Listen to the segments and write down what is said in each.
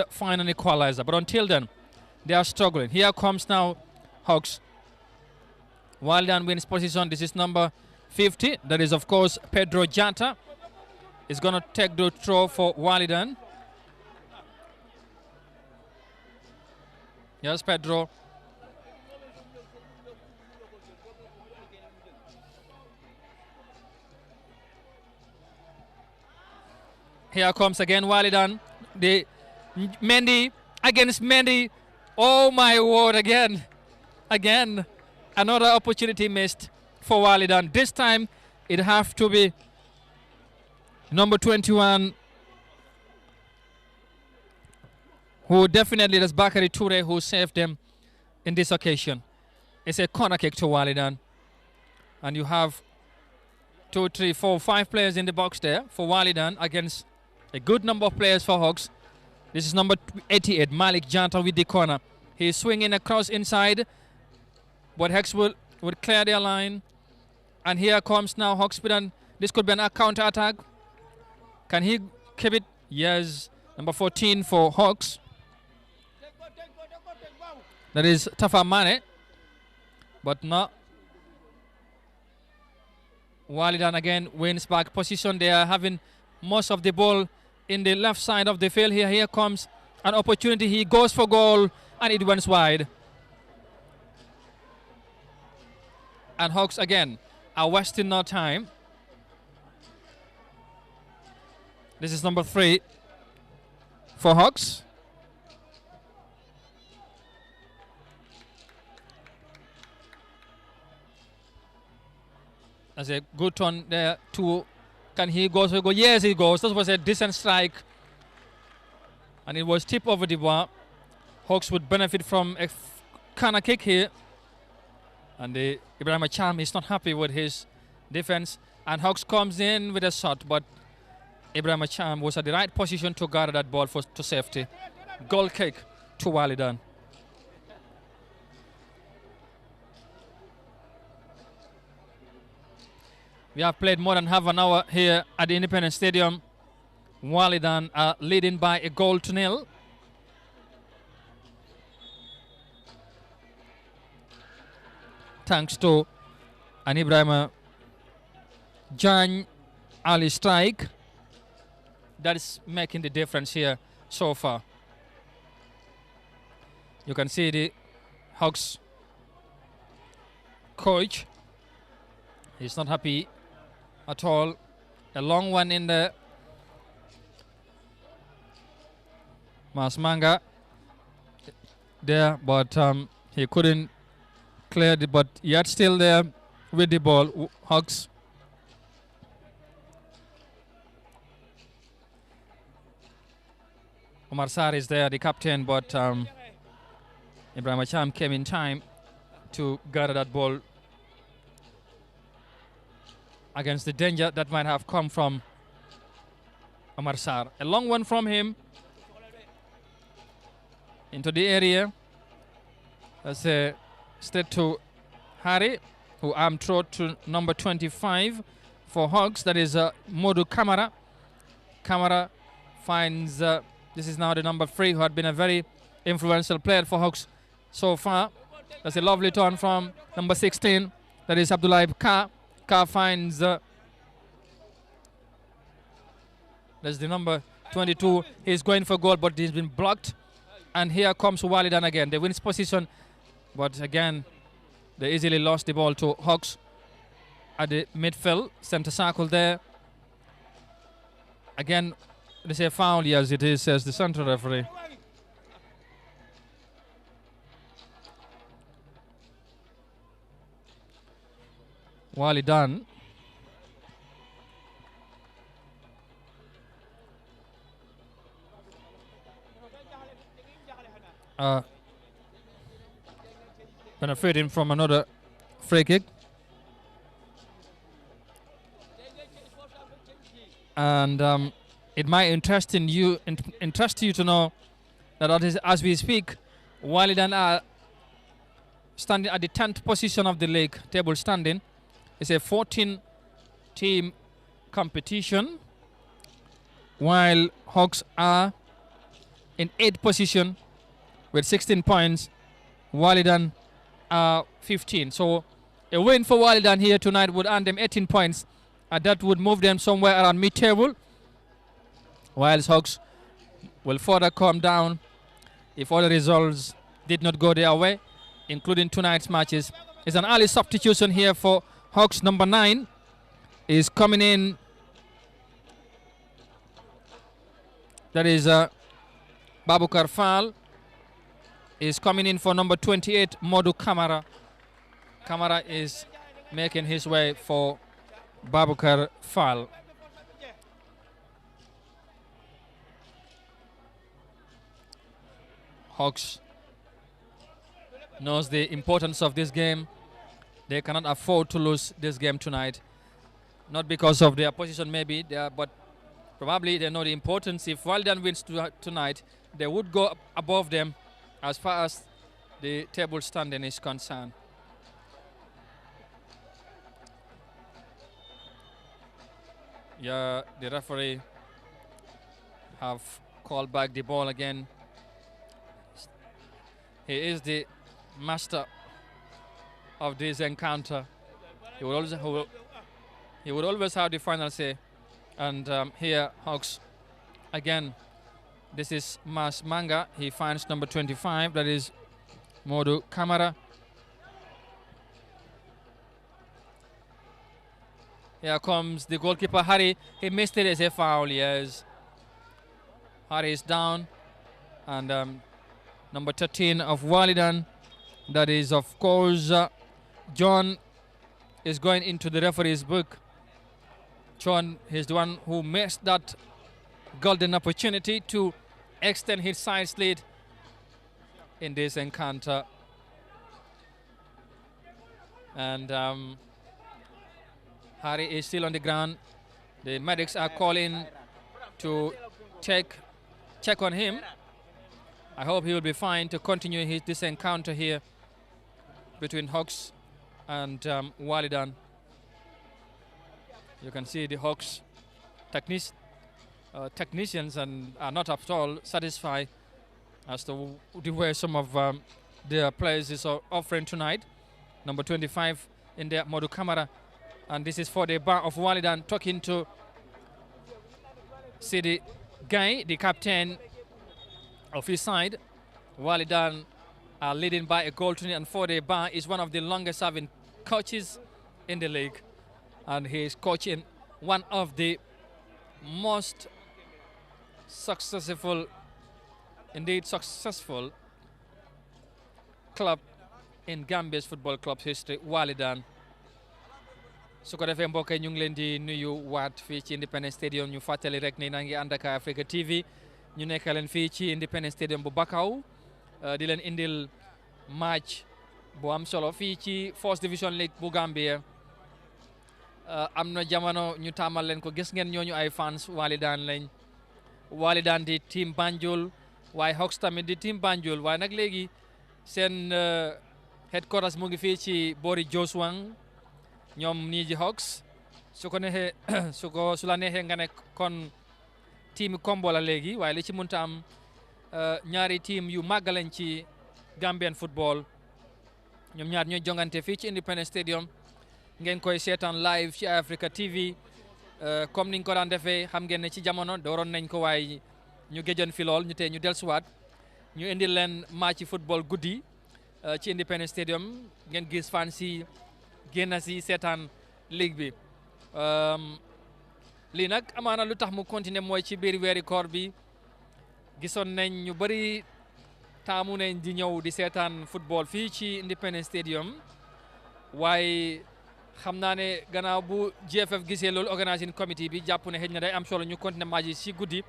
find an equalizer. But until then, they are struggling. Here comes now Hawks. Walidan wins position. This is number 50. That is, of course, Pedro Janta. Is going to take the throw for Walidan. Yes, Pedro. Here comes again Walidan. Mendy against Mendy. Oh my word, again. Another opportunity missed for Walidan. This time it have to be number 21, who definitely is Bakary Toure, who saved them in this occasion. It's a corner kick to Walidan. And you have 2, 3, 4, 5 players in the box there for Walidan against a good number of players for Hawks. This is number 88, Malik Janta with the corner. He's swinging across inside, but Hawks will clear their line. And here comes now Hawks. This could be an counter attack. Can he keep it? Yes. Number 14 for Hawks. That is Tafa Mane. But not. Walidan again wins back position. They are having most of the ball in the left side of the field. Here comes an opportunity. He goes for goal and it went wide. And Hawks again are wasting no time. This is number 3 for Hawks. That's a good turn there to. Can he go for goal? Yes, he goes. That was a decent strike. And it was tip over the bar. Hawks would benefit from a corner kick here. And Ibrahim Acham is not happy with his defense. And Hawks comes in with a shot, but Ibrahim Acham was at the right position to guard that ball to safety. Goal kick to Walidan. We have played more than half an hour here at the Independence Stadium. Walidan are leading by a goal to nil. Thanks to an Ibrahim Jan Ali strike. That is making the difference here so far. You can see the Hawks coach. He's not happy at all. A long one in the Masmanga there, but he couldn't clear it, but yet still there with the ball. Hawks. Omar Sarr is there, the captain, but Ibrahim Acham came in time to gather that ball against the danger that might have come from Omar Sarr. A long one from him into the area. That's a straight to Harry, who arm throw to number 25 for Hawks. That is Modu Kamara. Kamara finds, this is now the number 3, who had been a very influential player for Hawks so far. That's a lovely turn from number 16. That is Abdullah Ka. Ka finds, that's the number 22. He's going for goal, but he's been blocked. And here comes Walidan again. They win his position, but again, they easily lost the ball to Hawks at the midfield, center circle there. Again, they say foul. Yes, it is, says the central referee. Walidan benefiting from another free kick. And it might interest you to know that as we speak, Walidan are standing at the 10th position of the league table standing. It's a 14-team competition, while Hawks are in 8th position with 16 points. Walidan 15. So a win for Walidan here tonight would earn them 18 points. And that would move them somewhere around mid-table. Whilst Hawks will further come down if all the results did not go their way, including tonight's matches. It's an early substitution here for Hawks. Number 9 is coming in. That is Babukar Fall is coming in for number 28, Modu Kamara. Kamara is making his way for Babukar Fall. Hawks knows the importance of this game. They cannot afford to lose this game tonight. Not because of their position maybe, but probably they know the importance. If Walidan wins tonight, they would go above them as far as the table standing is concerned. Yeah, the referee have called back the ball again. He is the master of this encounter. He would always have the final say. And here, Hawks, again, this is Mas Manga. He finds number 25, that is Modu Kamara. Here comes the goalkeeper, Hari. He missed it as a foul, yes. Hari is down. And number 13 of Walidan, that is, of course, John is going into the referee's book. John is the one who missed that golden opportunity to extend his side's lead in this encounter. And Hari is still on the ground. The medics are calling to check on him. I hope he will be fine to continue this encounter here between Hawks and Walidan. You can see the Hawks technicians and are not at all satisfied as to the way some of their players is offering tonight. Number 25 in there, Modu Kamara, and this is for the bar of Walidan, talking to Sidi Guy, the captain of his side. Walidan are leading by a goal to nil, and for the bar is one of the longest serving coaches in the league. And he is coaching one of the most successful club in Gambia's football club history, Walidan. su ko defee mbokk yi ñu ngi leen di nuyu waat fii ci Independence Stadium. ñu fàttali rek ni na ngi ànd ak Africa TV ñu nekk leen fii ci Independence Stadium bu Bakau di leen indil match bu am solo fii ci First Division League bu Gambia. am na jamono ñu tàmmal leen ko, gis ngeen ñooñu ay fans Walidan lañ. Walidan di team Banjul waaye Hawks tamit di team Banjul, waaye nag léegi seen headquarters mu ngi fii ci boori Joswang. ñoom nii ji Hawks su ko neexee su la neexee nga ne kon team combo la léegi, waaye li ci mënta am ñaari team yu màgg lañ ci Gambian football. ñoom ñaar ñooy jongante fii ci Independence Stadium. ngeen koy seetaan live ci Africa TV comme niñ ko daan defee. xam ngeen ne ci jamono dooroon nañ ko, waaye ñu géjoon fi lool ñu tey ñu dellusiwaat ñu indil leen match football guddi ci Independence Stadium. ngeen gis fan si génn si seetaan ligue bi. lii nag amaana lu tax mu continuer mooy ci biir weeri koor bi gisoon nañ ñu bëri taamu nañ di ñëw di seetaan football fii ci Independence Stadium, waaye xam naa ne gannaaw bu GFF gisee loolu organising committee bi jàpp ne xëy na day am solo ñu continuer match yi si guddi,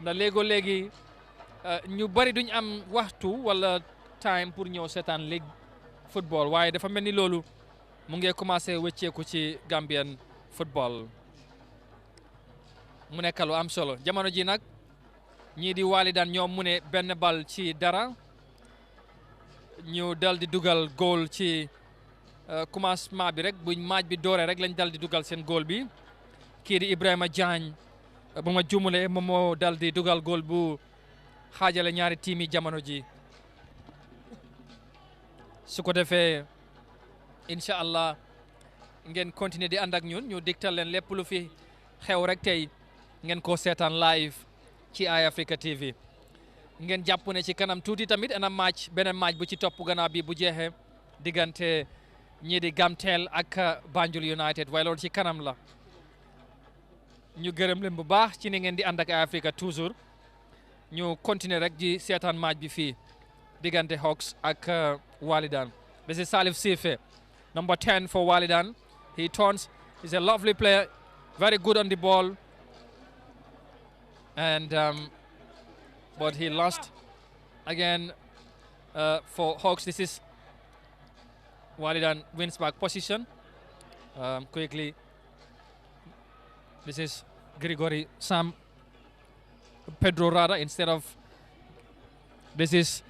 ndax léegi ñu bëri duñ am waxtu wala time pour ñëw seetaan ligue football, waaye dafa mel ni loolu mu ngi commencé wëcceeku ci Gambian football. mu nekk lu am solo jamono ji nag ñii di Walidan ñoom mu ne benn bal ci dara. ñu dal di dugal goal ci commencement bi rek buñ match bi dooree rek lañ dal di dugal seen goal bi. kii di Ibrahima Diagne bu ma jumulee moom moo dal di dugal goal bu xaajale ñaari team yi jamono ji su ko defee incha allah ngeen continuer di ànd ak ñun ñu digtal leen lépp lu fi xew rek tey ngeen ko seetaan live ci Eye Africa TV ngeen jàpp ne ci kanam tuuti tamit ana match beneen match bu ci topp gannaaw bi bu jeexee diggante ñii di Gamtel ak Banjul United waaye loolu ci kanam la ñu gërëm leen bu baax ci ni ngeen di ànd ak Eye Africa toujours ñu continuer rek di seetaan match bi fii diggante Hawks ak Walidan. This is Salif Sife, number 10 for Walidan. He turns, he's a lovely player, very good on the ball. And but he lost again for Hawks. This is Walidan wins back position quickly. This is Grigori Sam Pedro Rada instead of this is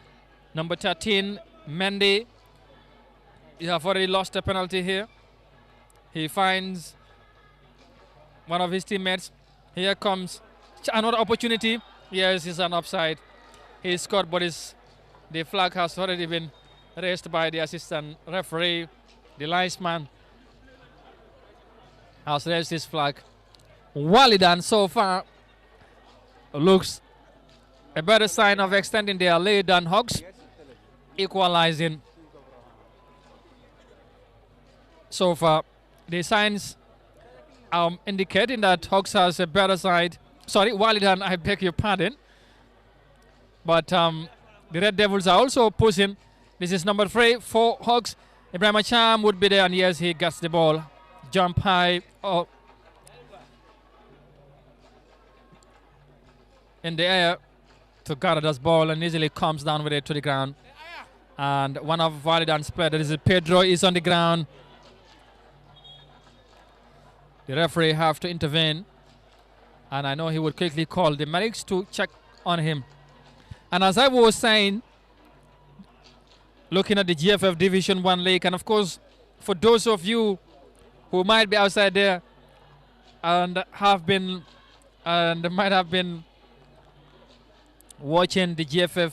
number 13 Mendy. You have already lost a penalty here. He finds one of his teammates. Here comes another opportunity. Yes, it's an offside. He scored, but the flag has already been raised by the assistant referee. The linesman has raised his flag. Walidan so far looks a better sign of extending their lead than Hawks, equalizing. So far, the signs are indicating that Hawks has a better side. Sorry, Walidan, I beg your pardon. But the Red Devils are also pushing. This is number 3 for Hawks. Ibrahim Acham would be there, and yes, he gets the ball. Jump high in the air to gather this ball and easily comes down with it to the ground. And one of Walidan's players, that is Pedro, is on the ground. The referee have to intervene, and I know he would quickly call the medics to check on him. And as I was saying, looking at the GFF Division 1 League, and of course, for those of you who might be outside there and might have been watching the GFF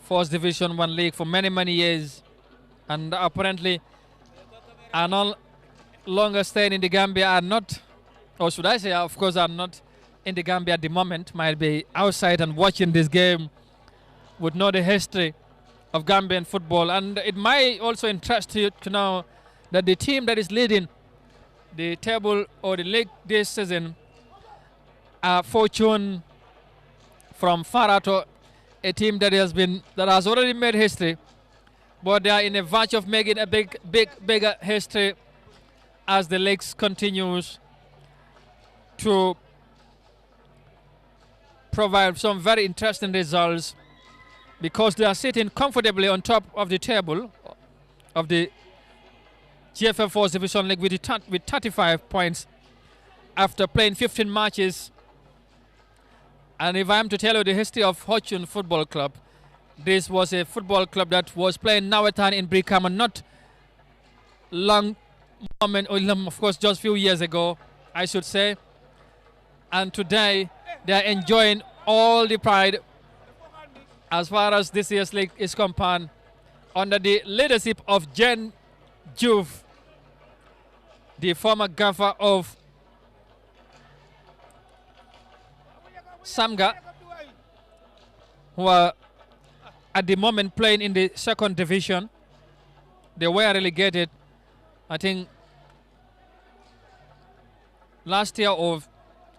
First Division 1 League for many, many years, and apparently are no longer staying in the Gambia, are not, or should I say, of course, are not in the Gambia at the moment, might be outside and watching this game, would know the history of Gambian football. And it might also interest you to know that the team that is leading the table or the league this season are Fortune from Farato, a team that has already made history, but they are in a verge of making a bigger history as the leagues continues to provide some very interesting results, because they are sitting comfortably on top of the table of the GFF First Division League with 35 points after playing 15 matches. And if I am to tell you the history of Fortune Football Club, this was a football club that was playing Nawatan in Brikama not long moment, or of course just few years ago, I should say. And today they are enjoying all the pride as far as this year's league is concerned, under the leadership of Jen Juve, the former gaffer of Samga, who are at the moment playing in the second division. They were relegated, I think, last year or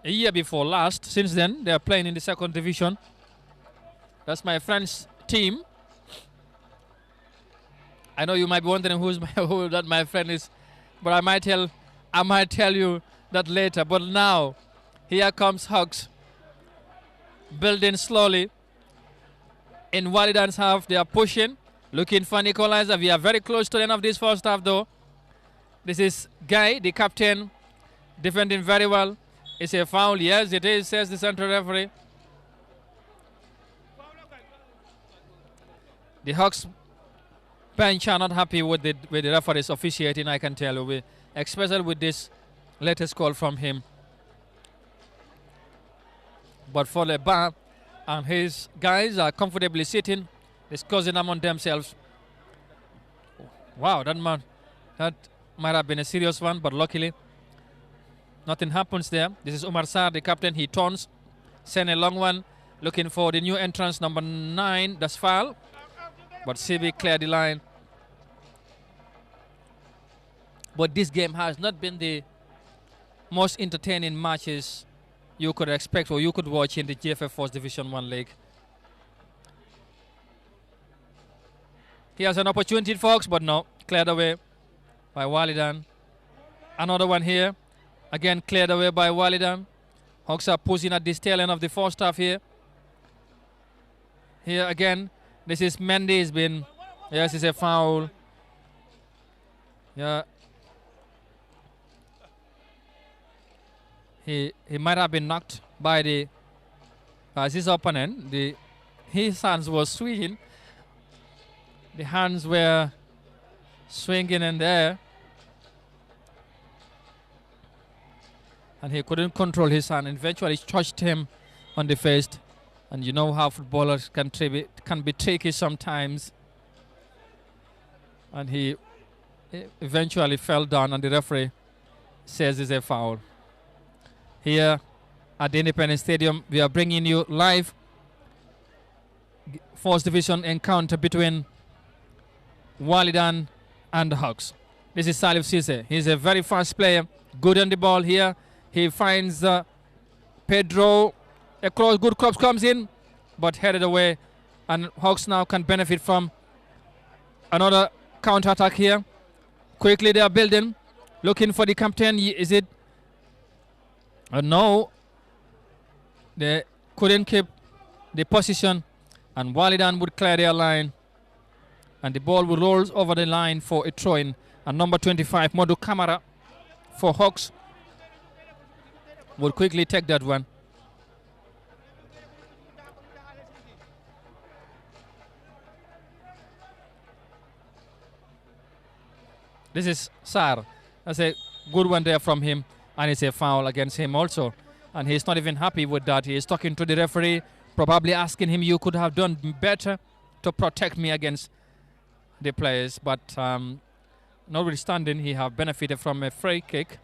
a year before last. Since then, they are playing in the second division. That's my friend's team. I know you might be wondering who that my friend is, but I might tell you that later. But now, here comes Hawks, building slowly. In Walidan's half, they are pushing, looking for an equalizer. We are very close to the end of this first half, though. This is Guy, the captain, defending very well. It's a foul. Yes, it is, says the central referee. The Hawks bench are not happy with the referee's officiating, I can tell you, especially with this latest call from him. But for Le Ban And his guys are comfortably sitting, discussing among themselves. Wow, that might have been a serious one, but luckily nothing happens there. This is Umar Sarr, the captain. He turns, send a long one, looking for the new entrance, number 9, that's foul. But CB cleared the line. But this game has not been the most entertaining matches you could expect or you could watch in the GFF First Division 1 League. He has an opportunity, folks, but no, cleared away by Walidan. Another one here, again cleared away by Walidan. Hawks are pushing at the tail end of the first half here. Here again, this is Mendy. Has been, yes, it's a foul. Yeah. He might have been knocked by his opponent. His hands were swinging. The hands were swinging in the air. And he couldn't control his hand. Eventually touched him on the face. And you know how footballers can be tricky sometimes. And he eventually fell down, and the referee says it's a foul. Here at the Independence Stadium, we are bringing you live First Division encounter between Walidan and the Hawks. This is Salif Cisse. He's a very fast player, good on the ball here. He finds Pedro. A good cross comes in, but headed away. And Hawks now can benefit from another counter-attack here. Quickly they are building, looking for the captain. Is it? No. They couldn't keep the position, and Walidan would clear their line. And the ball will roll over the line for a throw-in. And number 25, Modu Kamara for Hawks, would quickly take that one. This is Sarr. That's a good one there from him, and it's a foul against him also. And he's not even happy with that. He is talking to the referee, probably asking him, you could have done better to protect me against the players. But notwithstanding, he have benefited from a free kick.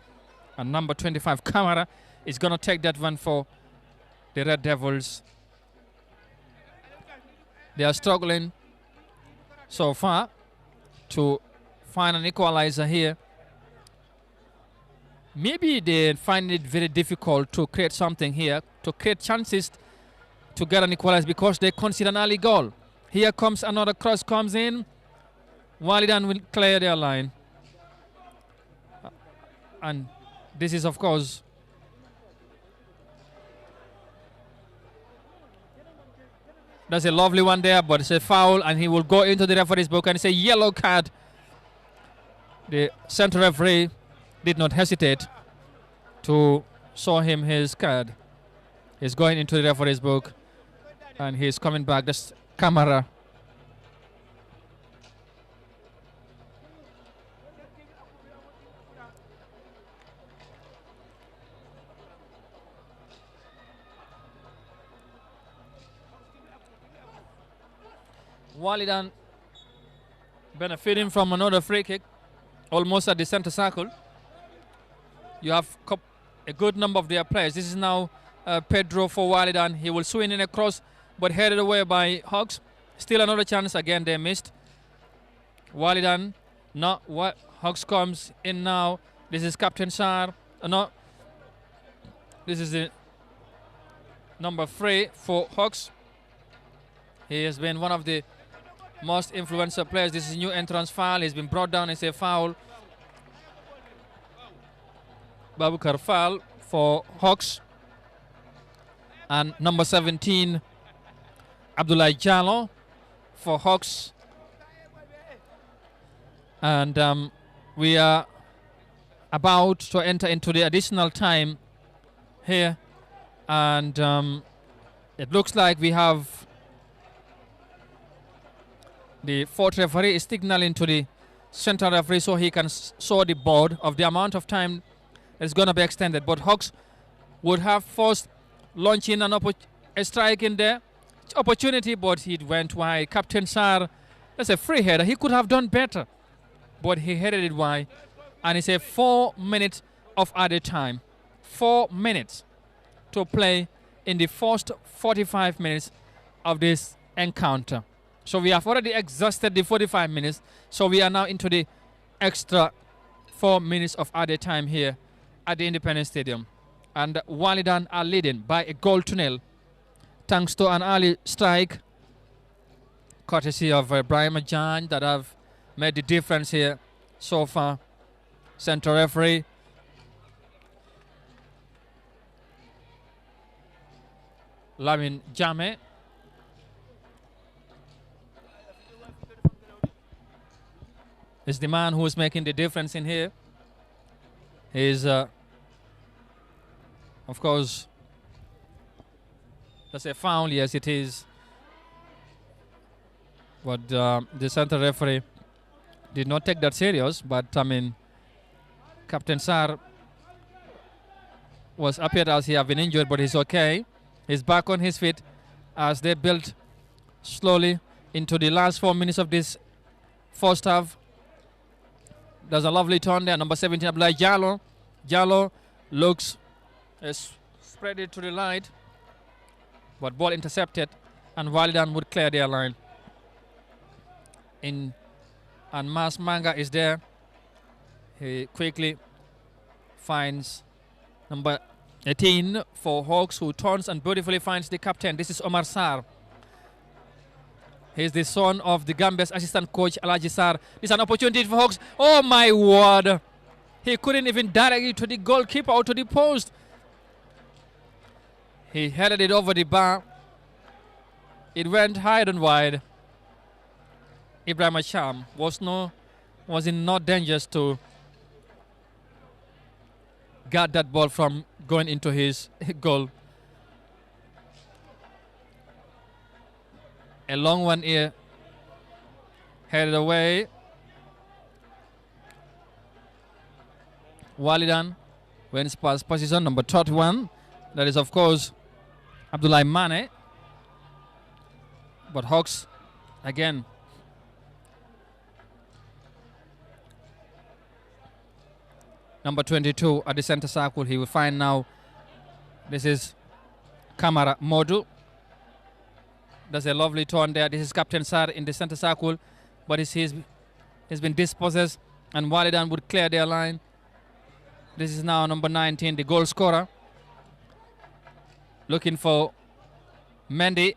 And number 25, Kamara, is going to take that one for the Red Devils. They are struggling so far to find an equalizer here. Maybe they find it very difficult to create something here, to create chances to get an equalizer, because they consider an early goal. Here comes another cross, comes in. Walidan will clear their line. And this is, of course, that's a lovely one there, but it's a foul, and he will go into the referee's book and say yellow card. The central referee did not hesitate to show him his card. He's going into the referee's book, and he's coming back. That's Kamara. Walidan benefiting from another free kick, almost at the center circle. You have a good number of their players. This is now Pedro for Walidan. He will swing in across, but headed away by Hawks. Still another chance. Again, they missed. Walidan, not what Hawks comes in now. This is Captain Sarr. No, this is the number 3 for Hawks. He has been one of the most influential players. This is new entrance foul. He's been brought down. It's a foul. Babukar foul for Hawks. And number 17, Abdullah Jallo for Hawks. And we are about to enter into the additional time here. And it looks like we have the fourth referee is signaling to the central referee so he can show the board of the amount of time that's going to be extended. But Hawks would have first launching a strike in there. opportunity, but it went wide. Captain Sar, that's a free header. He could have done better, but he headed it wide. And it's a 4 minutes of added time. 4 minutes to play in the first 45 minutes of this encounter. So we have already exhausted the 45 minutes. So we are now into the extra 4 minutes of added time here at the Independence Stadium. And Walidan are leading by a goal to nil, thanks to an early strike, courtesy of Brian Majan, that have made the difference here so far. Central referee Lamin Jame is the man who is making the difference in here. He is, of course, that's a foul. Yes, it is. But the center referee did not take that serious. But I mean, Captain Sar was appeared as he had been injured, but he's okay. He's back on his feet as they build slowly into the last 4 minutes of this first half. There's a lovely turn there. Number 17, Abdullah Jallo. Jallo looks spread it to the right, but ball intercepted, and Walidan would clear their line. And Mas Manga is there. He quickly finds number 18 for Hawks, who turns and beautifully finds the captain. This is Omar Sarr. He's the son of the Gambia's assistant coach, Alaji Sarr. This is an opportunity for Hawks. Oh my word! He couldn't even direct it to the goalkeeper or to the post. He headed it over the bar. It went high and wide. Ibrahim Acham was in no danger to guard that ball from going into his goal. A long one here, headed away. Walidan wins past position number 31. That is, of course, Abdullah Mane. But Hawks again. Number 22 at the center circle. He will find now. This is Kamara Modu. That's a lovely turn there. This is Captain Sar in the center circle, but he's been dispossessed, and Walidan would clear their line. This is now number 19, the goal scorer, looking for Mendy,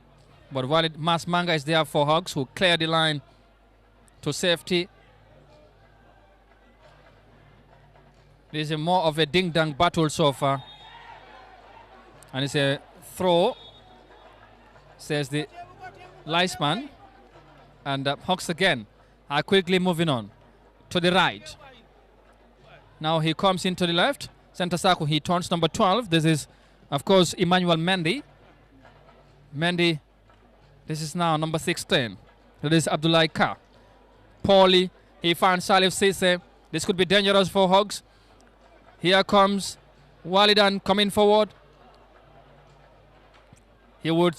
but Mas Manga is there for Hawks, who clear the line to safety. This is more of a ding-dong battle so far, and it's a throw, says the linesman, and Hawks again are quickly moving on to the right. Now he comes into the left center circle. He turns number 12. This is, of course, Emmanuel Mendy. Mendy. This is now number 16. This is Abdullah Ka. Paulie. He finds Salif Cisse. This could be dangerous for Hawks. Here comes Walidan coming forward. He would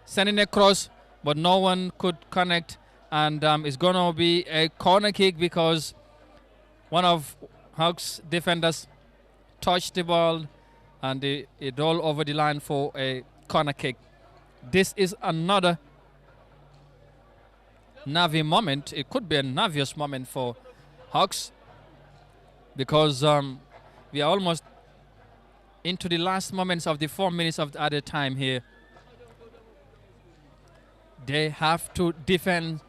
send in a cross, but no one could connect, and it's going to be a corner kick because one of Hawks defenders touched the ball and it rolled over the line for a corner kick. This is another nervy moment. It could be a nervous moment for Hawks because we are almost into the last moments of the 4 minutes of the added time here. They have to defend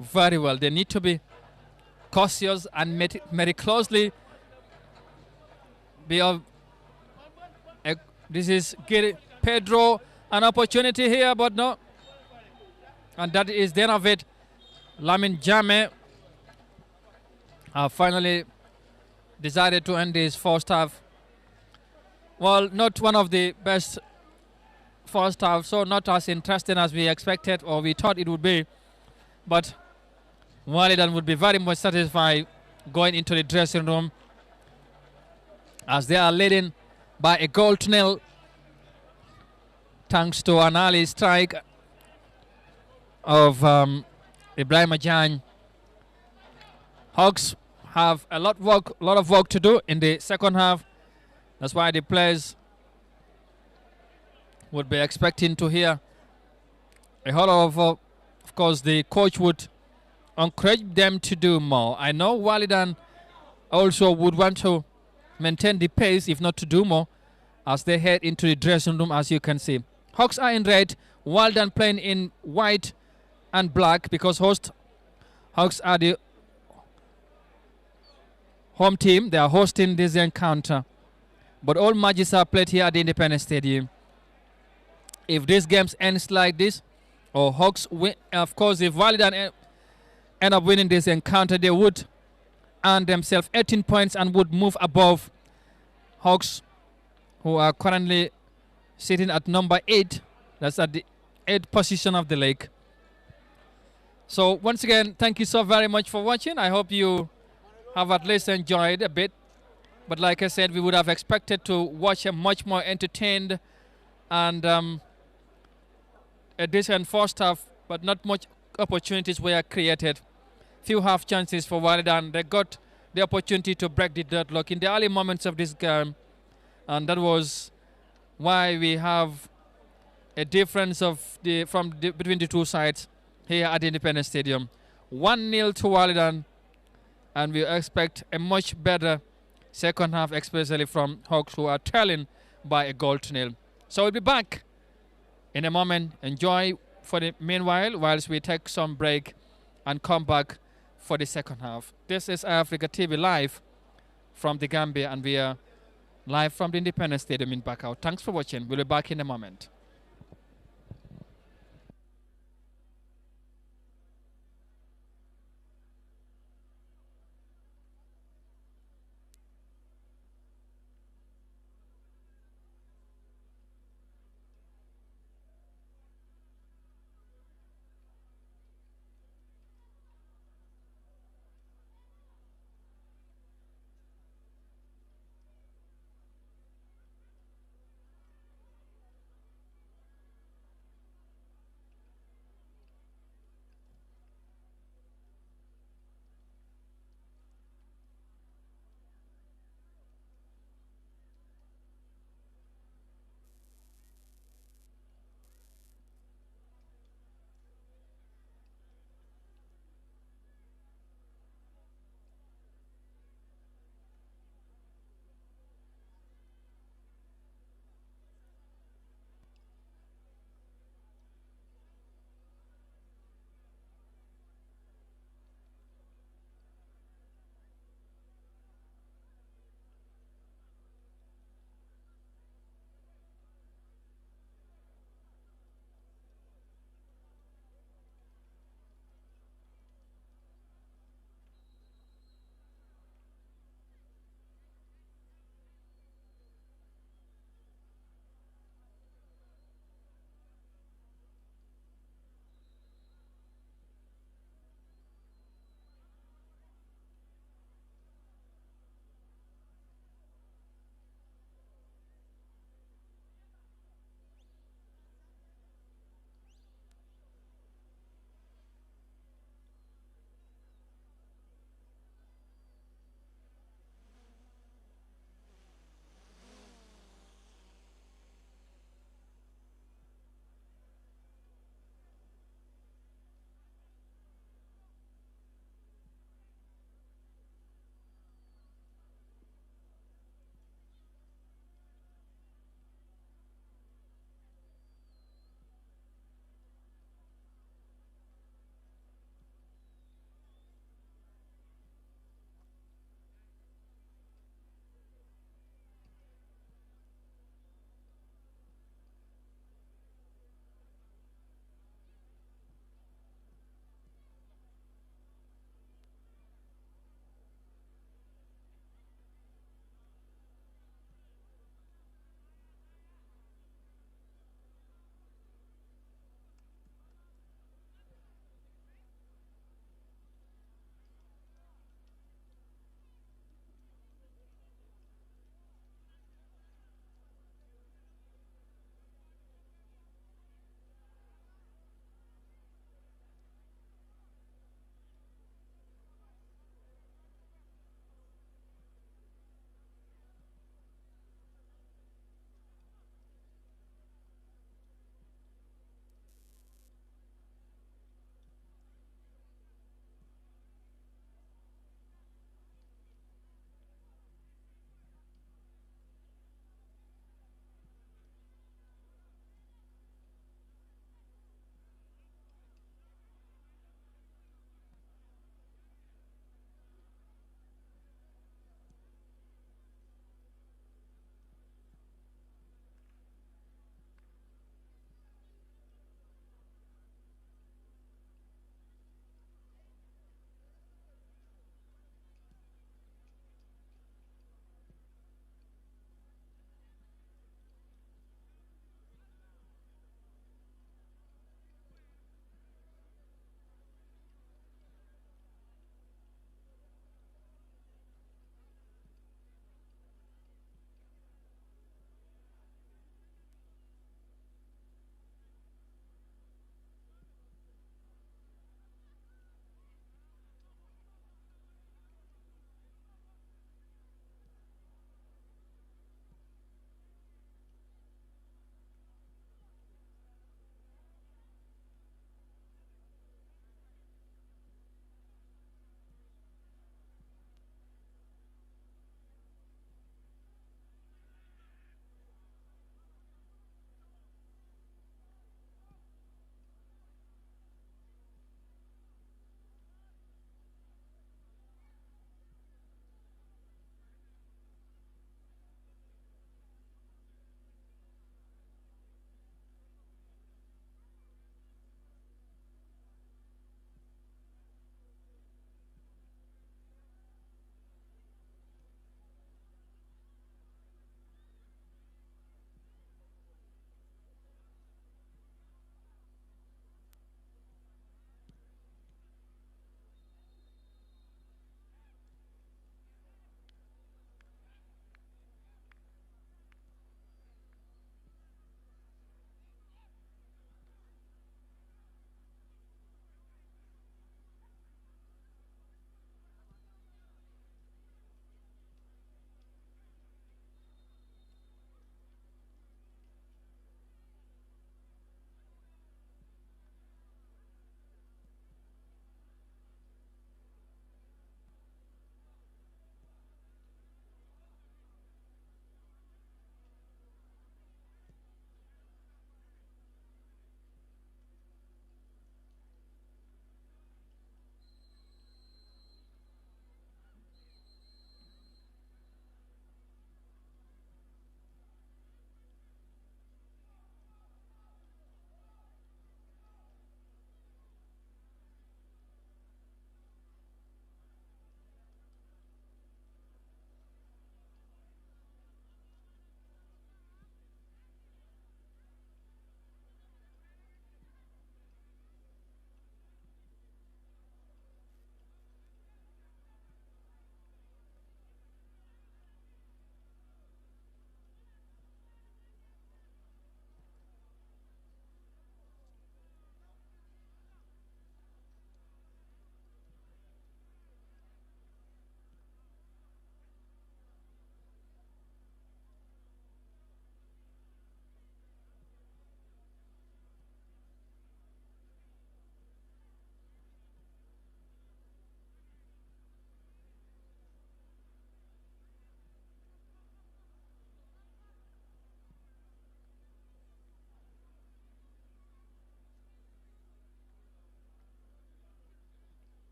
very well. They need to be cautious and very closely. This is Pedro, an opportunity here, but no. And that is the end of it. Lamin Jame finally decided to end his first half. Well, not one of the best first half, so not as interesting as we expected or we thought it would be. But Walidan would be very much satisfied going into the dressing room as they are leading by a goal to nil thanks to an early strike of Ibrahim Ajahn. Hawks have a lot of work to do in the second half. That's why the players would be expecting to hear a whole lot of course, the coach would encourage them to do more. I know Walidan also would want to maintain the pace, if not to do more, as they head into the dressing room, as you can see. Hawks are in red, Walidan playing in white and black because Hawks are the home team. They are hosting this encounter. But all matches are played here at the Independence Stadium. If this game ends like this, or Hawks win, of course, if Walidan end up winning this encounter, they would earn themselves 18 points and would move above Hawks, who are currently sitting at number 8. That's at the 8th position of the league. So once again, thank you so very much for watching. I hope you have at least enjoyed a bit. But like I said, we would have expected to watch a much more entertained and a decent first half, but not much opportunities were created. Few half chances for Walidan. They got the opportunity to break the deadlock in the early moments of this game, and that was why we have a difference of between the two sides here at the Independence Stadium. 1-0 to Walidan, and we expect a much better second half, especially from Hawks, who are trailing by a goal to nil. So we'll be back in a moment. Enjoy for the meanwhile whilst we take some break and come back for the second half. This is Africa TV live from the Gambia, and we are live from the Independence Stadium in Bakau. Thanks for watching. We'll be back in a moment.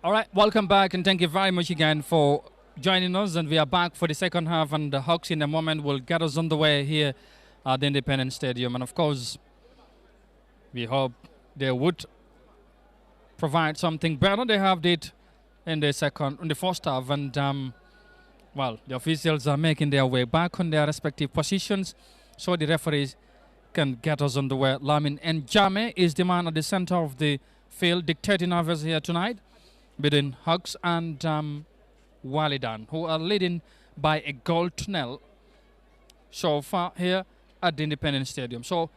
All right, welcome back, and thank you very much again for joining us. And we are back for the second half, and the Hawks in a moment will get us on the way here at the Independence Stadium. And of course, we hope they would provide something better. They have it in the first half, and well, the officials are making their way back on their respective positions, so the referees can get us on the way. Lamin Njame is the man at the center of the field, dictating others here tonight, between Hawks and Walidan, who are leading by a goal to nil so far here at the Independence Stadium. So,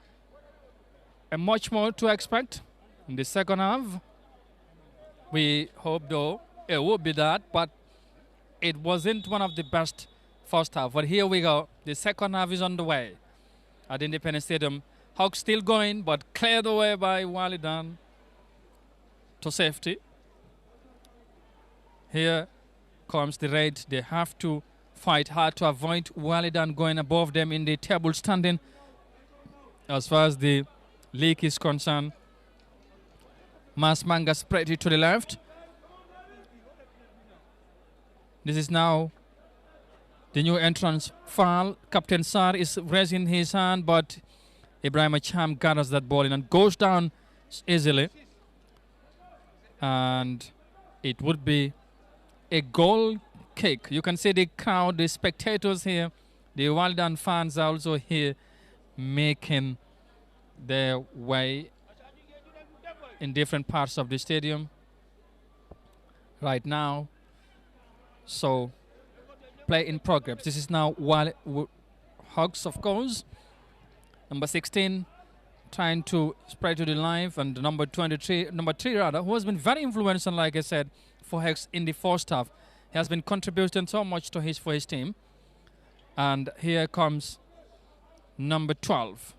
much more to expect in the second half. We hope, though, it will be that, but it wasn't one of the best first half. But here we go. The second half is on the way at Independence Stadium. Hawks still going, but cleared away by Walidan to safety. Here comes the Red. They have to fight hard to avoid Walidan going above them in the table standing as far as the league is concerned. Mas Manga spread it to the left. This is now the new entrance foul. Captain Sar is raising his hand, but Ibrahim Acham gathers that ball in and goes down easily. And it would be a goal kick. You can see the crowd, the spectators here, the Walidan fans are also here making their way in different parts of the stadium right now. So, play in progress. This is now Hawks, of course. Number 16 trying to spread to the line, and number 3 rather, who has been very influential, like I said, for Hawks in the first half. He has been contributing so much to for his team. And here comes number 12.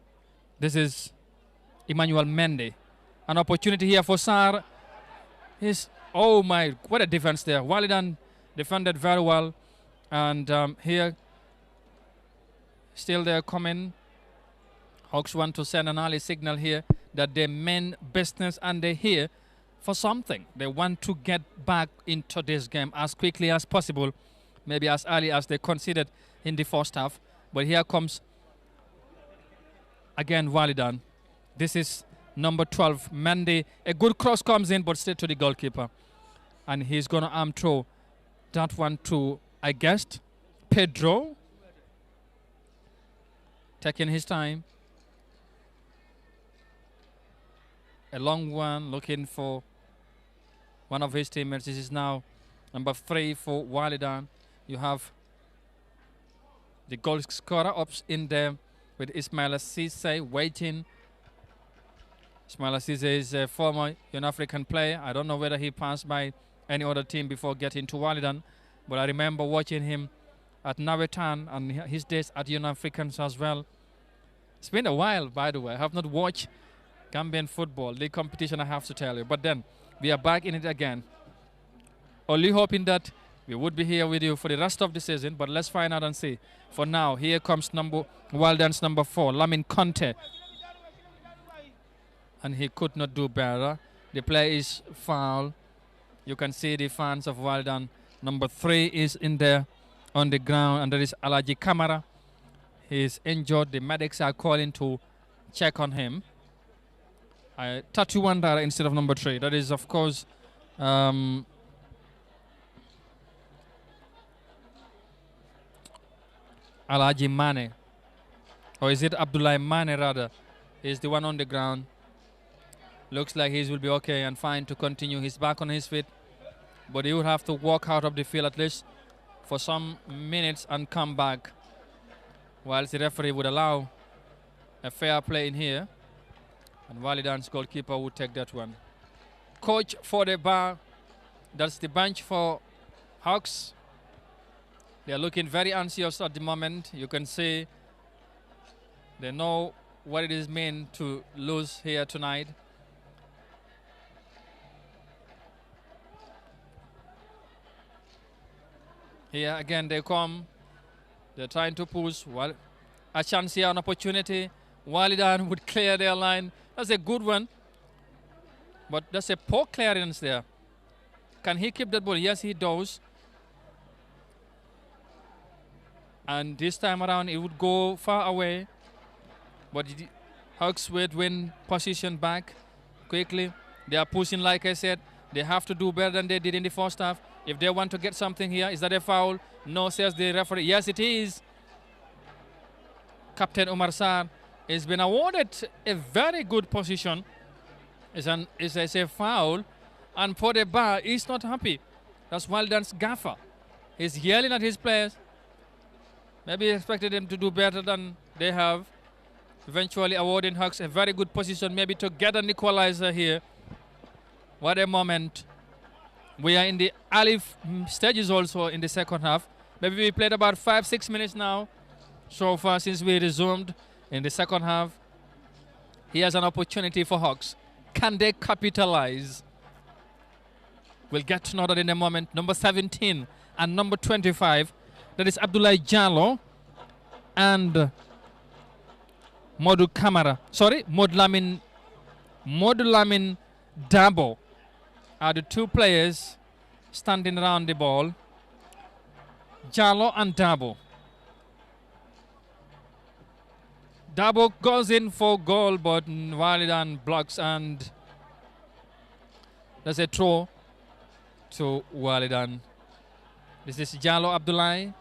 This is Emmanuel Mendy. An opportunity here for Sar. Oh my, what a defense there. Walidan defended very well. And here, still they're coming. Hawks want to send an early signal here that they mean business and they're here for something. They want to get back into this game as quickly as possible, maybe as early as they conceded in the first half. But here comes, again, Walidan. This is number 12, Mendy. A good cross comes in, but straight to the goalkeeper. And he's going to arm throw that one to, I guessed, Pedro. Taking his time. A long one, looking for one of his teammates. This is now number 3 for Walidan. You have the goal scorer up in there with Ismail Cisse waiting. Ismail Cisse is a former African player. I don't know whether he passed by any other team before getting to Walidan, but I remember watching him at Nawetan and his days at Africans as well. It's been a while, by the way. I have not watched Gambian football, the competition, I have to tell you. But then we are back in it again. Only hoping that we would be here with you for the rest of the season, but let's find out and see. For now, here comes Walidan's number 4, Lamin Conte. And he could not do better. The play is foul. You can see the fans of Walidan. Number 3 is in there on the ground, and there is Alaji Kamara. He is injured. The medics are calling to check on him. 31 instead of number 3. That is, of course, Alaji Mane. Or is it Abdullah Mane, rather? He's the one on the ground. Looks like he will be okay and fine to continue. He's back on his feet. But he would have to walk out of the field at least for some minutes and come back, whilst the referee would allow a fair play in here. And Walidan's goalkeeper would take that one. Coach for the bar. That's the bench for Hawks. They are looking very anxious at the moment. You can see they know what it is meant to lose here tonight. Here again they come. They're trying to push. Well, a chance here, an opportunity. Walidan would clear their line. That's a good one. But that's a poor clearance there. Can he keep that ball? Yes, he does. And this time around, it would go far away. But Hawks would win position back quickly. They are pushing, like I said. They have to do better than they did in the first half. If they want to get something here, is that a foul? No, says the referee. Yes, it is. Captain Omar Sarr has been awarded a very good position. It's a foul. And for the bar, he's not happy. That's Walden's gaffer. He's yelling at his players. Maybe he expected them to do better than they have. Eventually awarding Hawks a very good position, maybe to get an equalizer here. What a moment. We are in the early stages also in the second half. Maybe we played about 5-6 minutes now so far since we resumed in the second half. Here's an opportunity for Hawks. Can they capitalize? We'll get to know that in a moment. Number 17 and number 25. That is Abdoulaye Jallow and Modou Camara. Sorry, Modou Lamine Dabo are the two players standing around the ball. Jallow and Dabo. Dabo goes in for goal, but Walidan blocks, and there's a throw to Walidan. This is Jallow Abdoulaye.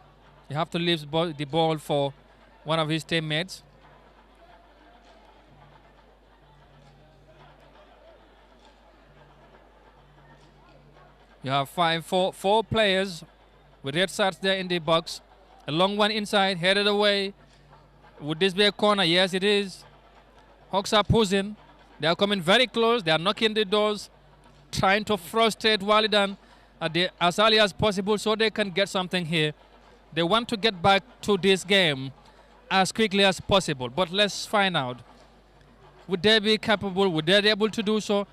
You have to leave the ball for one of his teammates. You have four players with red shirts there in the box. A long one inside, headed away. Would this be a corner? Yes, it is. Hawks are pushing. They are coming very close. They are knocking the doors, trying to frustrate Walidan as early as possible so they can get something here. They want to get back to this game as quickly as possible. But let's find out. Would they be capable? Would they be able to do so?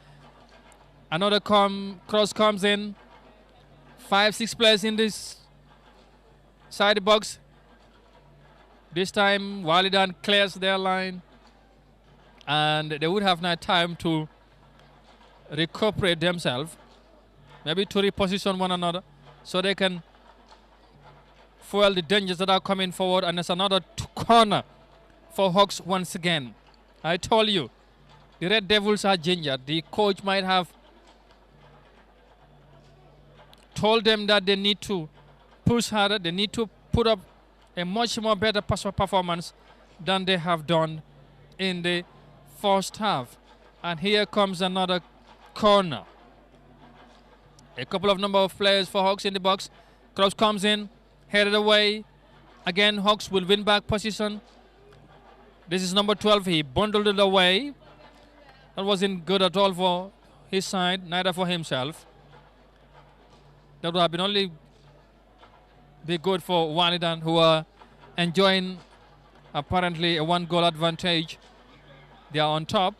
Another cross comes in. 5-6 players in this side box. This time, Walidan clears their line. And they would have no time to recuperate themselves. Maybe to reposition one another so they can foil the dangers that are coming forward. And there's another corner for Hawks once again. I told you, the Red Devils are ginger. The coach might have told them that they need to push harder. They need to put up a much more better performance than they have done in the first half. And here comes another corner. A couple of number of players for Hawks in the box. Cross comes in, headed away. Again, Hawks will win back position. This is number 12. He bundled it away. That wasn't good at all for his side, neither for himself. That would have been only be good for Walidan, who are enjoying apparently a 1-goal advantage. They are on top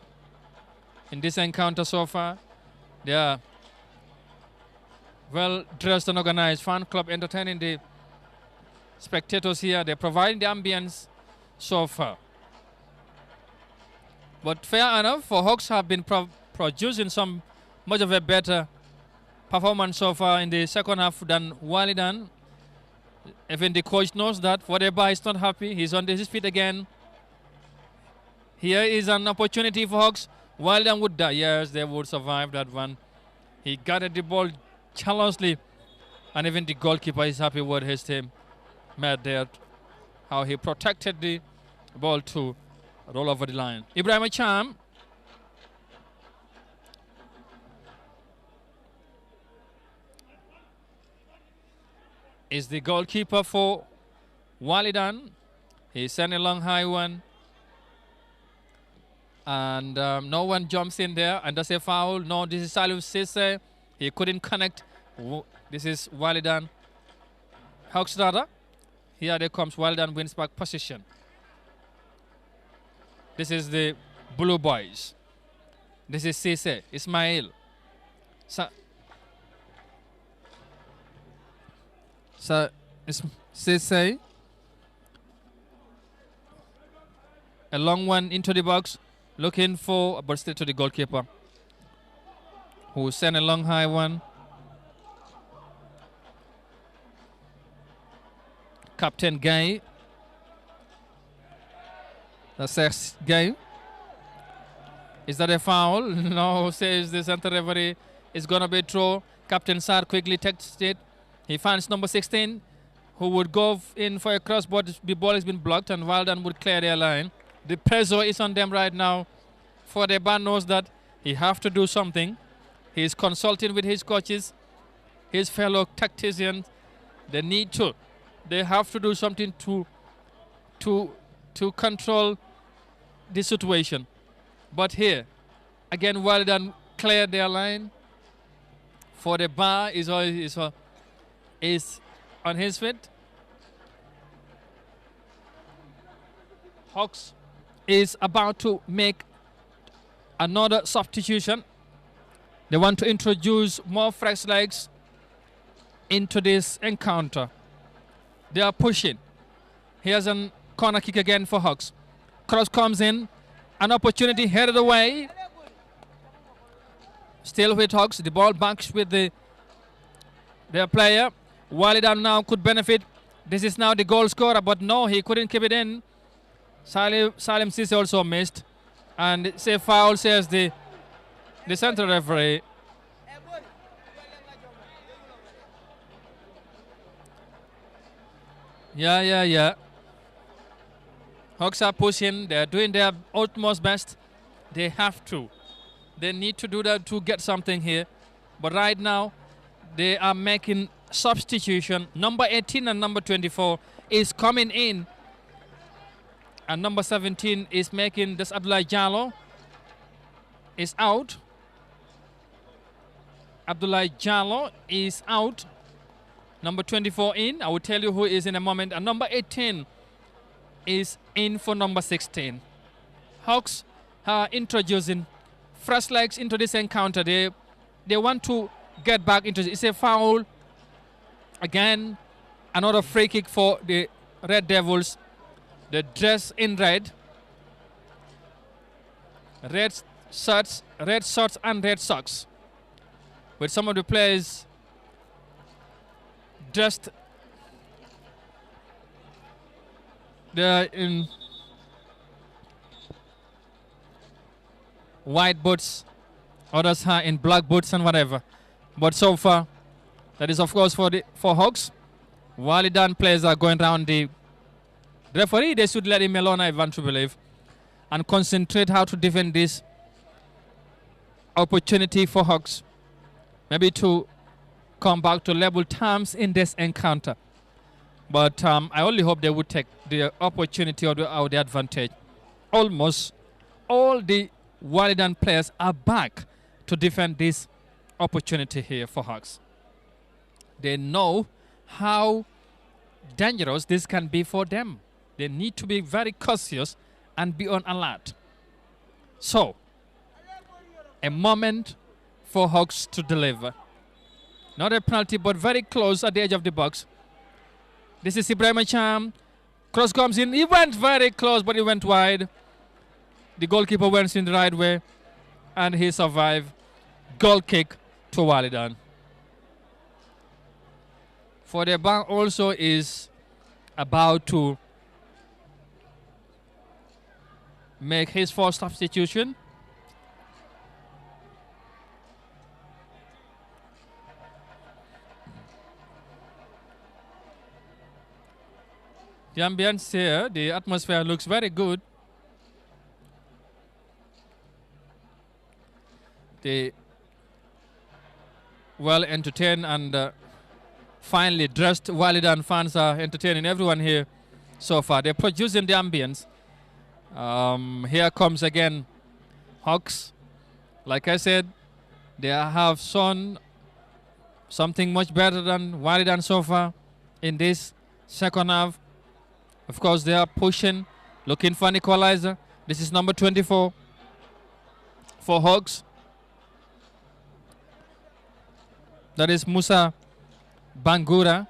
in this encounter so far. They are well dressed and organized. Fan club entertaining the spectators here. They're providing the ambience so far. But fair enough, for Hawks have been producing much of a better performance so far in the second half than Walidan. Even the coach knows that. Whatever is not happy, he's on his feet again. Here is an opportunity for Hawks. Walidan would die. Yes, they would survive that one. He got at the ball challengingly, and even the goalkeeper is happy with his team made there. How he protected the ball to roll over the line. Ibrahim Acham. Is the goalkeeper for Walidan. He sent a long high one. And no one jumps in there. And that's a foul. No, this is Salif Sisse. He couldn't connect. This is Walidan. Hawks Dada. Here they comes. Walidan wins back position. This is the Blue Boys. This is Sisse. Ismail. So Sisse, a long one into the box, looking for, but still to the goalkeeper, who sent a long high one. Captain Gay. The sixth Gay. Is that a foul? No, says the center referee. It's going to be a throw. Captain Sar quickly takes it. He finds number 16, who would go in for a cross, but the ball has been blocked, and Walden would clear their line. The pressure is on them right now. For the band knows that he have to do something. He is consulting with his coaches, his fellow tacticians. They need to. They have to do something to control the situation. But here, again, Walden cleared their line. For the bar is on his feet. Hawks is about to make another substitution. They want to introduce more fresh legs into this encounter. They are pushing. Here's a corner kick again for Hawks. Cross comes in. An opportunity headed away. Still with Hawks. The ball backs with their player. Walidan now could benefit. This is now the goal scorer, but no, he couldn't keep it in. Salim Sisi also missed. And it's a foul, says the central referee. Yeah. Hawks are pushing. They're doing their utmost best. They have to. They need to do that to get something here. But right now, they are making substitution. Number 18 and number 24 is coming in. And number 17 is making this. Abdullah Jallo is out. Abdullah Jallo is out. Number 24 in. I will tell you who is in a moment. And number 18 is in for number 16. Hawks are introducing fresh legs into this encounter. They want to get back into it. It's a foul. Again, another free kick for the Red Devils. They dress in red. Red shirts and red socks. With some of the players dressed they're in white boots, others are in black boots and whatever. But so far, that is of course for Hawks. Walidan players are going around the referee. They should let him alone, I want to believe, and concentrate how to defend this opportunity for Hawks. Maybe to come back to level terms in this encounter. But I only hope they would take the opportunity or the advantage. Almost all the Walidan players are back to defend this opportunity here for Hawks. They know how dangerous this can be for them. They need to be very cautious and be on alert. So, a moment for Hawks to deliver. Not a penalty, but very close at the edge of the box. This is Ibrahim Acham. Cross comes in. He went very close, but he went wide. The goalkeeper went in the right way, and he survived. Goal kick to Walidan. For the bank also is about to make his first substitution. The ambience here, the atmosphere looks very good. The well entertained and finely dressed Walidan fans are entertaining everyone here so far. They're producing the ambience. Here comes again Hawks. Like I said, they have shown something much better than Walidan so far in this second half. Of course, they are pushing, looking for an equalizer. This is number 24 for Hawks. That is Musa Bangura,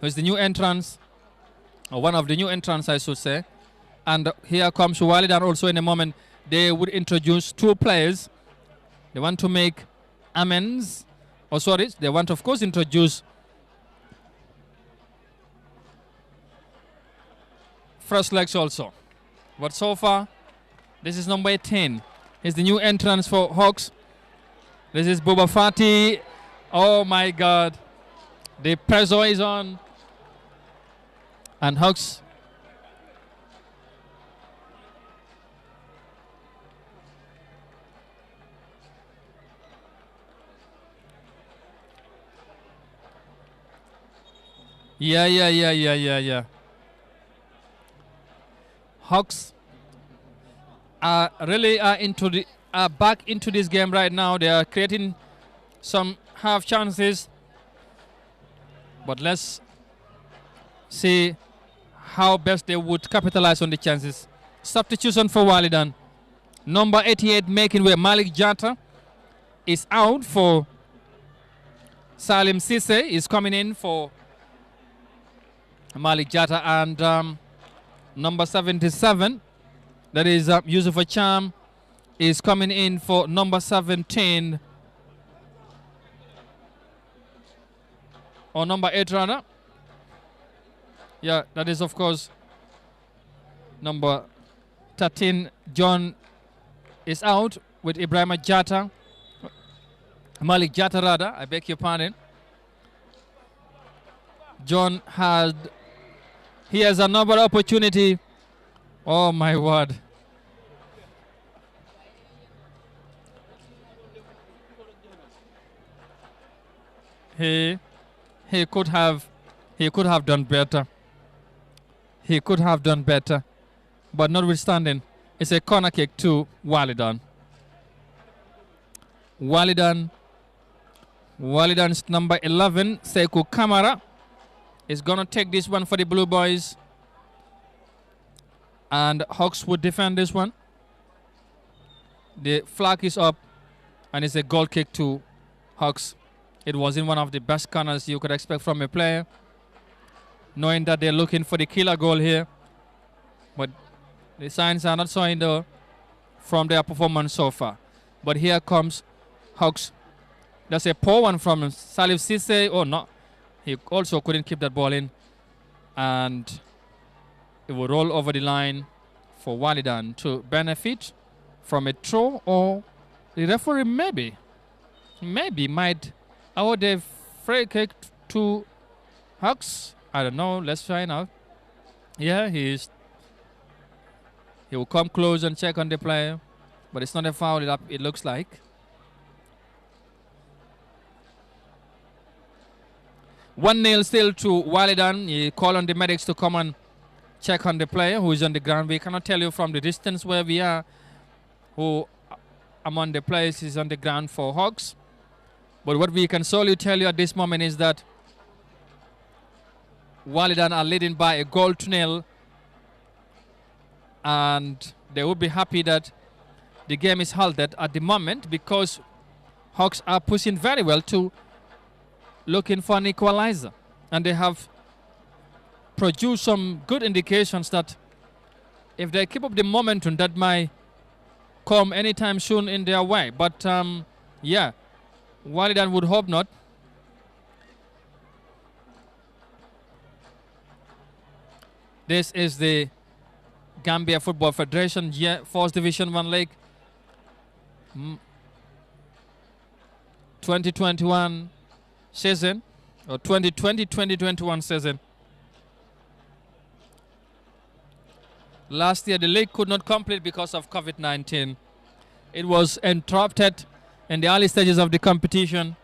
who is the new entrance, or one of the new entrants, I should say. And here comes Walidan also in a moment. They would introduce two players. They want to make amends. Oh, sorry. They want, of course, introduce first legs also. But so far, this is number 18. He's the new entrance for Hawks. This is Buba Fati. Oh my God. The pressure is on. And Hawks. Yeah. Hawks are really back into this game right now. They are creating some half chances. But let's see how best they would capitalize on the chances. Substitution for Walidan. Number 88 making way. Malik Jata is out for Salim Sisse is coming in for Malik Jata, and number 77, that is Yusuf Acham, is coming in for number 17, or number 8 rather. Yeah, that is of course number 13. John is out with Ibrahim Jata. Malik Jata rather, I beg your pardon. John he has another opportunity. Oh my word. He could have done better. He could have done better. But notwithstanding, it's a corner kick to Walidan. Walidan's number 11, Sekou Kamara, is going to take this one for the Blue Boys. And Hawks would defend this one. The flag is up, and it's a goal kick to Hawks. It was in one of the best corners you could expect from a player, knowing that they're looking for the killer goal here. But the signs are not showing though from their performance so far. But here comes Hawks. That's a poor one from Salif Sisse. Oh, no. He also couldn't keep that ball in. And it will roll over the line for Walidan to benefit from a throw, or the referee maybe might award a free kick to Hawks. I don't know. Let's find out. Yeah, he will come close and check on the player, but it's not a foul, it looks like. One nil still to Walidan. He called on the medics to come and check on the player who is on the ground. We cannot tell you from the distance where we are who among the players is on the ground for Hawks. But what we can solely tell you at this moment is that Walidan are leading by a goal to nil, and they would be happy that the game is halted at the moment, because Hawks are pushing very well to looking for an equalizer, and they have produced some good indications that if they keep up the momentum, that might come anytime soon in their way. But yeah, Walidan would hope not. This is the Gambia Football Federation First Division 1 League 2021 season, or 2020-2021 season. Last year the league could not complete because of COVID-19. It was interrupted in the early stages of the competition.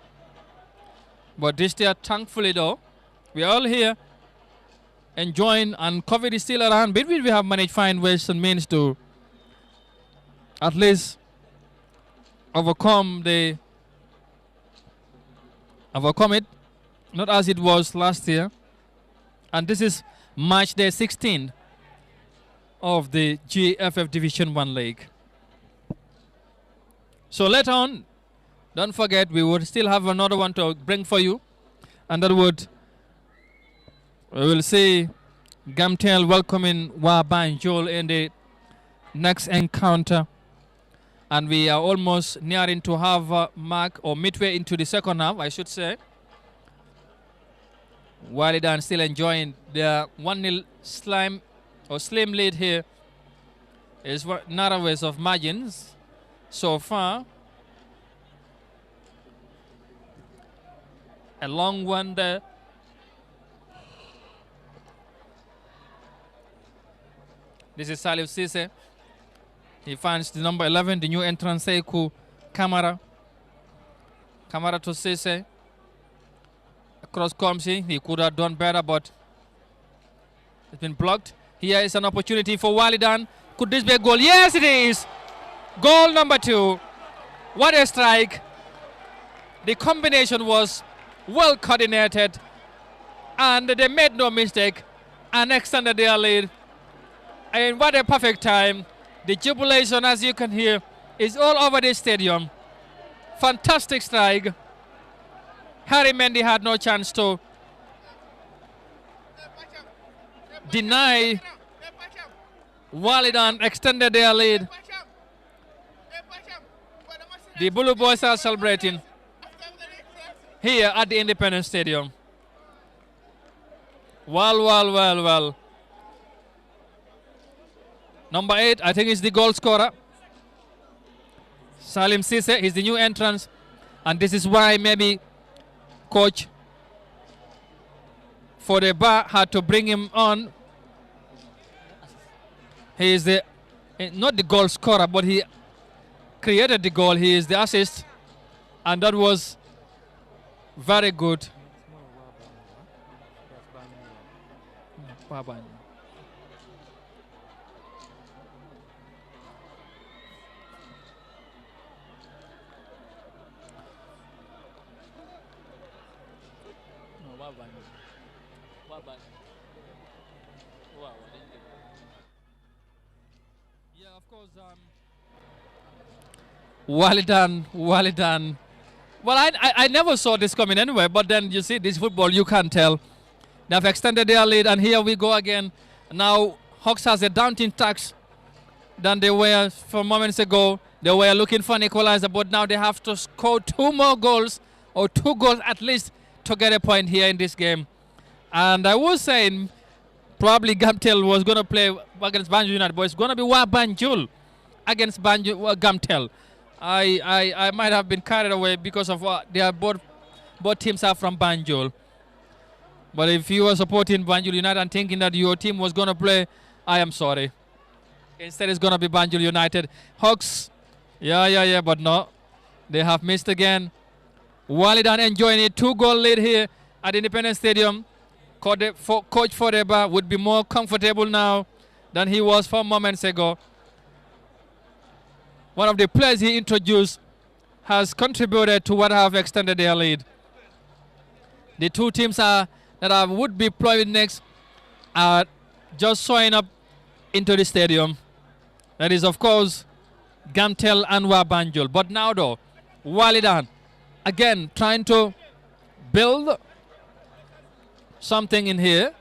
But this year, thankfully though, we are all here enjoying, and COVID is still around, but we have managed to find ways and means to at least overcome it, not as it was last year. And this is match day 16 of the GFF Division 1 League. So later on, don't forget, we would still have another one to bring for you, and that would, we will see Gamtel welcoming Wabanjol in the next encounter. And we are almost nearing to have mark, or midway into the second half, I should say. Walidan still enjoying their 1-0 slime or slim lead here is narrowest of margins so far. A long one there. This is Salif Cisse. He finds the number 11, the new entrant, Sekou Kamara. Kamara to Cisse. Across comes he could have done better, but it's been blocked. Here is an opportunity for Walidan. Could this be a goal? Yes, it is. Goal number 2. What a strike. The combination was well coordinated, and they made no mistake and extended their lead. And what a perfect time. The jubilation, as you can hear, is all over the stadium. Fantastic strike. Harry Mendy had no chance to deny. Walidan extended their lead. The Blue Boys are celebrating here at the Independence Stadium. Well. Number 8, I think, is the goal scorer. Salim Cisse is the new entrance, and this is why maybe coach Fodeba had to bring him on. He is the not the goal scorer, but he created the goal. He is the assist, and that was very good. Yeah, of course. Walidan. Well, I never saw this coming anyway, but then you see this football, you can't tell. They've extended their lead, and here we go again. Now Hawks has a daunting task than they were for moments ago. They were looking for an equalizer, but now they have to score 2 more goals, or 2 goals at least, to get a point here in this game. And I was saying probably Gamtel was going to play against Banjul United, but it's going to be Banjul against Gamtel. I might have been carried away because of what they are both teams are from Banjul. But if you were supporting Banjul United and thinking that your team was going to play, I am sorry. Instead, it's going to be Banjul United. Hawks, yeah, but no. They have missed again. Walidan enjoying a 2-goal lead here at Independence Stadium. Coach Fodeba would be more comfortable now than he was 4 moments ago. One of the players he introduced has contributed to what have extended their lead. The 2 teams that would be playing next are just showing up into the stadium. That is, of course, Gamtel and Banjul. But now, though, Walidan again trying to build something in here.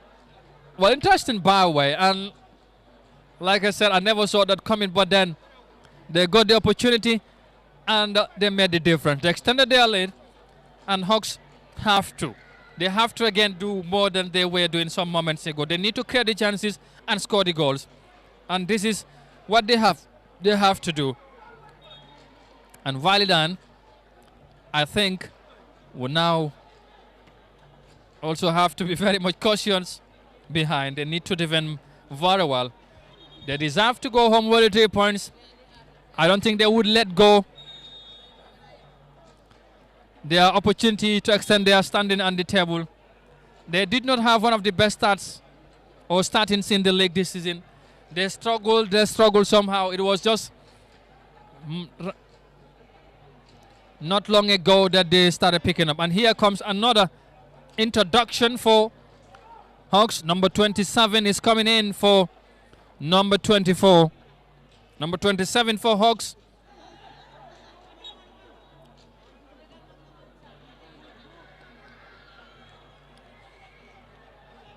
Well, interesting byway, and like I said, I never saw that coming, but then they got the opportunity and they made the difference. They extended their lead, and Hawks have to. They have to again do more than they were doing some moments ago. They need to create the chances and score the goals. And this is what they have to do. And Walidan, I think, will now also have to be very much cautious behind. They need to defend very well. They deserve to go home with 3 points. I don't think they would let go their opportunity to extend their standing on the table. They did not have one of the best starts or startings in the league this season. They struggled somehow. It was just not long ago that they started picking up. And here comes another introduction for Hawks. Number 27 is coming in for number 24. Number 27 for Hawks.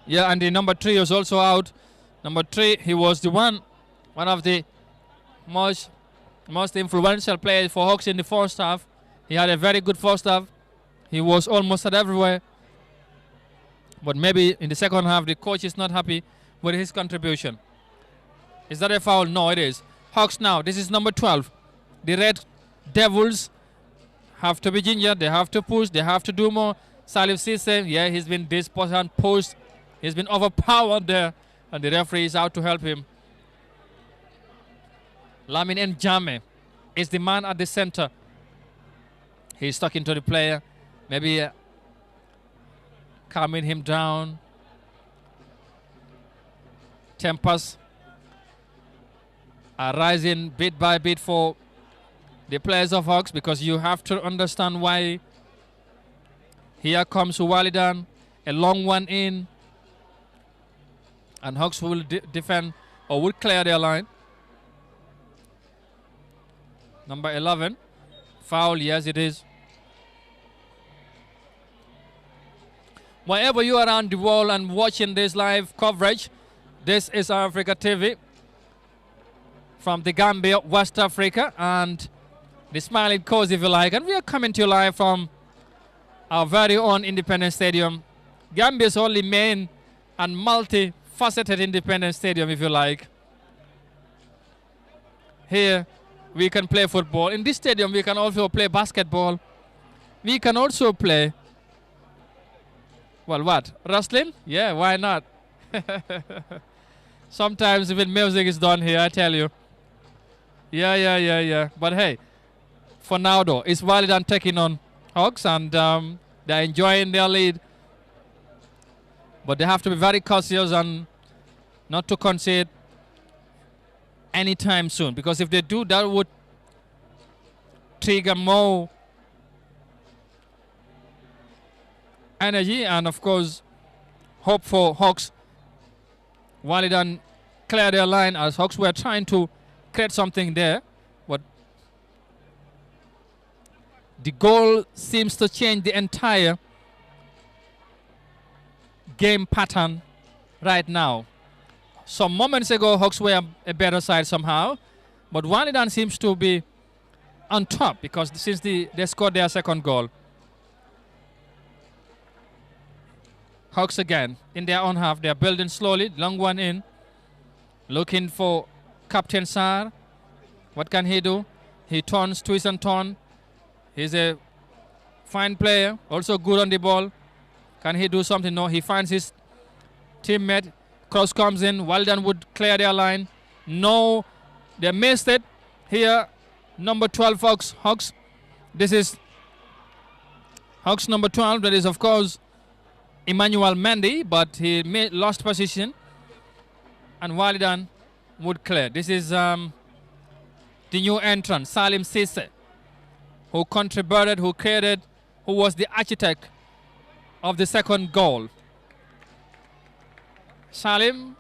Yeah, and the number 3 was also out. Number 3, he was the one of the most influential players for Hawks in the first half. He had a very good first half. He was almost at everywhere. But maybe in the second half, the coach is not happy with his contribution. Is that a foul? No, it is. Hawks now. This is number 12. The Red Devils have to be ginger. They have to push. They have to do more. Salif Cisse, yeah, he's been disposed and pushed. He's been overpowered there. And the referee is out to help him. Lamine Njame is the man at the center. He's talking to the player. Maybe calming him down. Tempers are rising bit by bit for the players of Hawks, because you have to understand why. Here comes Walidan, a long one in, and Hawks will defend or will clear their line. Number 11, foul, yes it is. Wherever you are around the world and watching this live coverage, this is Africa TV from the Gambia, West Africa, and the Smiling Coast, if you like. And we are coming to you live from our very own Independence Stadium, Gambia's only main and multi-faceted Independence Stadium, if you like. Here, we can play football. In this stadium, we can also play basketball. We can also play, well, what? Wrestling? Yeah, why not? Sometimes even music is done here, I tell you. Yeah. But hey, for now though, it's Walidan taking on Hawks, and they're enjoying their lead. But they have to be very cautious and not to concede anytime soon, because if they do, that would trigger more energy and of course hope for Hawks. Walidan clear their line, as Hawks were trying to create something there, but the goal seems to change the entire game pattern right now. Some moments ago, Hawks were a better side somehow, but Walidan seems to be on top, because since they scored their second goal. Hawks again in their own half. They're building slowly. Long one in. Looking for Captain Sarr. What can he do? He turns, twists and turns. He's a fine player. Also good on the ball. Can he do something? No. He finds his teammate. Cross comes in. Walidan would clear their line. No. They missed it. Here, number 12 Hawks. This is Hawks number 12. That is, of course, Emmanuel Mendy, but he lost position, and Walidan would clear. This is the new entrant, Salim Cisse, who contributed, who created, who was the architect of the second goal. Salim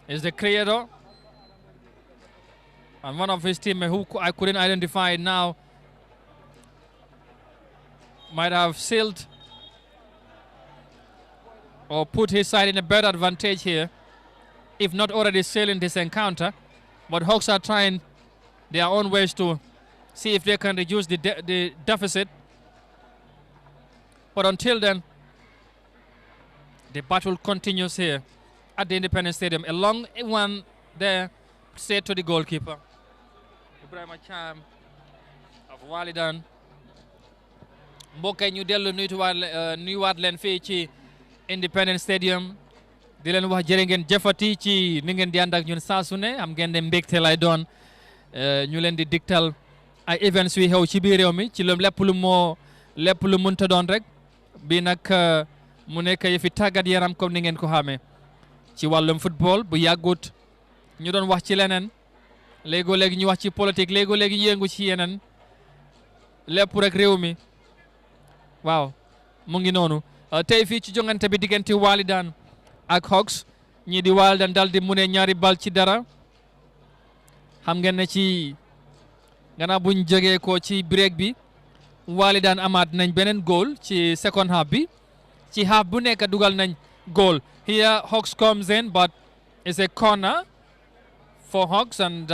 is the creator, and one of his teammates, who I couldn't identify now, might have sealed or put his side in a better advantage here, if not already sealing this encounter. But Hawks are trying their own ways to see if they can reduce the deficit. But until then, the battle continues here at the Independence Stadium. A long one there, straight to the goalkeeper, Ibrahima Cham of Walidan. mbokk yi ñu dellu nuyuwaat leen fii ci Independence Stadium di leen wax jërë ngeen jëfati ci ni ngeen di ànd ak ñun saa su ne. am ngeen de mbégte lay doon ñu leen di diktal ay events yu xew ci biir réew mi ci lépp lu mënta doon rek. bi nag mu nekk yëfi tàggat yaram comme ni ngeen ko xamee ci wàllum football. bu yàggut ñu doon wax ci leneen, léegi ñu wax ci politique, léegi ñu yëngu ci yeneen, lépp rek réew mi. waaw mu ngi noonu. tey fii ci jongante bi diggante Walidan ak Hawks, ñii di Walidan dal di mu ne ñaari bal ci dara. xam ngeen ne ci gannaaw buñ jógee ko ci break bi, Walidan amaat nañ beneen goal ci second half bi. ci half bu nekk dugal nañ goal. Here Hawks comes in, but it's a corner for Hawks, and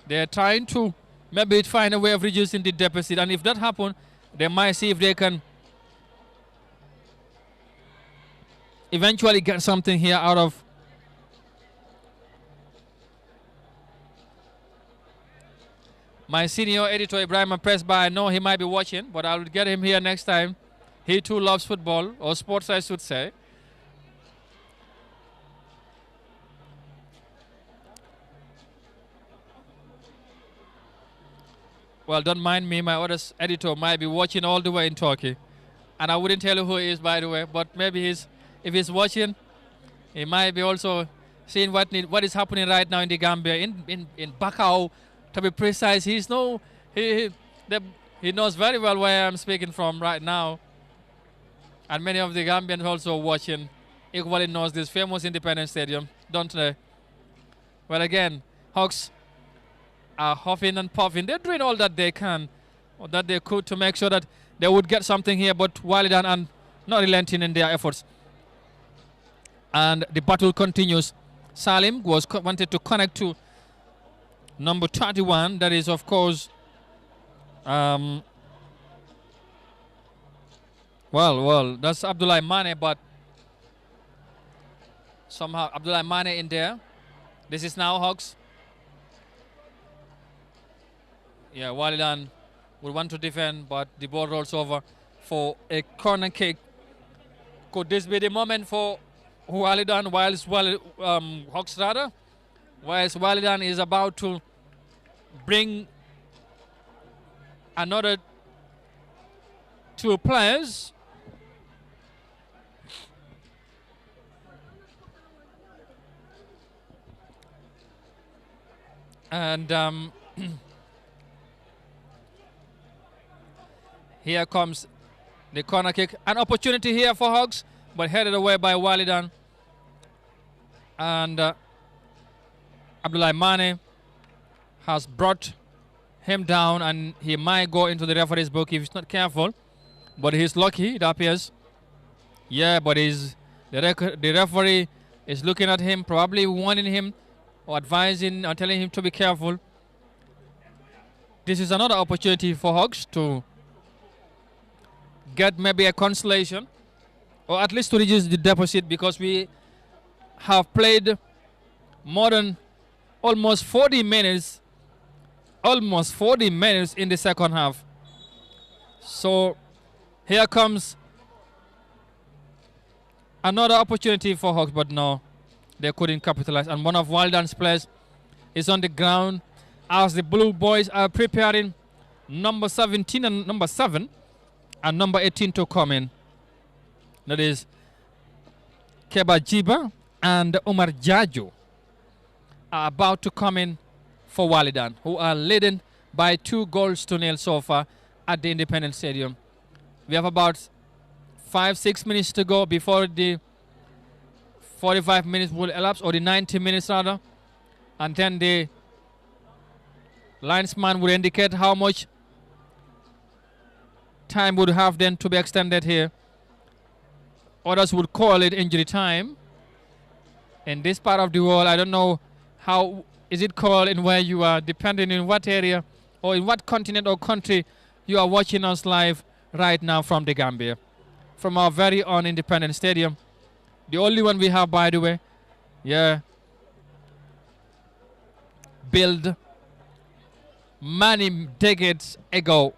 they're trying to maybe find a way of reducing the deficit, and if that happens, they might see if they can eventually get something here out of my senior editor, Ibrahim Presba. I know he might be watching, but I'll get him here next time. He too loves football, or sports I should say. Well, don't mind me. My other editor might be watching all the way in Turkey. And I wouldn't tell you who he is, by the way. But maybe if he's watching, he might be also seeing what is happening right now in the Gambia, in Bakau, to be precise. He knows very well where I'm speaking from right now. And many of the Gambians also watching equally knows this famous Independence Stadium, don't they? Well, again, Hawks are huffing and puffing. They're doing all that they can, or that they could, to make sure that they would get something here, but Walidan and not relenting in their efforts. And the battle continues. Salim wanted to connect to number 31. That is, of course, well, that's Abdullah Mane, but somehow Abdullah Mane in there. This is now Hawks. Yeah, Walidan would want to defend, but the ball rolls over for a corner kick. Could this be the moment for Walidan, whilst Hawks rather? Whilst Walidan is about to bring another two players. And here comes the corner kick. An opportunity here for Hawks, but headed away by Walidan. And Abdullah Mane has brought him down, and he might go into the referee's book if he's not careful. But he's lucky, it appears. Yeah, but the referee is looking at him, probably warning him or advising or telling him to be careful. This is another opportunity for Hawks to get maybe a consolation, or at least to reduce the deficit, because we have played more than almost 40 minutes in the second half. So here comes another opportunity for Hawks, but no, they couldn't capitalize. And one of Walidan's players is on the ground as the Blue Boys are preparing number 17 and number 7 and number 18 to come in. That is Keba Jiba and Umar Jaju are about to come in for Walidan, who are leading by 2-0 so far at the Independence Stadium. We have about 5-6 minutes to go before the 45 minutes will elapse, or the 90 minutes rather, and then the linesman would indicate how much time would have then to be extended here. Others would call it injury time. In this part of the world, I don't know how is it called in where you are, depending in what area or in what continent or country you are watching us live right now from the Gambia, from our very own Independence Stadium. The only one we have, by the way. Yeah. Built many decades ago.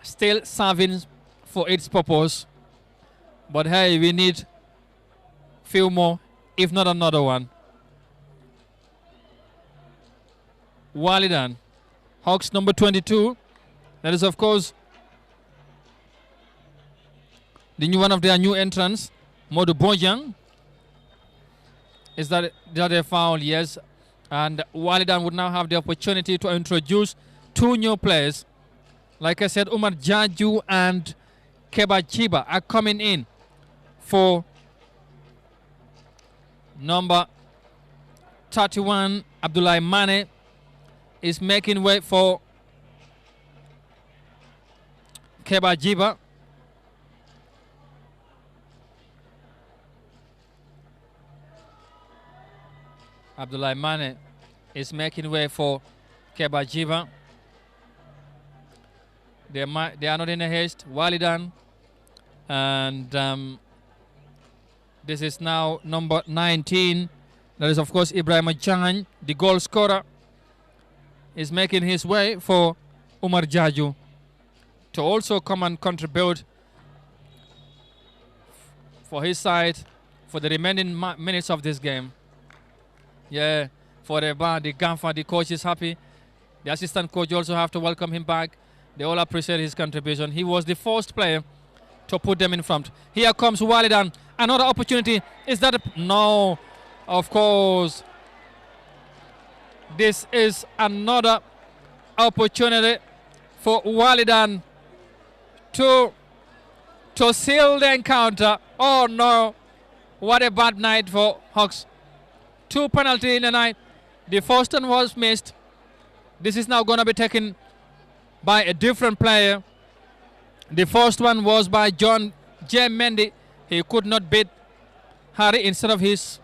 Still serving for its purpose. But hey, we need few more, if not another one. Walidan. Hawks number 22. That is, of course, one of their new entrants, Modu Bojang. Is that a foul? Yes. And Walidan would now have the opportunity to introduce two new players. Like I said, Umar Jaju and Keba Jiba are coming in for number 31. Abdullah Mane is making way for Keba Jiba. Abdullah Mane is making way for Keba Jiba. They are not in a haste. Walidan and This is now number 19. That is, of course, Ibrahim Jan, the goal scorer, is making his way for Umar Jaju to also come and contribute for his side for the remaining minutes of this game. Yeah, for the Gamfa, the coach is happy. The assistant coach also have to welcome him back. They all appreciate his contribution. He was the first player to put them in front. Here comes Walidan. Another opportunity. Is that no? Of course. This is another opportunity for Walidan to seal the encounter. Oh no. What a bad night for Hawks. 2 penalties in the night. The first one was missed. This is now going to be taken by a different player. The first one was by John J. Mendy. He could not beat Harry instead of his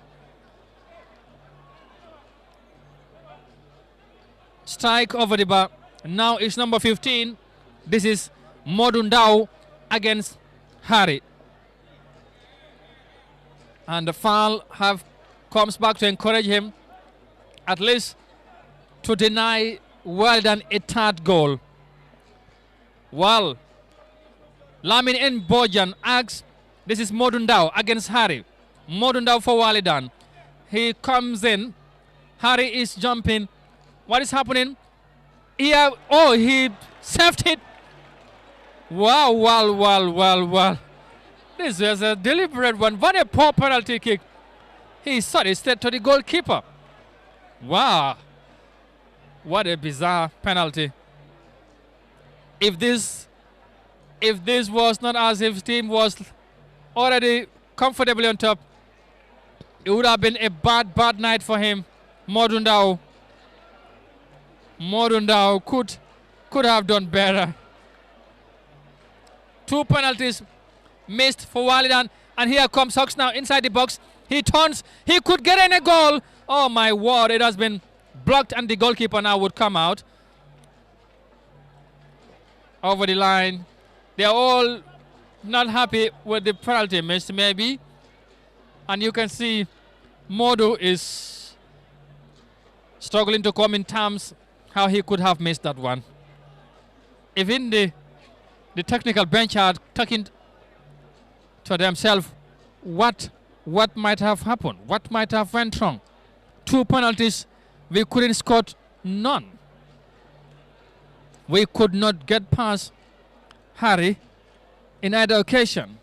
strike over the bar. Now it's number 15. This is Modundao against Harry. And the foul comes back to encourage him, at least to deny Walidan a third goal. Well, Lamin N. Bojan asks, this is Modundao against Harry. Modundao for Walidan. He comes in. Harry is jumping. What is happening? Here, oh, he saved it. Wow, wow. This was a deliberate one. What a poor penalty kick. He shot it straight to the goalkeeper. Wow. What a bizarre penalty. If this was not as if team was already comfortably on top, it would have been a bad night for him. Modundao could have done better. 2 penalties missed for Walidan, and here comes Hawks now inside the box. He turns, he could get in a goal. Oh my word, it has been blocked, and the goalkeeper now would come out over the line. They're all not happy with the penalty missed, maybe. And you can see Modu is struggling to come in terms how he could have missed that one. Even the technical bench are talking to themselves, what might have happened? What might have went wrong? 2 penalties, we couldn't score none. We could not get past Harry in either occasion.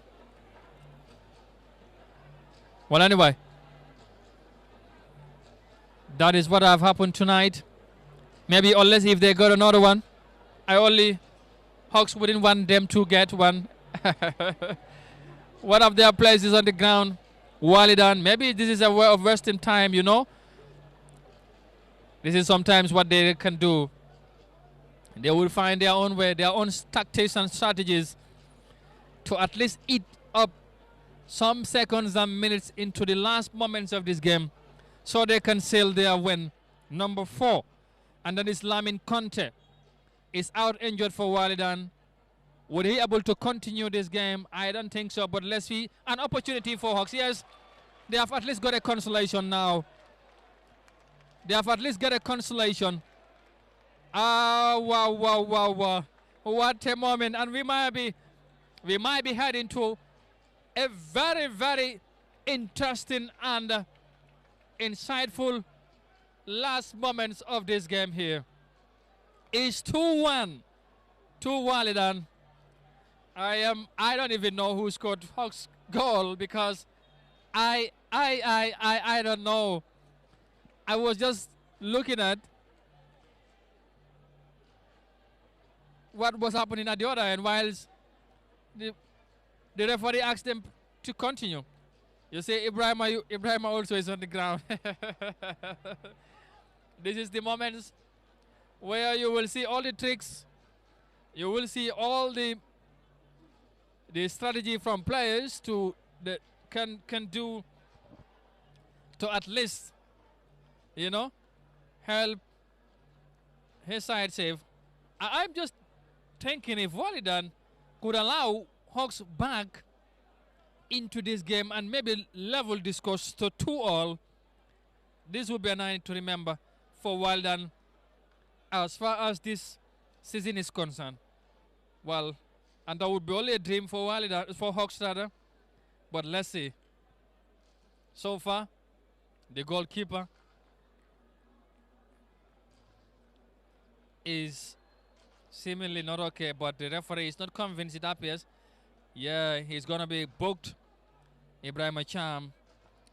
Well, anyway, that is what have happened tonight. Maybe unless if they got another one, Hawks wouldn't want them to get one. One of their players is on the ground. Walidan, maybe this is a way of wasting time, you know. This is sometimes what they can do. They will find their own way, their own tactics and strategies to at least eat up some seconds and minutes into the last moments of this game so they can seal their win. Number 4. And that is Lamin Conte. Is out injured for Walidan. Would he able to continue this game? I don't think so, but let's see. An opportunity for Hawks. Yes, they have at least got a consolation now. They have at least got a consolation. Ah, wow. What a moment. And we might be heading to a very, very interesting and insightful last moments of this game here. It's 2-1 to Walidan. I don't even know who scored Hawks' goal because I don't know. I was just looking at what was happening at the other end whilst the referee asked them to continue. You see, Ibrahim also is on the ground. This is the moments where you will see all the tricks. You will see all the strategy from players to that can do to at least, you know, help his side save. I'm just thinking if Walidan could allow Hawks back into this game and maybe level this score to 2-all. This will be a night to remember for Walden as far as this season is concerned. Well, and that would be only a dream for Walden, for Hawks rather. But let's see. So far, the goalkeeper is seemingly not okay, but the referee is not convinced, it appears. Yeah, he's going to be booked. Ibrahim Acham,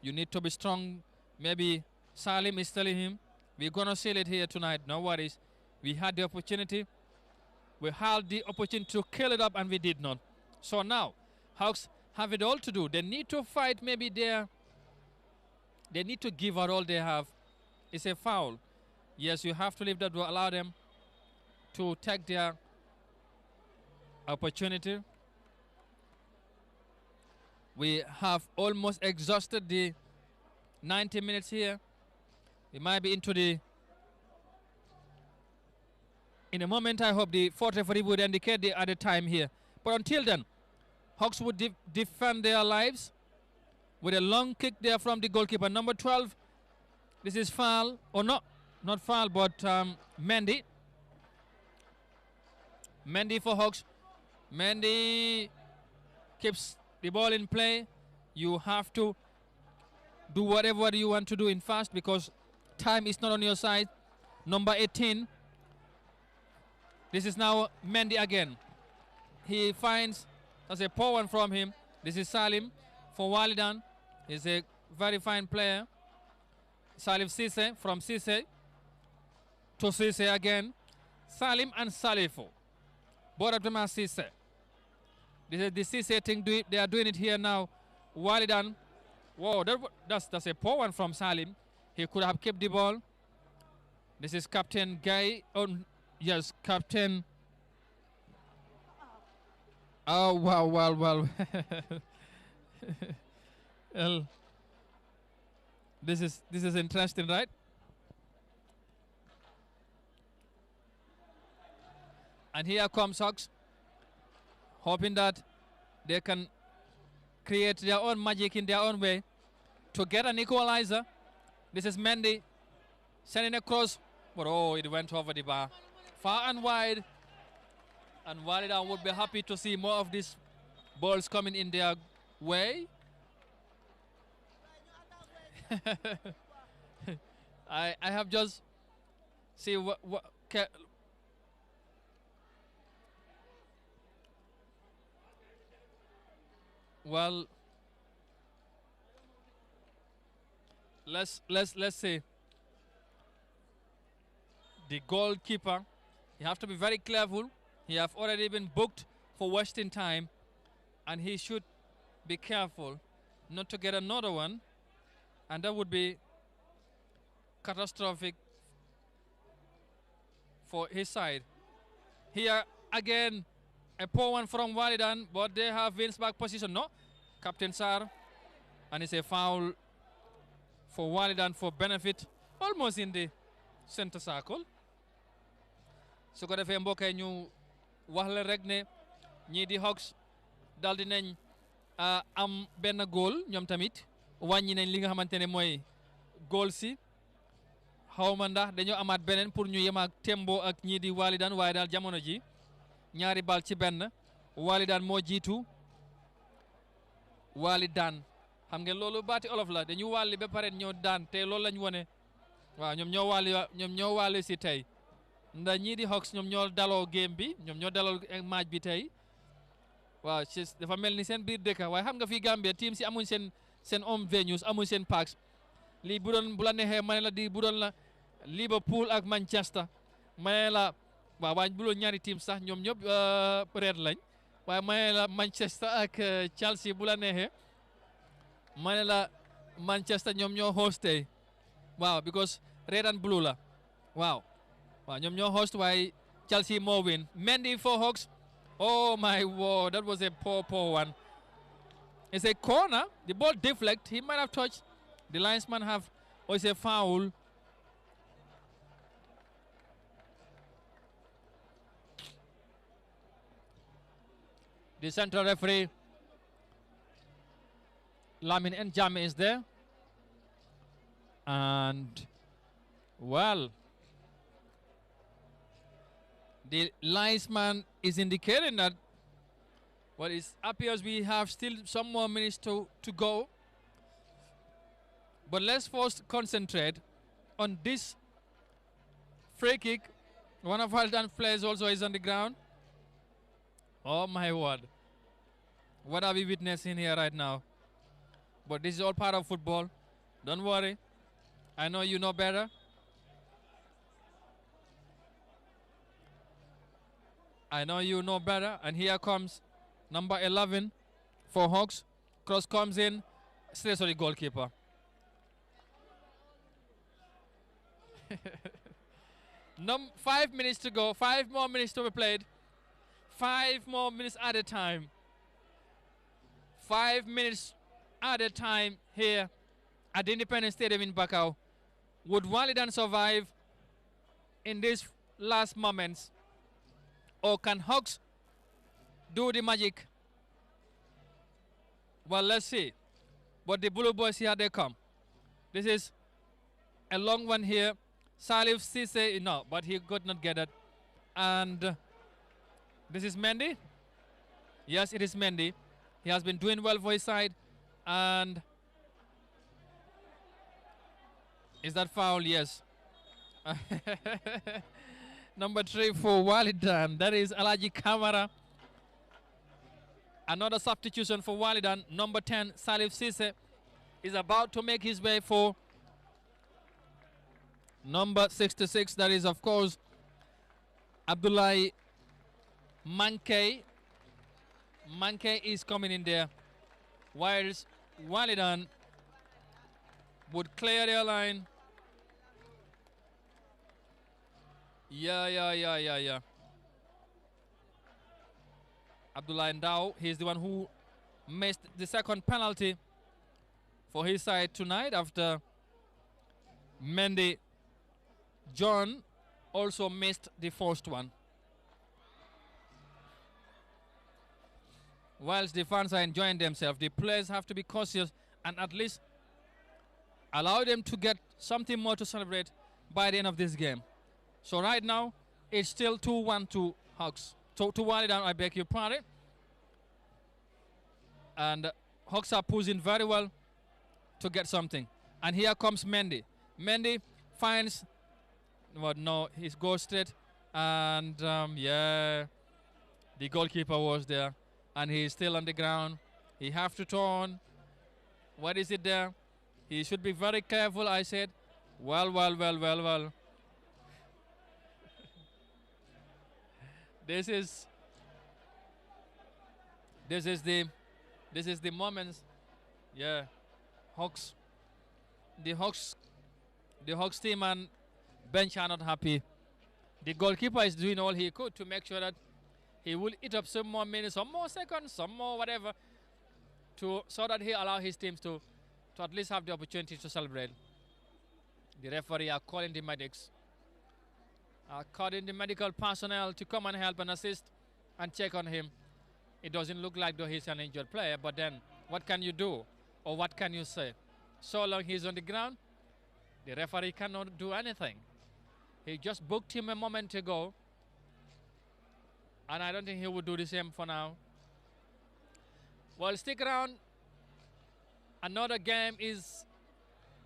you need to be strong. Maybe Salim is telling him, we're going to seal it here tonight. No worries. We had the opportunity. We had the opportunity to kill it up, and we did not. So now, Hawks have it all to do. They need to fight. Maybe they need to give out all they have. It's a foul. Yes, you have to leave that to allow them to take their opportunity. We have almost exhausted the 90 minutes here. We might be into the... In a moment, I hope the fourth referee would indicate the other time here. But until then, Hawks would defend their lives with a long kick there from the goalkeeper. Number 12, this is foul. Or not foul, but Mendy. Mendy for Hawks. Mendy keeps the ball in play. You have to do whatever you want to do in fast because time is not on your side. Number 18. This is now Mendy again. He finds, that's a poor one from him. This is Salim for Walidan. He's a very fine player. Salim Cisse from Cisse to Cisse again. Salim and Salifo. Both of them are Cisse. This is the Cisse thing. They are doing it here now. Walidan. Whoa, that's a poor one from Salim. He could have kept the ball. This is Captain Guy. Oh, yes, Captain. Oh, wow. Well, this is interesting, right? And here comes Hawks, hoping that they can create their own magic in their own way to get an equalizer. This is Mendy sending across, but oh, it went over the bar. Far and wide. And Walidan would be happy to see more of these balls coming in their way. I have just see what well, let's see. The goalkeeper, you have to be very careful. He have already been booked for wasting time, and he should be careful not to get another one, and that would be catastrophic for his side. Here again, a poor one from Walidan, but they have Vince back position. No, Captain Sar, and it's a foul for Walidan for benefit, almost in the center circle. su ko defee mbokk yi ñu wax la rek ne ñii di Hawks daal di nañ am benn góol ñoom tamit wàññi nañ li nga xamante ne mooy góol si xaw ma ndax dañoo amaat beneen pour ñu yem ak tembo ak ñii di Walidan waaye daal jamono ji ñaari bal ci benn Walidan moo jiitu Walidan xam ngeen loolu baati olof la dañu wàlli ba pare ñoo daan te loolu lañ wone waaw ñoom ñoo wàlli si tey ndax ñii di Hawks ñoom ñoo daloo game bi ñoom ñoo daloo match bi tey waaw ci dafa mel ni seen biir dëkk waaye xam nga fii Gambia team si amuñ seen home venues amuñ seen parks lii bu la neexee ma ne la di bu doon la Liverpool ak Manchester ma ne la waaw waaye bu doon ñaari team sax ñoom ñëpp red lañ waaye ma ne la Manchester ak Chelsea bu la neexee ma ne la Manchester ñoom ñoo host tey waaw because red and blue la waaw ñoom ñoo host waaye Chelsea moo win. Mendy for Hawks. Oh my word, that was a poor one. It's a corner. The ball deflect. He might have touched. The linesman have. Oh, it's a foul. The central referee Lamin Njame is there. And, well, the linesman is indicating that, well, it appears we have still some more minutes to go. But let's first concentrate on this free kick. One of Walid's players also is on the ground. Oh my word. What are we witnessing here right now? But this is all part of football. Don't worry. I know you know better. I know you know better. And here comes number 11 for Hawks. Cross comes in. Straight to the goalkeeper. 5 minutes to go. 5 more minutes to be played. 5 more minutes at a time. 5 minutes at a time here at the Independence Stadium in Bakau. Would Walidan survive in these last moments? Or can Hawks do the magic? Well, let's see. But the Blue Boys, here they come. This is a long one here. Salif Cisse, no, but he could not get it. And this is Mendy. Yes, it is Mendy. He has been doing well for his side. And is that foul? Yes. Number 3 for Walidan. That is Alaji Kamara. Another substitution for Walidan. Number 10, Salif Cisse, is about to make his way for number 66. That is, of course, Abdullahi Manke. Manke is coming in there. Whilst Walidan would clear their line. Yeah. Abdullah Ndao, he's the one who missed the second penalty for his side tonight after Mendy John also missed the first one. Whilst the fans are enjoying themselves, the players have to be cautious and at least allow them to get something more to celebrate by the end of this game. So right now, it's still 2-1 to Hawks. To Walidan, I beg your pardon. And Hawks are pushing very well to get something. And here comes Mendy. Mendy finds, well, no, he goes straight. And yeah, the goalkeeper was there. And he's still on the ground. He have to turn. What is it there? He should be very careful, I said. Well. This is the moments. Yeah, Hawks. The Hawks team and bench are not happy. The goalkeeper is doing all he could to make sure that he will eat up some more minutes, some more seconds, some more whatever, so that he allow his teams to at least have the opportunity to celebrate. The referee are calling the medics. Calling the medical personnel to come and help and assist and check on him. It doesn't look like though he's an injured player, but then what can you do or what can you say? So long he's on the ground, the referee cannot do anything. He just booked him a moment ago, and I don't think he would do the same for now. Well, stick around. Another game is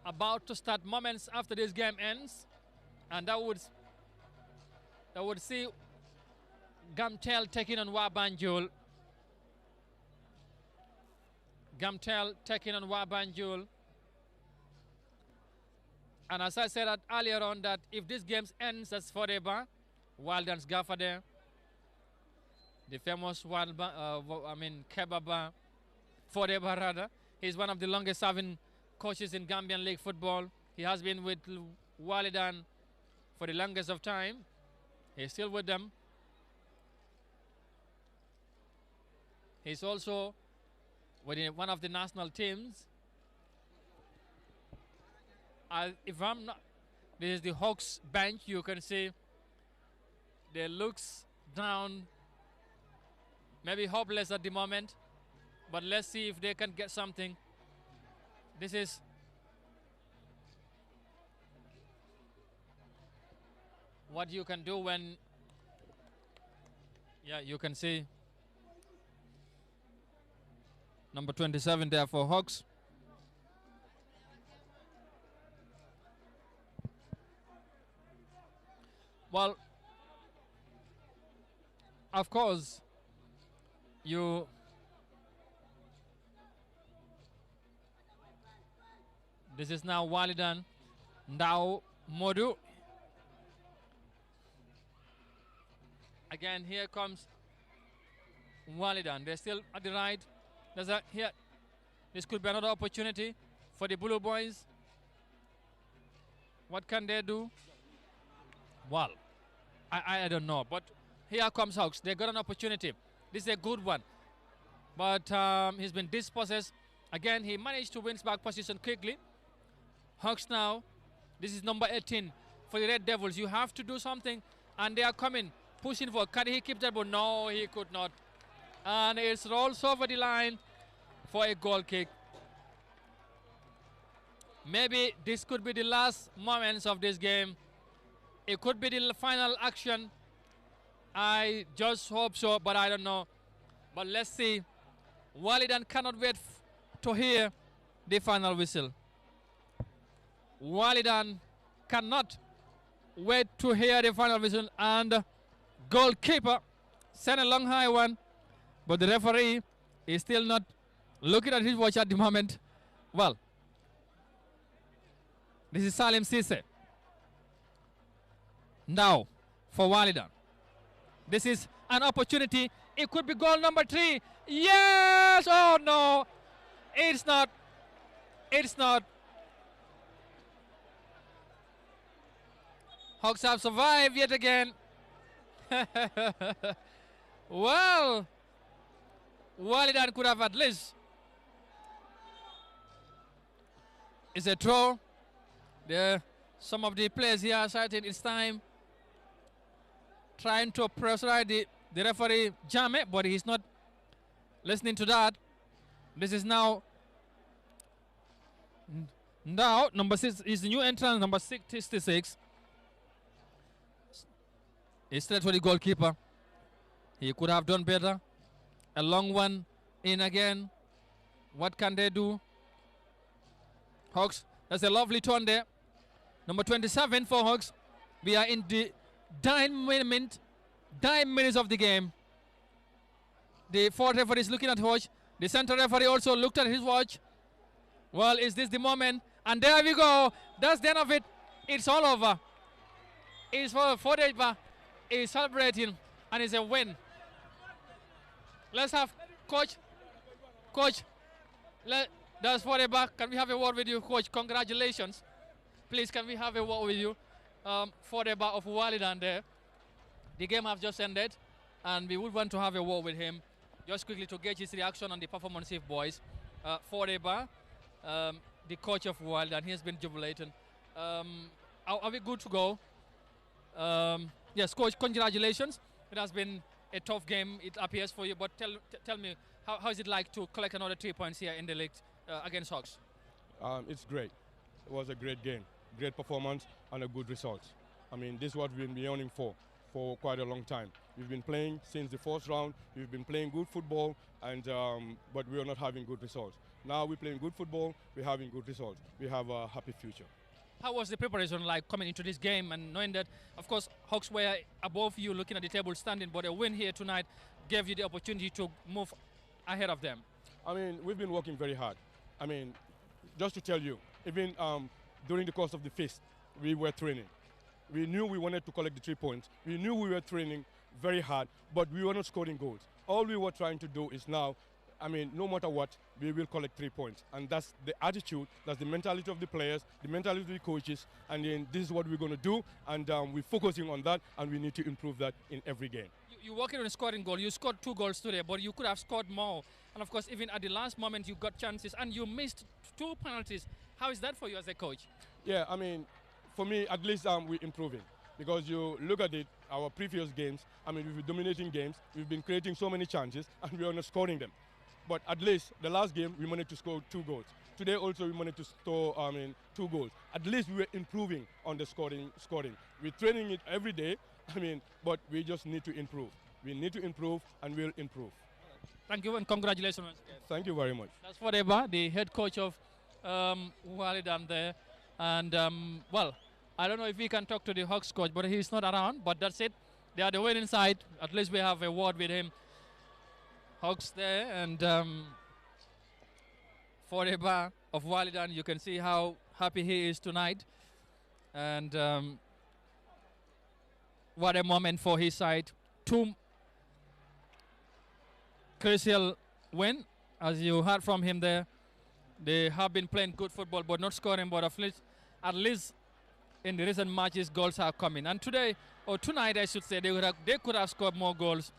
about to start moments after this game ends, and that would see Gamtel taking on Wabanjul. Gamtel taking on Wabanjul. And as I said earlier on, that if this game ends as Fodeba, Walidan's Gaffer there, the famous Kebaba, Fodeba rather, he's one of the longest serving coaches in Gambian League football. He has been with Walidan for the longest of time. He's still with them. He's also within one of the national teams. If I'm not, this is the Hawks bench. You can see they looks down, maybe hopeless at the moment. But let's see if they can get something. This is what you can do when, yeah, you can see number 27 there for Hawks. Well, of course, this is now Walidan, now Modu. Again, here comes Walidan. They're still at the right. Here. This could be another opportunity for the Blue Boys. What can they do? Well, I don't know. But here comes Hawks. They got an opportunity. This is a good one. But he's been dispossessed. Again, he managed to win back position quickly. Hawks now. This is number 18 for the Red Devils. You have to do something. And they are coming, pushing for. Can he keep that ball? No, he could not. And it's rolls over the line for a goal kick. Maybe this could be the last moments of this game. It could be the final action. I just hope so, but I don't know. But let's see. Walidan cannot wait to hear the final whistle. Walidan cannot wait to hear the final whistle. And goalkeeper sent a long high one. But the referee is still not looking at his watch at the moment. Well, this is Salim Sise. Now, for Walidan. This is an opportunity. It could be goal number 3. Yes! Oh, no. It's not. It's not. Hawks have survived yet again. Well, Walidan could have at least. It's a throw. There, some of the players here are citing it's time. Trying to pressurize the referee Jame, but he's not listening to that. This is now number 6 is the new entrant, number 66. It's straight for the goalkeeper. He could have done better. A long one in again. What can they do? Hawks, that's a lovely turn there. Number 27 for Hawks. We are in the dying minutes of the game. The fourth referee is looking at watch. The center referee also looked at his watch. Well, is this the moment? And there we go. That's the end of it. It's all over. It's for Fodeba. Is celebrating, and it's a win. Let's have Coach. That's Fodeba. Can we have a word with you, Coach? Congratulations. Please, can we have a word with you? Fodeba of Walidan there. The game has just ended, and we would want to have a word with him, just quickly to gauge his reaction on the performance of boys. Fodeba, the coach of Walidan, he has been jubilating. Are we good to go? Yes, Coach, congratulations. It has been a tough game, it appears, for you, but tell me, how is it like to collect another 3 points here in the league against Hawks? It's great. It was a great game, great performance, and a good result. I mean, this is what we've been yearning for quite a long time. We've been playing since the first round. We've been playing good football, and but we are not having good results. Now we're playing good football, we're having good results. We have a happy future. How was the preparation like coming into this game and knowing that, of course, Hawks were above you looking at the table standing, but a win here tonight gave you the opportunity to move ahead of them? I mean, we've been working very hard. I mean, just to tell you, even during the course of the feast, we were training. We knew we wanted to collect the 3 points. We knew we were training very hard, but we were not scoring goals. All we were trying to do is now, I mean, no matter what, we will collect 3 points. And that's the attitude, that's the mentality of the players, the mentality of the coaches, and then this is what we're going to do, and we're focusing on that, and we need to improve that in every game. You're working on scoring goal. You scored 2 goals today, but you could have scored more. And of course, even at the last moment, you got chances, and you missed 2 penalties. How is that for you as a coach? Yeah, I mean, for me, at least we're improving. Because you look at it, our previous games, I mean, we've been dominating games, we've been creating so many chances, and we are not scoring them. But at least the last game, we managed to score 2 goals. Today also we managed to score, 2 goals. At least we were improving on the scoring. We're training it every day, but we just need to improve. We need to improve and we'll improve. Thank you and congratulations once again. Thank you very much. That's Fodeba, the head coach of Walidan there. And, well, I don't know if we can talk to the Hawks coach, but he's not around. But that's it. They are the winning side. At least we have a word with him. Hawks there and Fodeba of Walidan. You can see how happy he is tonight. And what a moment for his side. 2 crucial win, as you heard from him there. They have been playing good football, but not scoring. But at least in the recent matches, goals are coming. And today, or tonight, I should say, they could have scored more goals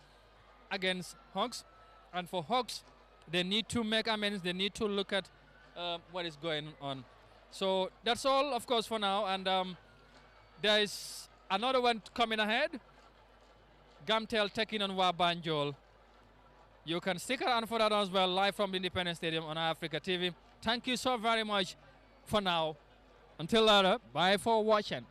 against Hawks. And for Hawks, they need to make amends. They need to look at what is going on. So that's all, of course, for now. And there is another one coming ahead. Gamtel taking on Wabanjol. You can stick around for that as well, live from the Independence Stadium on Africa TV. Thank you so very much for now. Until later, bye for watching.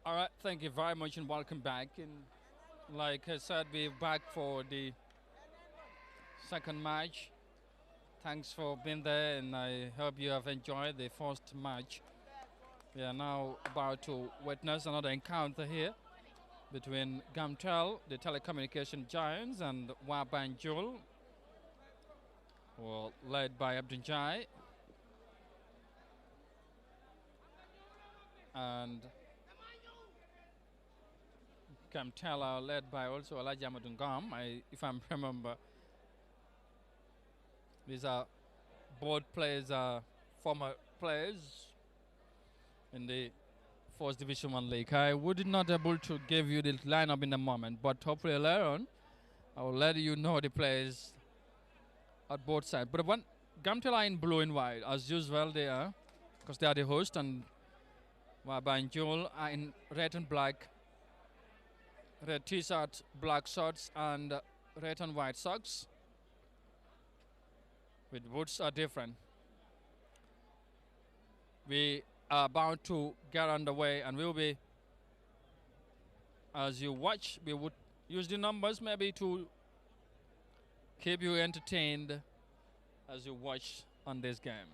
All right, thank you very much and welcome back. And like I said, we're back for the second match. Thanks for being there, and I hope you have enjoyed the first match. We are now about to witness another encounter here between Gamtel, the telecommunication giants, and Wabanjul, well, led by Abdunjai. And Gamtel are led by also Elijah Madungam, if I remember. These are both players, former players in the First Division 1 League. I would not able to give you the lineup in a moment, but hopefully later on I will let you know the players at both sides. But one Gamtel are in blue and white, as usual they are, because they are the host, and Wabanjul are in red and black, red t-shirt, black shorts, and red and white socks. With boots are different. We are about to get underway, and we'll be, as you watch, we would use the numbers maybe to keep you entertained as you watch on this game.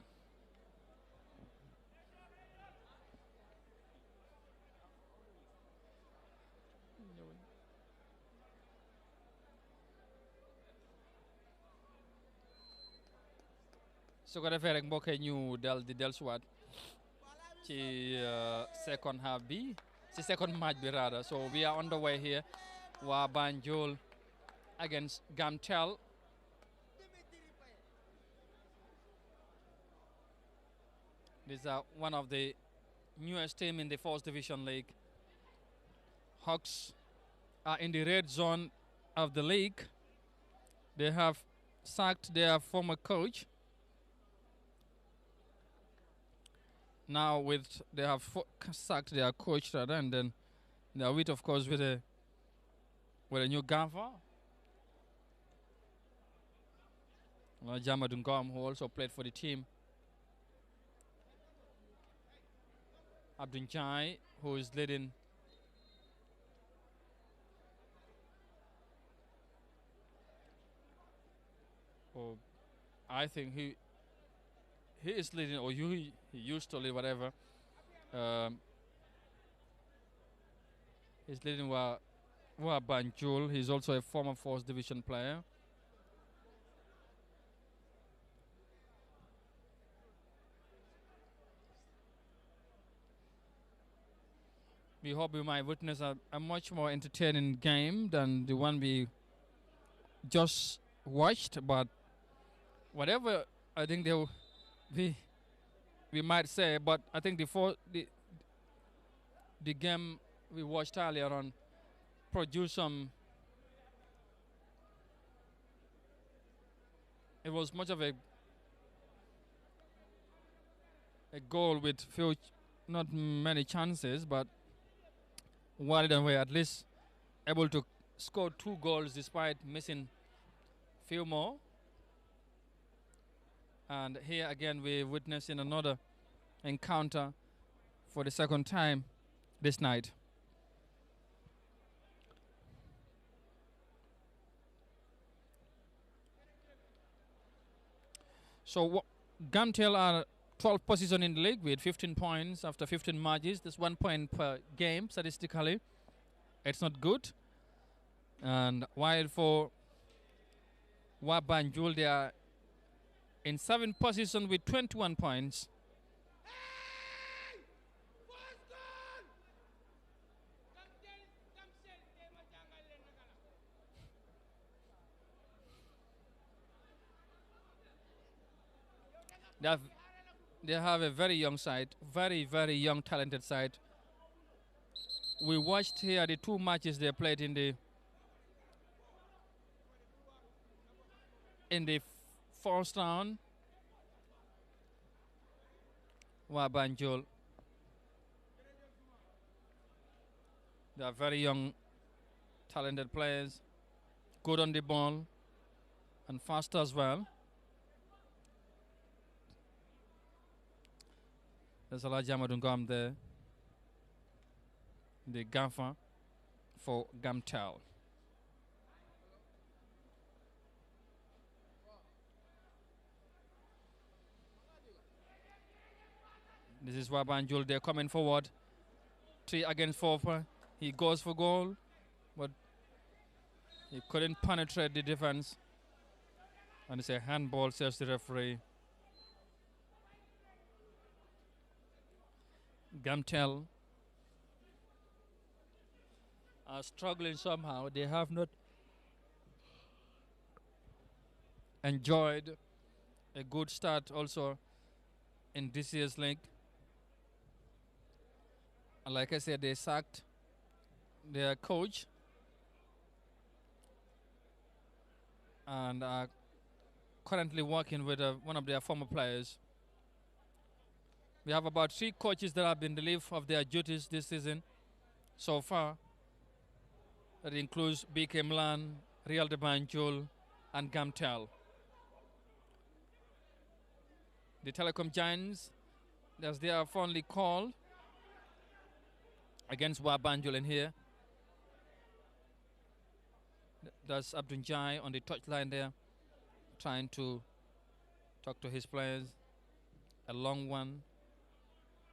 su ko defee rek mbokk yi ñu dal di dellusiwaat ci second half bi, ci second match bi rather. So we are on the way here. Wabanjul against Gamtel. These are one of the newest team in the First Division League. Hawks are in the red zone of the league. They have sacked their former coach. Now they have sacked their coach rather, and then they are with, of course, with a new gaffer, Jamadungam, who also played for the team. Abdunjai, who is leading I think he is leading, or he used to lead, whatever. He's leading Wabanjul. He's also a former First Division player. We hope we might witness a much more entertaining game than the one we just watched, but whatever I think we might say, but I think the game we watched earlier on produced some. It was much of a goal with few, not many chances, but Walidan were at least able to score 2 goals despite missing few more. And here again we're witnessing another encounter for the second time this night. So Gamtel are 12th position in the league with 15 points after 15 matches. That's 1 point per game statistically. It's not good. And while for Wabanjul, they are in 7th position with 21 points. They have a very young side, very, very young, talented side. We watched here the 2 matches they played in the first round. Wabanjul, they are very young, talented players, good on the ball, and fast as well. There's Elijah Madungam there. the gaffer for Gamtel. This is Wabanjul. They're coming forward. 3 against 4. He goes for goal, but he couldn't penetrate the defense. And it's a handball, says the referee. Gamtel are struggling somehow. They have not enjoyed a good start also in this year's league. And like I said, they sacked their coach and are currently working with one of their former players. We have about 3 coaches that have been relieved of their duties this season so far. That includes BK Milan, Real de Banjul, and Gamtel. The Telecom Giants, as they are fondly called, against Wabanjul in here. That's Abdunjai on the touchline there, trying to talk to his players. A long one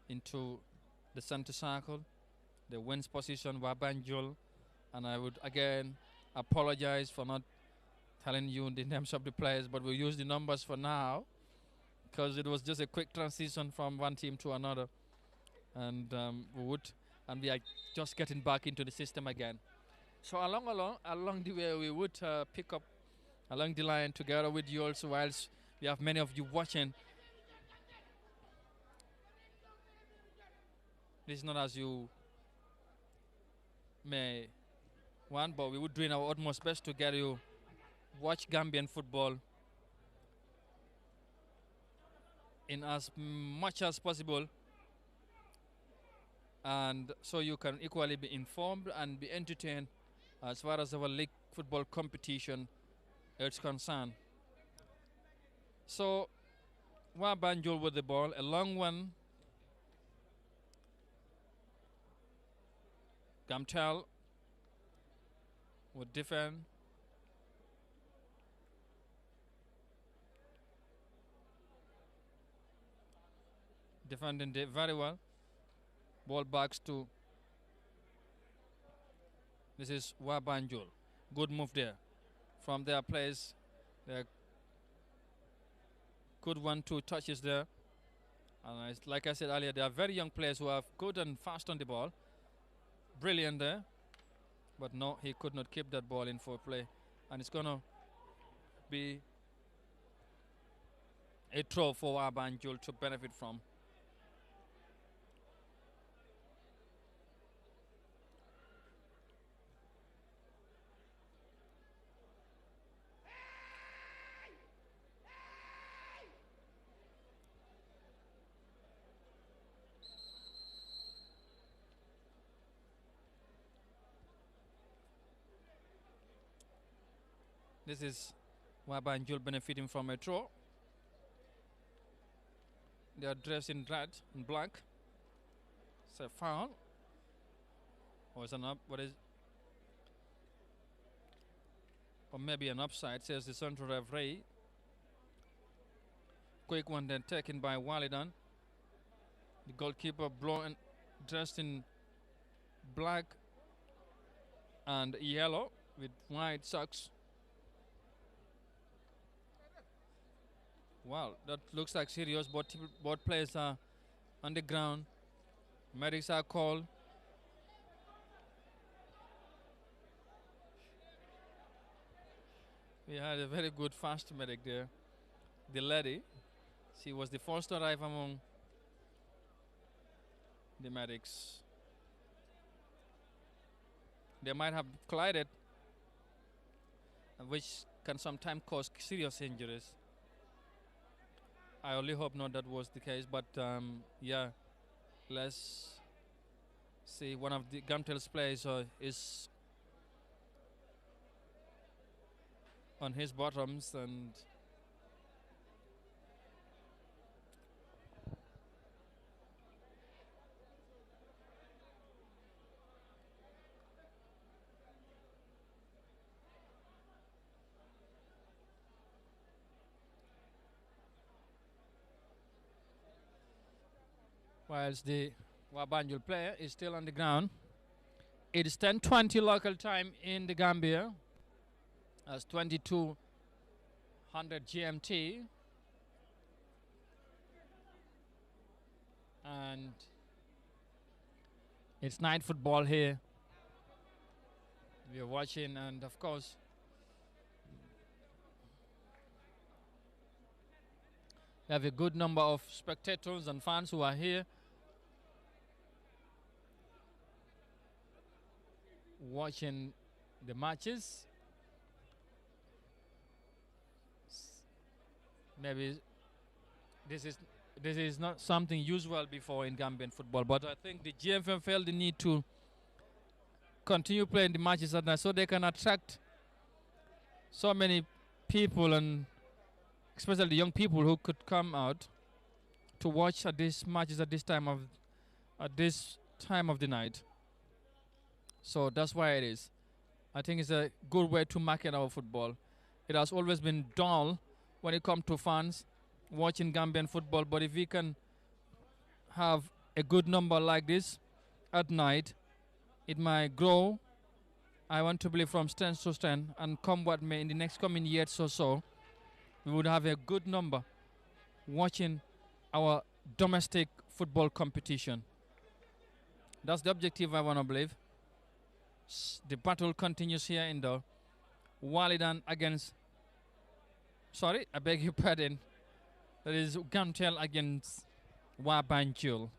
into the center circle. The wins position, Wabanjul. And I would again apologize for not telling you the names of the players, but we'll use the numbers for now because it was just a quick transition from one team to another. And we are just getting back into the system again. So along the way, we would pick up along the line together with you also, whilst we have many of you watching. This is not as you may want, but we would do our utmost best to get you watch Gambian football in as much as possible, and so you can equally be informed and be entertained as far as our league football competition is concerned. So Wabanjul with the ball, a long one. Gamtel would defend. Defending very well. Ball backs to. This is Wabanjul. Good move there. From their place, good 1-2 touches there. And like I said earlier, they are very young players who are good and fast on the ball. Brilliant there. But no, he could not keep that ball in for play. And it's going to be a throw for Wabanjul to benefit from. This is Wabanjul benefiting from a throw. They are dressed in red and black. It's a foul. Or is an up? What is? Or maybe an upside, says the central referee. Quick one then taken by Walidan. The goalkeeper dressed in black and yellow with white socks. Wow, that looks like serious. Both players are on the ground. Medics are called. We had a very good fast medic there. The lady, she was the first to arrive among the medics. They might have collided, which can sometimes cause serious injuries. I only hope not that was the case, but yeah, let's see. One of the Gamtel's players is on his bottoms, and whilst the Wabanjul player is still on the ground. It is 10:20 local time in the Gambia. That's 2200 GMT. And it's night football here. We are watching, and of course, we have a good number of spectators and fans who are here watching the matches. Maybe this is not something usual before in Gambian football, but I think the GFM felt the need to continue playing the matches at night so they can attract so many people, and especially young people who could come out to watch at these matches at this time of the night. So that's why it is. I think it's a good way to market our football. It has always been dull when it comes to fans watching Gambian football, but if we can have a good number like this at night, it might grow. I want to believe from strength to strength, and come what may in the next coming years or so, we would have a good number watching our domestic football competition. That's the objective, I want to believe. The battle continues here in the Walidan against, sorry, I beg your pardon, that is Gamtel against Wabanjul.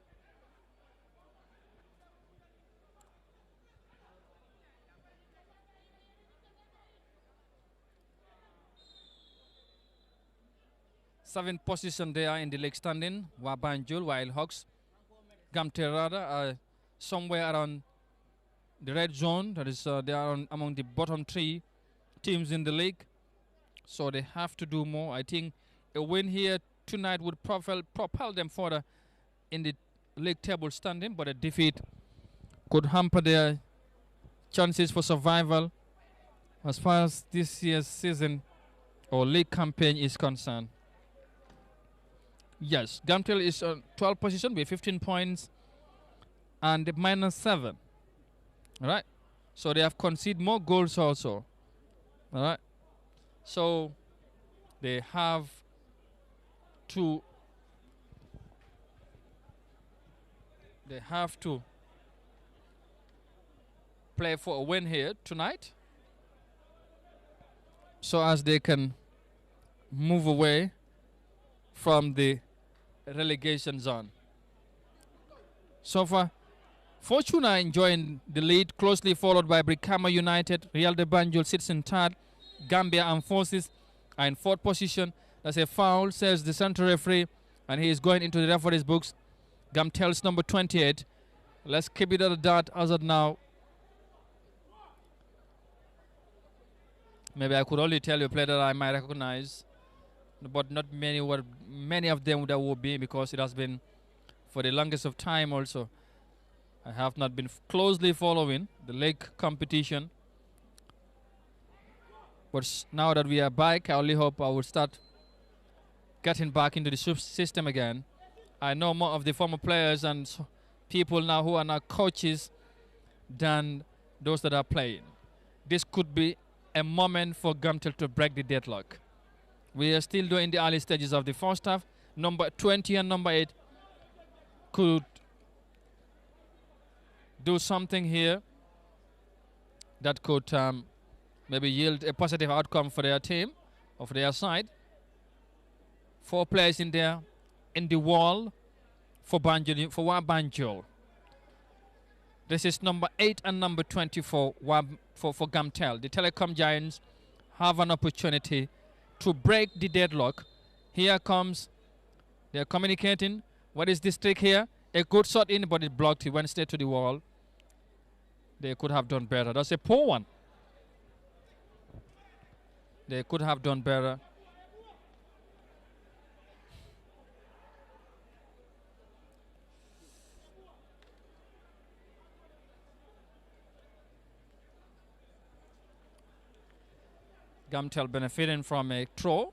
Seventh position they are in the league standing, Wabanjul, while Hawks, Gamterada are somewhere around the red zone. That is, they are among the bottom 3 teams in the league. So they have to do more. I think a win here tonight would propel them further in the league table standing, but a defeat could hamper their chances for survival as far as this year's season or league campaign is concerned. Yes, Gamtel is on 12th position with 15 points and -7. All right. So they have conceded more goals also. All right. So they have to play for a win here tonight, so as they can move away from the relegation zone. So far, Fortuna enjoying the lead, closely followed by Brikama United. Real de Banjul sits in third. Gambia Armed Forces are in 4th position. That's a foul, says the central referee, and he is going into the referee's books. Gamtel's number 28. Let's keep it at that as of now. Maybe I could only tell you a player that I might recognize, but not many of them that will be, because it has been for the longest of time also. I have not been closely following the league competition, but now that we are back, I only hope I will start getting back into the system again. I know more of the former players and people now who are now coaches than those that are playing. This could be a moment for Gamtel to break the deadlock. We are still doing the early stages of the first half. Number 20 and number 8 could do something here that could maybe yield a positive outcome for their team or for their side. 4 players in there in the wall for Wabanjul. This is number 8 and number 24 for Gamtel. The Telecom Giants have an opportunity to break the deadlock. Here comes, they're communicating. What is this trick here? A good shot in, but it blocked. It went straight to the wall. They could have done better. That's a poor one. They could have done better. Gamtel benefiting from a throw.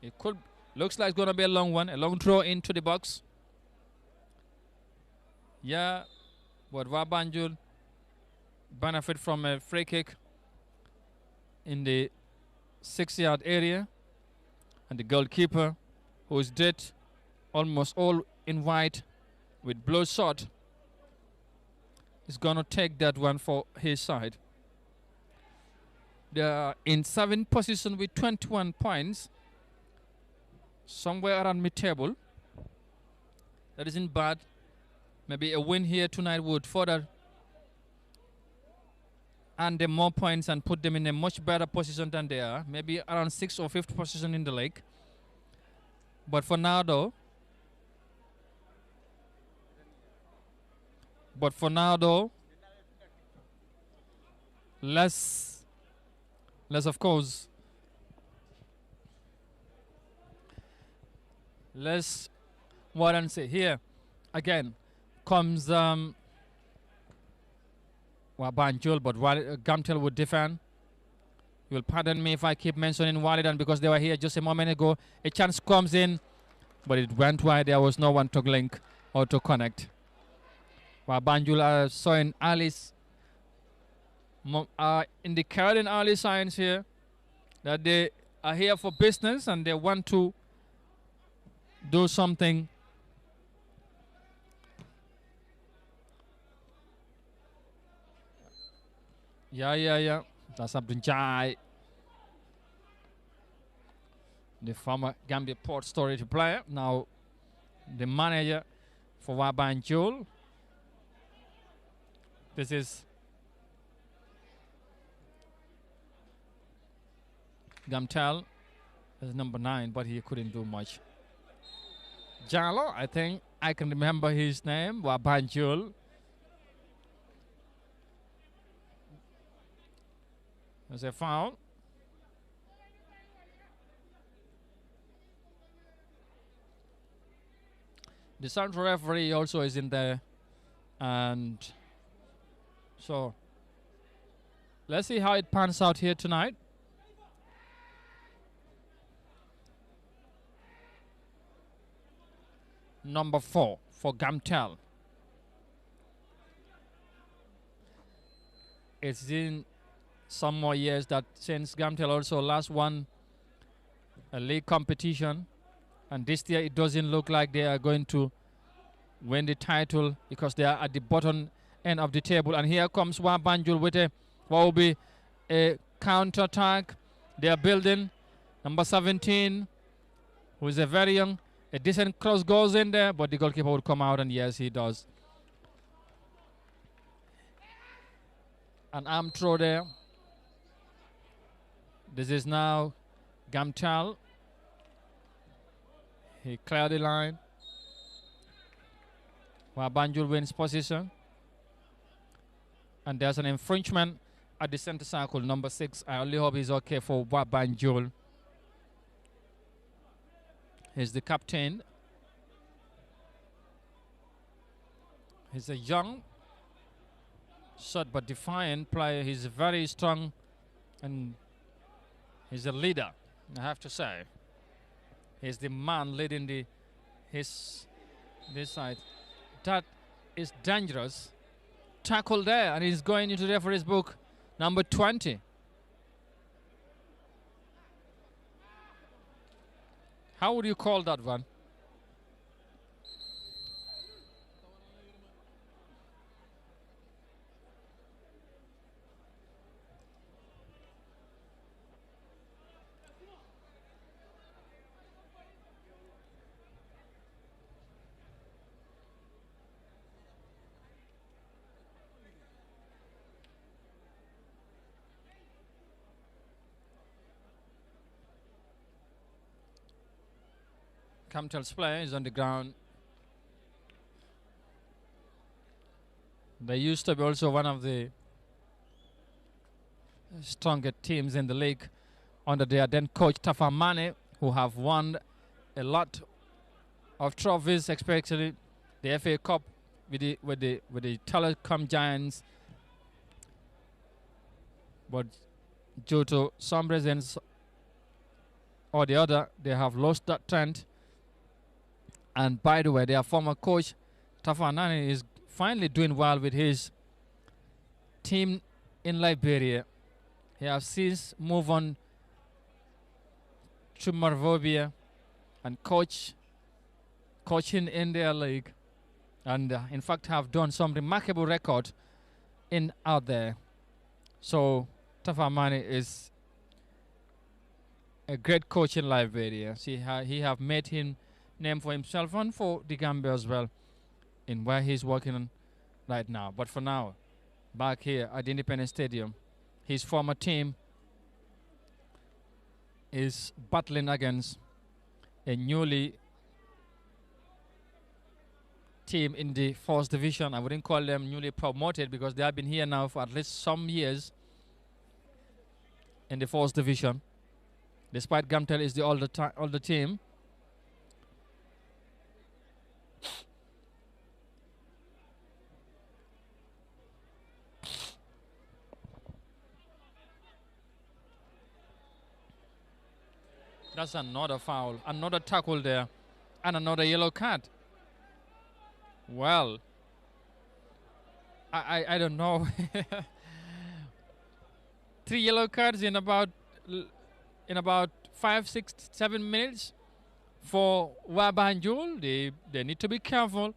It looks like it's going to be a long one, a long throw into the box. Yeah, but Wabanjul benefit from a free kick in the 6-yard area, and the goalkeeper, who is dressed almost all in white with blue shot, is going to take that one for his side. They are in 7th position with 21 points, somewhere around mid-table. That isn't bad. Maybe a win here tonight would further earn them more points and put them in a much better position than they are. Maybe around 6th or 5th position in the league. But for now, though, let's of course, let's what and say here again comes Wabanjul, but Gamtel would defend. You will pardon me if I keep mentioning Walidan because they were here just a moment ago. A chance comes in, but it went wide. There was no one to link or to connect. Wabanjul are showing Alice indicating early signs here that they are here for business and they want to do something. Yeah. That's Abdul Jai, the former Gambia Port Authority player, now the manager for Wabanjul. This is Gamtel as number 9, but he couldn't do much. Jalo, I think I can remember his name, Wabanjul. There's a foul. The central referee also is in there. And so let's see how it pans out here tonight. Number 4 for Gamtel. It's in some more years that since Gamtel also last won a league competition, and this year it doesn't look like they are going to win the title because they are at the bottom end of the table. And here comes Wabanjul with what will be a counter attack. They are building. Number 17, who is a very young, a decent cross goes in there, but the goalkeeper would come out, and yes, he does. An arm throw there. This is now Gamtel. He cleared the line. Wabanjul wins position. And there's an infringement at the center circle, number 6. I only hope he's okay for Wabanjul. He's the captain. He's a young, short but defiant player. He's very strong and he's a leader, I have to say. He's the man leading this side. That is dangerous. Tackle there, and he's going into the referee's book, number 20. How would you call that one? Gamtel's player is on the ground. They used to be also one of the stronger teams in the league under their then coach Tafa Mane, who have won a lot of trophies, especially the FA Cup with the Telecom Giants. But due to some reasons or the other, they have lost that trend. And by the way, their former coach Tafa Mane is finally doing well with his team in Liberia. He has since moved on to Monrovia and coaching in their league, and in fact have done some remarkable record in out there. So Tafa Mane is a great coach in Liberia. He have made him name for himself and for the Gambia as well in where he's working on right now. But for now, back here at the Independence Stadium, his former team is battling against a newly team in the first division. I wouldn't call them newly promoted because they have been here now for at least some years in the first division. Despite Gamtel is the older team. That's another foul, another tackle there, and another yellow card. Well, I don't know. 3 yellow cards in about 5, 6, 7 minutes for Wabanjul. They need to be careful.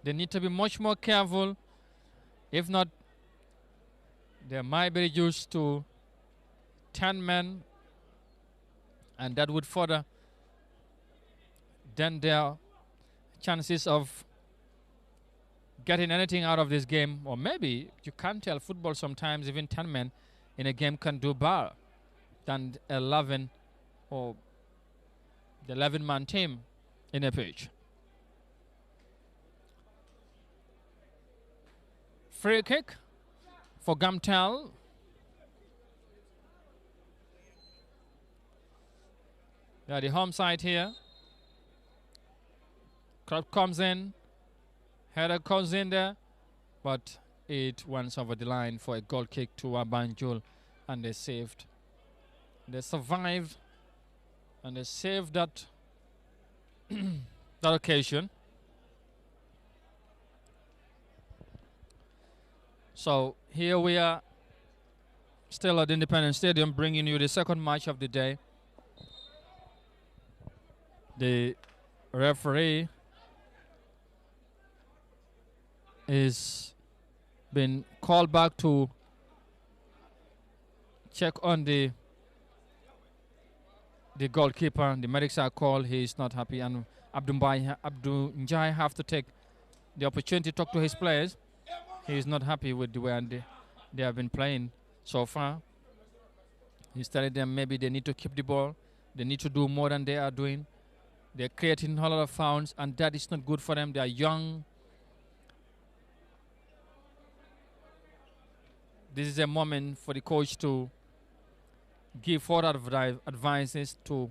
They need to be much more careful. If not, they might be reduced to 10 men, and that would further then their chances of getting anything out of this game. Or maybe you can't tell. Football sometimes even 10 men in a game can do better than 11 or the 11-man team in a pitch. Free kick for Gamtel. Yeah, the home side here. Crowd comes in. Header comes in there, but it went over the line for a goal kick to Wabanjul, and they saved. They survived, and they saved that that occasion. So here we are, still at Independence Stadium, bringing you the second match of the day. The referee is been called back to check on the goalkeeper. The medics are called. He is not happy, and Abdul Njai have to take the opportunity to talk to his players. He is not happy with the way they have been playing so far. He's telling them maybe they need to keep the ball. They need to do more than they are doing. They're creating a lot of fouls, and that is not good for them. They are young. This is a moment for the coach to give further advices to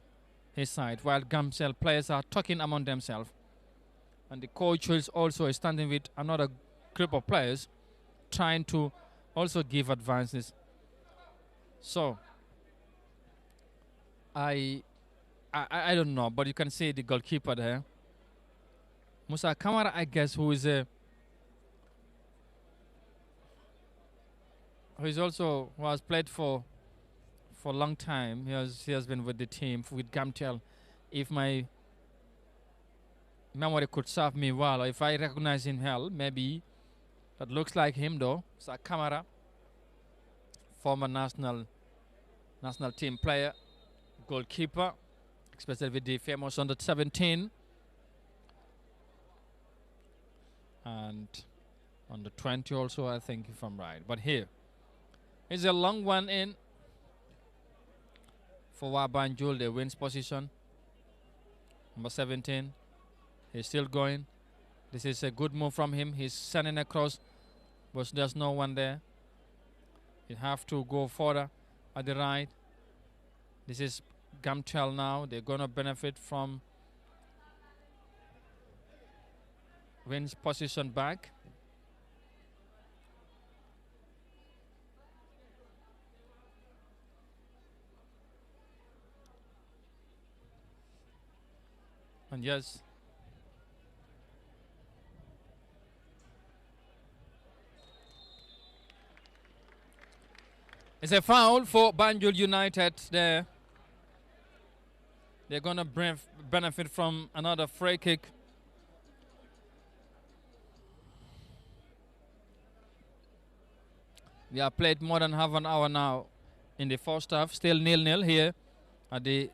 his side, while Gamcel players are talking among themselves. And the coach is also standing with another group of players, trying to also give advances. So, I don't know, but you can see the goalkeeper there. Musa Kamara, I guess, who has played for a long time. He has been with the team with Gamtel. If my memory could serve me well, if I recognize him well, maybe that looks like him though. Musa Kamara, former national team player, goalkeeper, especially with the famous under 17 and under 20 also, I think, if I'm right. But here is a long one in for Wabanjul. They wins position. Number 17. He's still going. This is a good move from him. He's sending across, but there's no one there. You have to go further at the right. This is Gamtel now. They're going to benefit from wins position back. And yes, It's a foul for Banjul United there. They're going to benefit from another free kick. We have played more than half an hour now in the first half. Still 0-0 here at the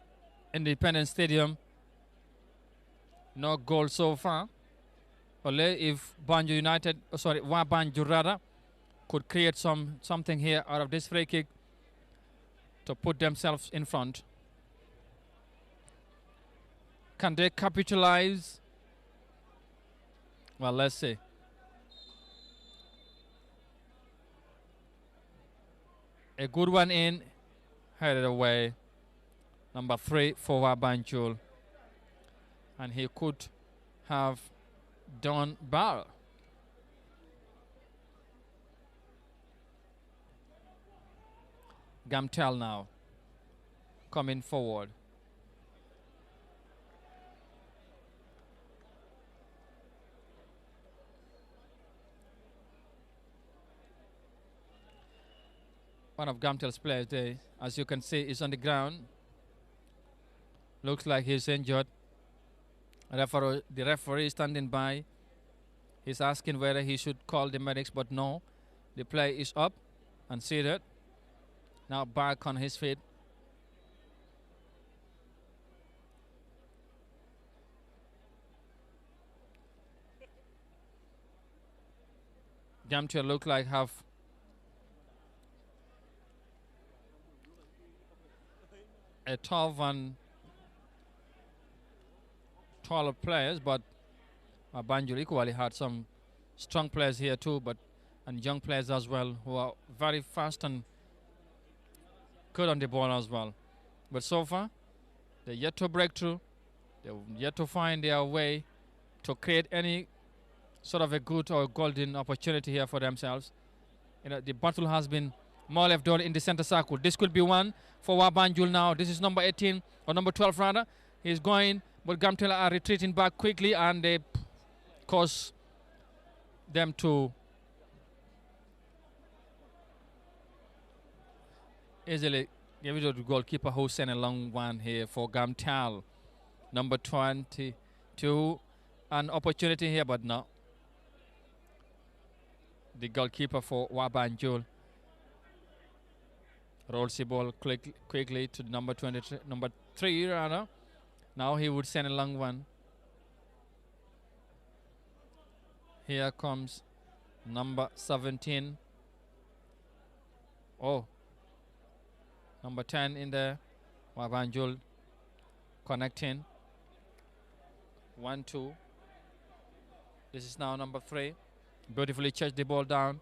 Independence Stadium. No goal so far. Only if Banjul United, Banjul rather, could create something here out of this free kick to put themselves in front. Can they capitalize? Well, let's see. A good one in, headed away. Number 3 for Banjul. And he could have done better. Gamtel now coming forward. One of Gamtel's players there, as you can see, is on the ground. Looks like he's injured. The referee is standing by. He's asking whether he should call the medics, but no. The player is up and seated. Now back on his feet. Gamtel look like have a 12 and 12 players, but Banjul equally had some strong players here too, and young players as well who are very fast and good on the ball as well. But so far, they're yet to break through. They're yet to find their way to create any sort of a good or golden opportunity here for themselves. You know, the battle has been more left done in the center circle. This could be one for Banjul now. This is number 18, or number 12 rather. He's going, but Gamtel are retreating back quickly, and they cause them to easily give it to the goalkeeper, who sent a long one here for Gamtel. Number 22, an opportunity here, but no. The goalkeeper for Banjul rolls the ball quickly to number 23, number 3 rather. Now he would send a long one. Here comes number 17. Oh, number 10 in there. Banjul connecting. 1-2. This is now number 3. Beautifully chased the ball down.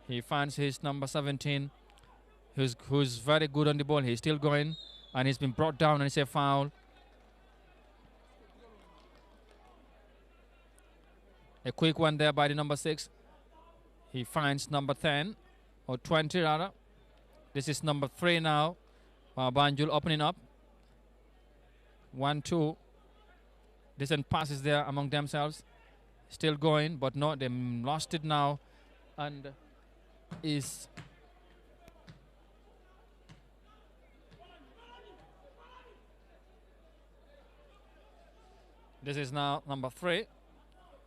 He finds his number 17, who's very good on the ball. He's still going, and he's been brought down, and it's a foul. A quick one there by the number 6. He finds number 10, or 20 rather. This is number 3 now. Banjul opening up. 1-2. Decent passes there among themselves. Still going, but no, they lost it now. And is this is now number 3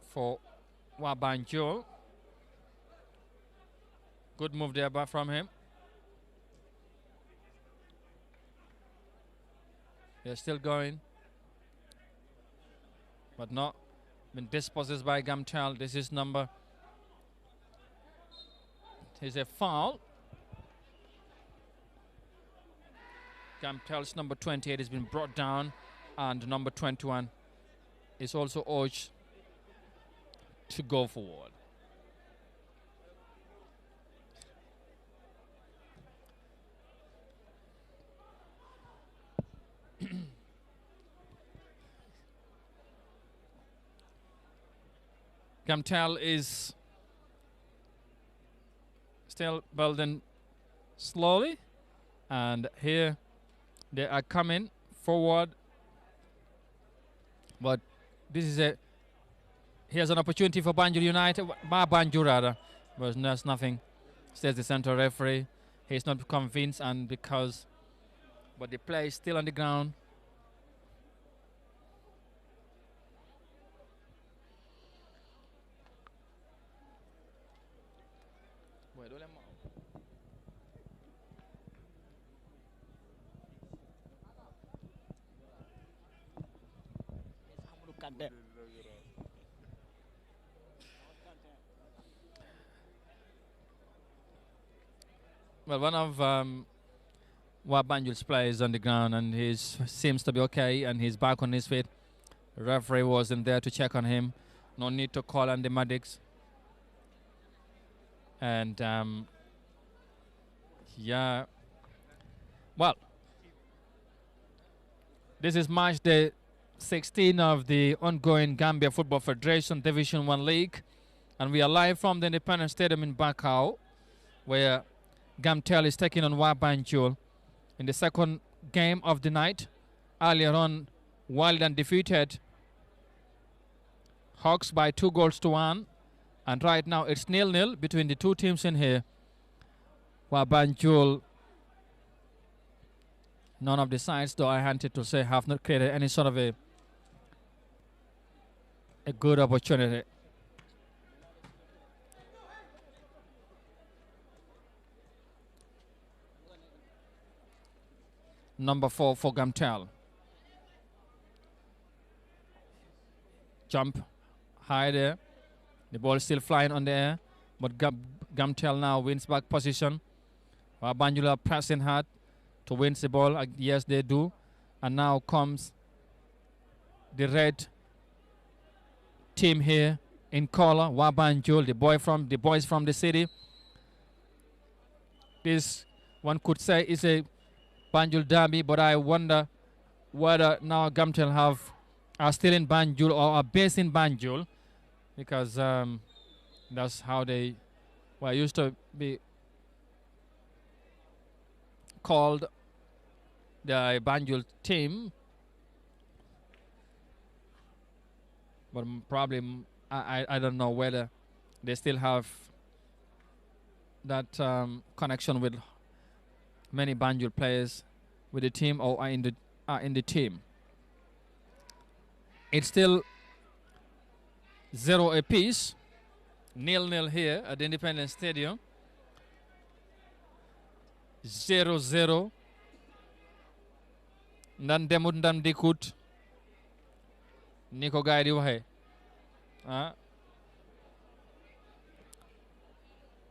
for Banjul. Good move there from him. They're still going, but not been dispossessed by Gamtel. This is number. Here's a foul. Gamtel's number 28 has been brought down, and number 21 is also urged to go forward. Gamtel is still building slowly, and here they are coming forward, but this is here's an opportunity for Banjul United, Banjul rather, but that's nothing, says the central referee. he's not convinced, and because, but the player is still on the ground. Well, one of Wabanjul's players on the ground, and he seems to be okay, and he's back on his feet. The referee wasn't there to check on him. No need to call on the medics. And yeah, well, this is match day 16 of the ongoing Gambia Football Federation Division 1 League, and we are live from the Independence Stadium in Bakau, where Gamtel is taking on Wabanjul in the second game of the night. Earlier on, Wildland defeated Hawks by 2-1, and right now it's 0-0 between the two teams in here. Wabanjul, none of the sides, though I wanted to say, have not created any sort of a good opportunity. Number 4 for Gamtel. Jump high there. The ball is still flying on the air, but Gamtel now wins back position. Wabanjul are pressing hard to win the ball. Yes, they do. And now comes the red team here in color, Wabanjul, the boys from the city. This, one could say, is a Banjul derby, but I wonder whether now Gamtel are still in Banjul or are based in Banjul, because that's how they used to be called, the Banjul team. But probably I don't know whether they still have that connection with many Banjul players with the team, or are in the team. It's still 0 apiece, 0-0 here at the Independence Stadium. 0-0. Ndan demut ndan dikut ni ko gaay di waxe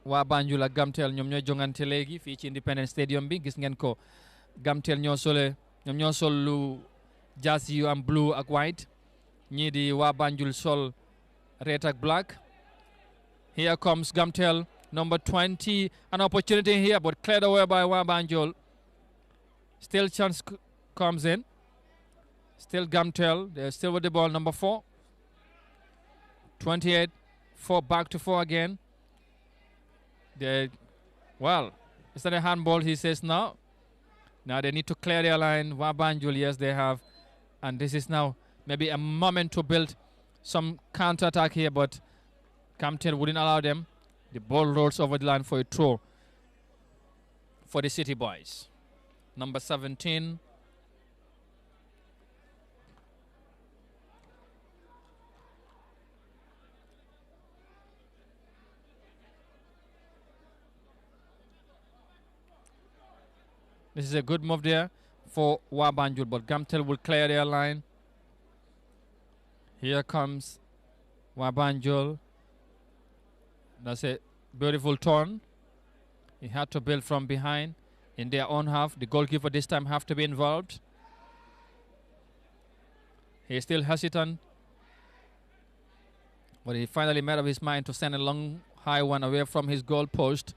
waa Banjul ak Gamtel ñoom ñooy jongante léegi fii ci Independence Stadium bi. Gis ngeen ko, Gamtel ñoo sol lu jaasi yu am blue ak white, ñii di waa Banjul sol red ak black. Here comes Gamtel, number 20, an opportunity here but cleared away by Wabanjul. Still chance comes in. Still Gamtel, they're still with the ball, number 4. 28, 4 back to 4 again. Well, is that a handball? He says no. Now they need to clear their line. Wabanjul, yes, they have. And this is now maybe a moment to build some counter-attack here, but Gamtel wouldn't allow them. The ball rolls over the line for a throw for the City Boys. Number 17. This is a good move there for Wabanjul, but Gamtel will clear their line. Here comes Wabanjul. That's a beautiful turn. He had to build from behind in their own half. The goalkeeper this time have to be involved. He's still hesitant, but he finally made up his mind to send a long, high one away from his goal post.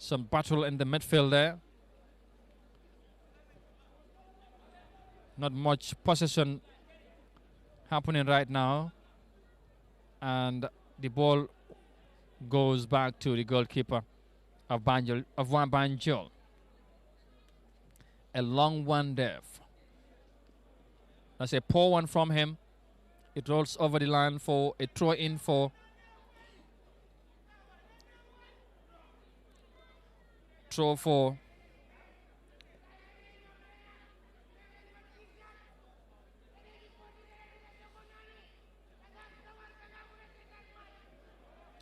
Some battle in the midfield there. Not much possession happening right now. And the ball goes back to the goalkeeper of Wabanjul. A long one there. That's a poor one from him. It rolls over the line for a throw in for throw for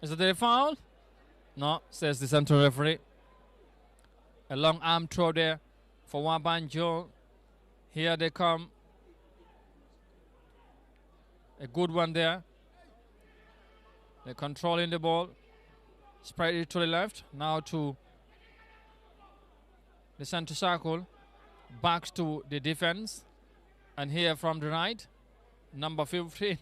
is it a foul? No, says the central referee. A long arm throw there for Wabanjo. Here they come. A good one there. They're controlling the ball. Spread it to the left. Now to the center circle. Back to the defense. And here from the right, number 15.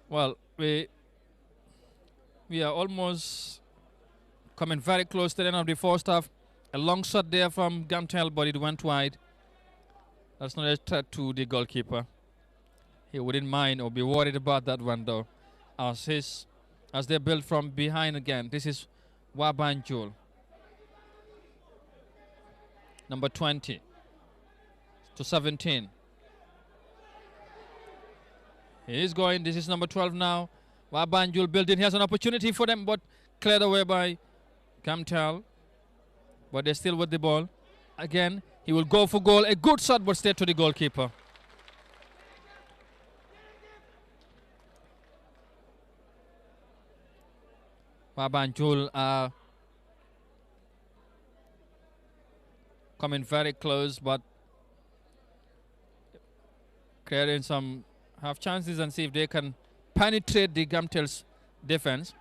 Well, we are almost coming very close to the end of the first half. A long shot there from Gamtel, but it went wide. That's not a threat to the goalkeeper. He wouldn't mind or be worried about that one though. As they build from behind again. This is Wabanjul. Number 20 to 17. He is going. This is number 12 now. Wabanjul building. Here's an opportunity for them, but cleared away by Gamtel. But they're still with the ball. Again, he will go for goal. A good shot, but stay to the goalkeeper. Wabanjul are coming very close, but creating some half chances and see if they can penetrate the Gamtel's defense,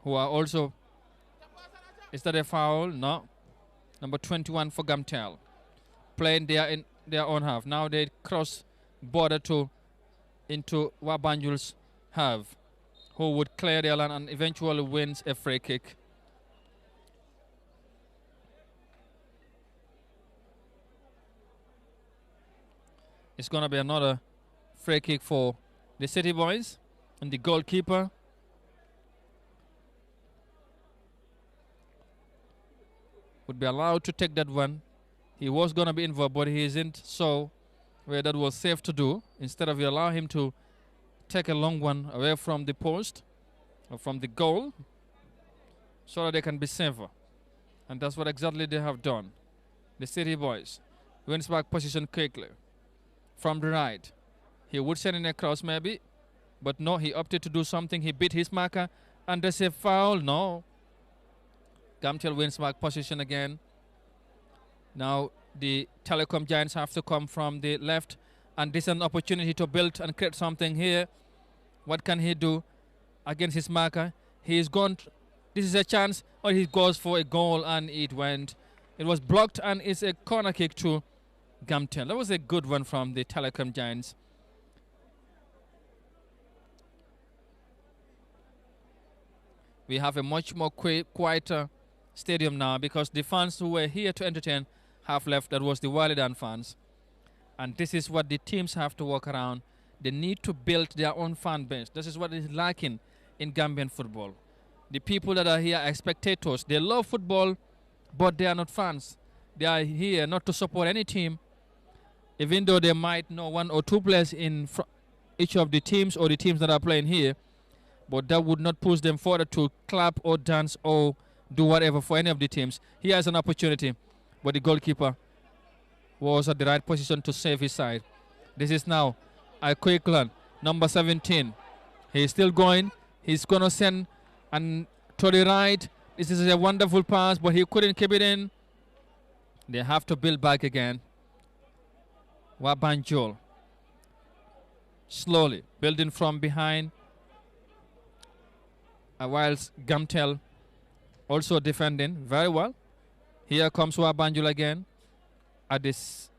who are also. Is that a foul? No. Number 21 for Gamtel, playing there in their own half. Now they cross border into Wabanjul's half, who would clear their line and eventually wins a free kick. It's going to be another free kick for the City Boys, and the goalkeeper would be allowed to take that one. He was going to be involved, but he isn't, so where that was safe to do. Instead of you allow him to take a long one away from the post or from the goal so that they can be safer. And that's what exactly they have done. The City Boys wins back position quickly from the right. He would send in a cross maybe, but no, he opted to do something. He beat his marker, and there's a foul. No. Gamtel wins back position again. Now the Telecom Giants have to come from the left, and this is an opportunity to build and create something here. What can he do against his marker? He's gone. This is a chance, or he goes for a goal, and it went. It was blocked, and it's a corner kick to Gamtel. That was a good one from the Telecom Giants. We have a much more quieter stadium now because the fans who were here to entertain have left. That was the Walidan fans. And this is what the teams have to work around. They need to build their own fan base. This is what is lacking in Gambian football. The people that are here are spectators. They love football, but they are not fans. They are here not to support any team, even though they might know one or two players in each of the teams or the teams that are playing here. But that would not push them further to clap or dance or do whatever for any of the teams. He has an opportunity, but the goalkeeper was at the right position to save his side. This is now Ikoiklan, number 17. He's still going. He's going to send and to the right. This is a wonderful pass, but he couldn't keep it in. They have to build back again. Wabanjul slowly building from behind. Whilst Gamtel also defending very well. Here comes Wabanjul again at this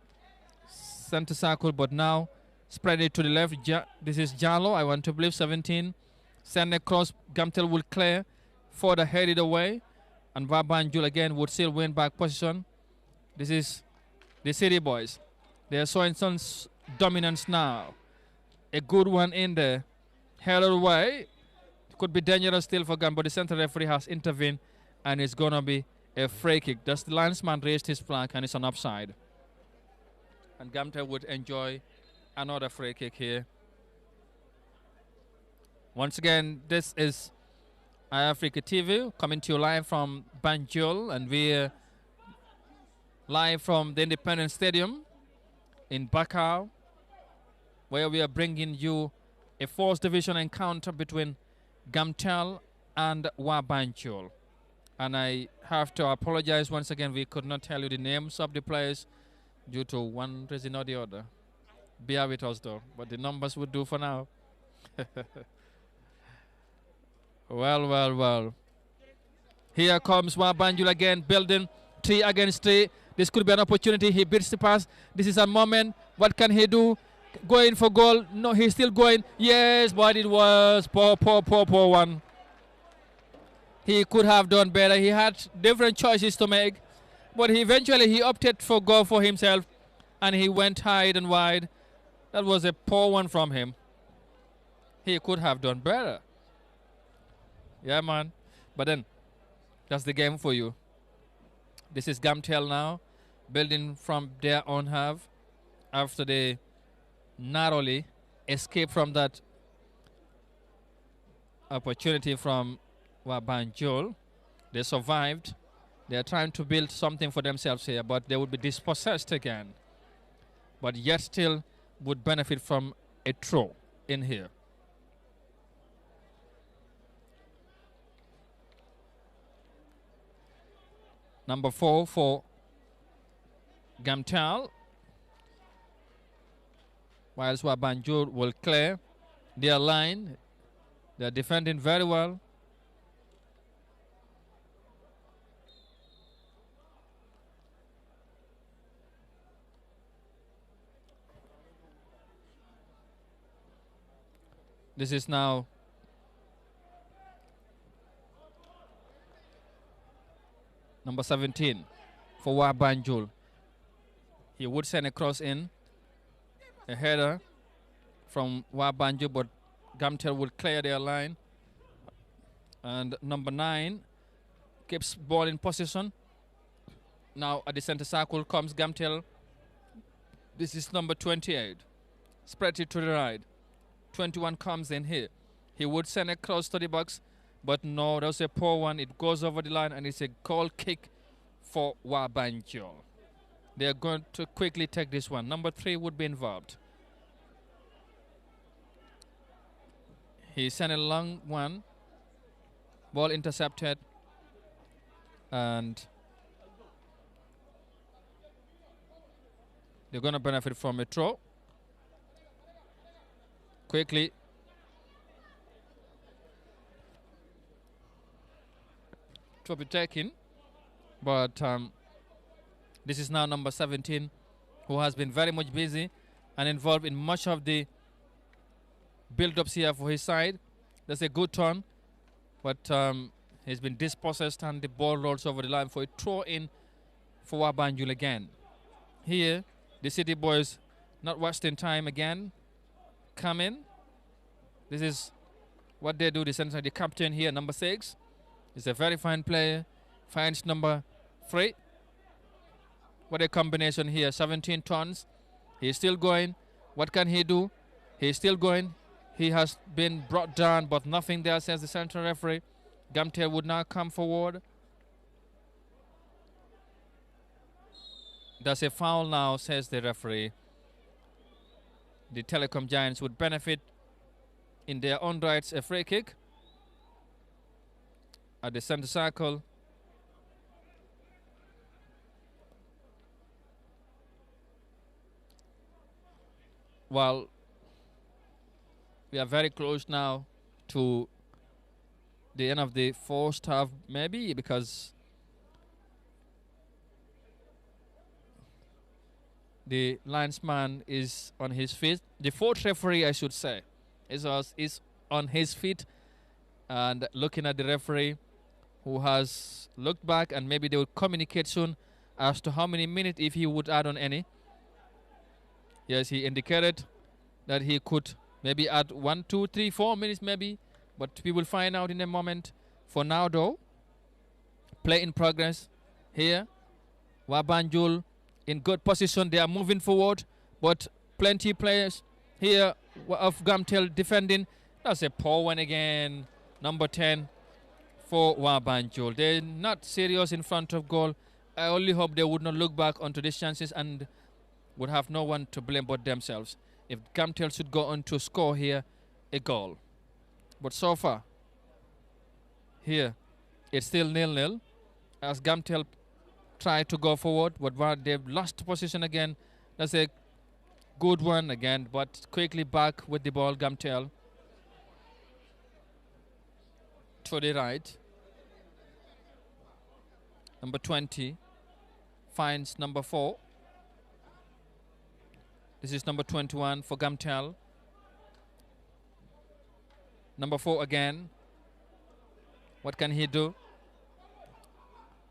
center circle, but now spread it to the left. This is Jalo, I want to believe, 17. Send across, Gamtel will clear, further headed away, and Wabanjul again would still win back position. This is the City Boys. They are showing some dominance now. a good one in there. Headed away. Could be dangerous still for Gam, but the center referee has intervened, and it's going to be a free kick. Thus the linesman raised his flag, and it's an offside. And Gamtel would enjoy another free kick here. Once again, this is iAfrica TV coming to you live from Banjul, and we're live from the Independence Stadium in Bakau, where we are bringing you a 4th division encounter between Gamtel and Wabanjul. And I have to apologize once again, we could not tell you the names of the players due to one reason or the other. Bear with us though, but the numbers would do for now. Well. Here comes Wabanjul again, building 3 against 3. This could be an opportunity. He beats the pass. This is a moment. What can he do? Going for goal. No, he's still going. Yes, but it was poor one. He could have done better. He had different choices to make, but eventually he opted for goal for himself, and he went high and wide. That was a poor one from him. He could have done better. Yeah, man. But then, that's the game for you. This is Gamtel now, building from their own half after they narrowly escaped from that opportunity from Wabanjul. They survived. They are trying to build something for themselves here, but they would be dispossessed again. But yet still would benefit from a throw in here. Number 4 for Gamtel. Whilst Wabanjul will clear their line. They are defending very well. This is now number 17 for Wabanjul. He would send a cross in, a header from Wabanjul, but Gamtel would clear their line. And number 9 keeps ball in possession. Now at the center circle comes Gamtel. This is number 28. Spread it to the right. 21 comes in here. He would send a cross to the box, but no, that was a poor one. It goes over the line, and it's a goal kick for Wabanjul. They are going to quickly take this one. Number 3 would be involved. He sent a long one. Ball intercepted. And they're going to benefit from a throw. Quickly. To be taken. But this is now number 17, who has been very much busy and involved in much of the build-ups here for his side. That's a good turn, but he's been dispossessed, and the ball rolls over the line for a throw-in for Wabanjul again. Here, the City Boys not wasting time again. Come in. This is what they do. The captain here, number 6, is a very fine player. Finds number 3. What a combination here. 17 tons. He's still going. What can he do? He's still going. He has been brought down, but nothing there, says the central referee. Gamtel would now come forward. That's a foul now, says the referee. The Telecom Giants would benefit in their own rights a free kick at the center circle. Well, we are very close now to the end of the first half, maybe, because the linesman is on his feet. The 4th referee, I should say, is on his feet and looking at the referee, who has looked back, and maybe they will communicate soon as to how many minutes, if he would add on any. Yes, he indicated that he could Maybe at 1, 2, 3, 4 minutes maybe. But we will find out in a moment. For now though, play in progress here. Wabanjul in good position. They are moving forward. But plenty players here of Gamtel defending. That's a poor one again. Number 10 for Wabanjul. They're not serious in front of goal. I only hope they would not look back onto these chances and would have no one to blame but themselves. If Gamtel should go on to score here a goal. But so far, here, it's still 0-0 as Gamtel try to go forward, but they've lost position again. That's a good one again, but quickly back with the ball, Gamtel. To the right. Number 20 finds number 4. This is number 21 for Gamtel. Number 4 again. What can he do?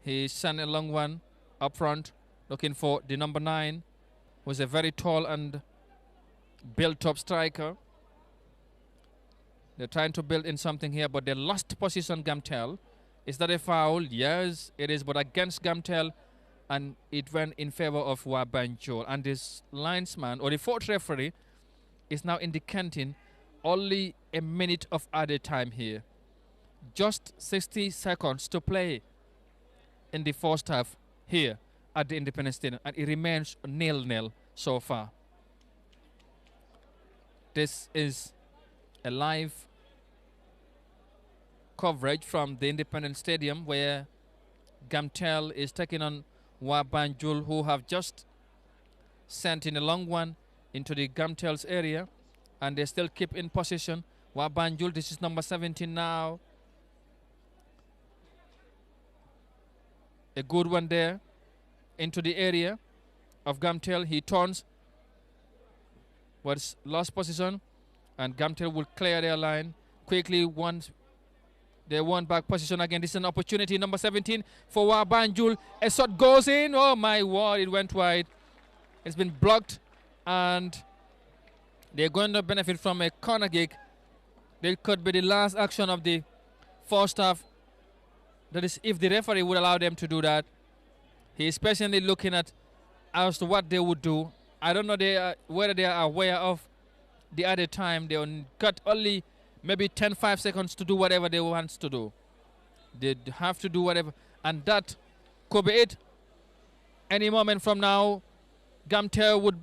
He sent a long one up front, looking for the number 9, who's a very tall and built-up striker. They're trying to build in something here, but they lost position, Gamtel. Is that a foul? Yes, it is, but against Gamtel, and it went in favor of Wabanjul. And this linesman, or the 4th referee, is now indicating only a minute of added time here. Just 60 seconds to play in the first half here at the Independence Stadium, and it remains 0-0 so far. This is a live coverage from the Independence Stadium where Gamtel is taking on Wabanjul, who have just sent in a long one into the Gamtel's area, and they still keep in position. Wabanjul, this is number 17 now. A good one there into the area of Gamtel. He turns, was lost position, and Gamtel will clear their line quickly once they won back position again. This is an opportunity, number 17 for Wabanjul. A shot goes in. Oh my word, it went wide. It's been blocked, and they're going to benefit from a corner kick. It could be the last action of the first half. That is, if the referee would allow them to do that. He is patiently looking at as to what they would do. I don't know whether they are aware of the other time. They got only maybe 10-5 seconds to do whatever they want to do. They have to do whatever. And that could be it. Any moment from now, Gamtel would...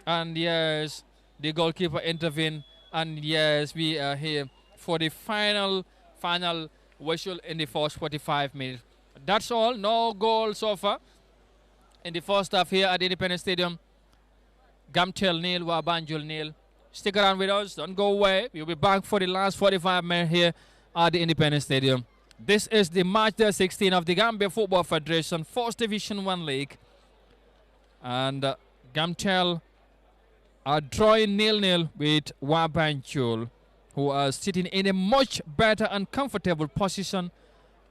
And yes, the goalkeeper intervened. And yes, we are here for the final whistle in the first 45 minutes. That's all. No goal so far in the first half here at the Independence Stadium. Gamtel 0, Wabanjul 0. Stick around with us. Don't go away. We'll be back for the last 45 minutes here at the Independence Stadium. This is the match day 16 of the Gambia Football Federation First Division 1 League. And Gamtel are drawing 0-0 with Wabanjul, who are sitting in a much better and comfortable position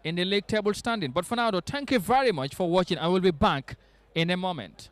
in the league table standing. But for now, though, thank you very much for watching. I will be back in a moment.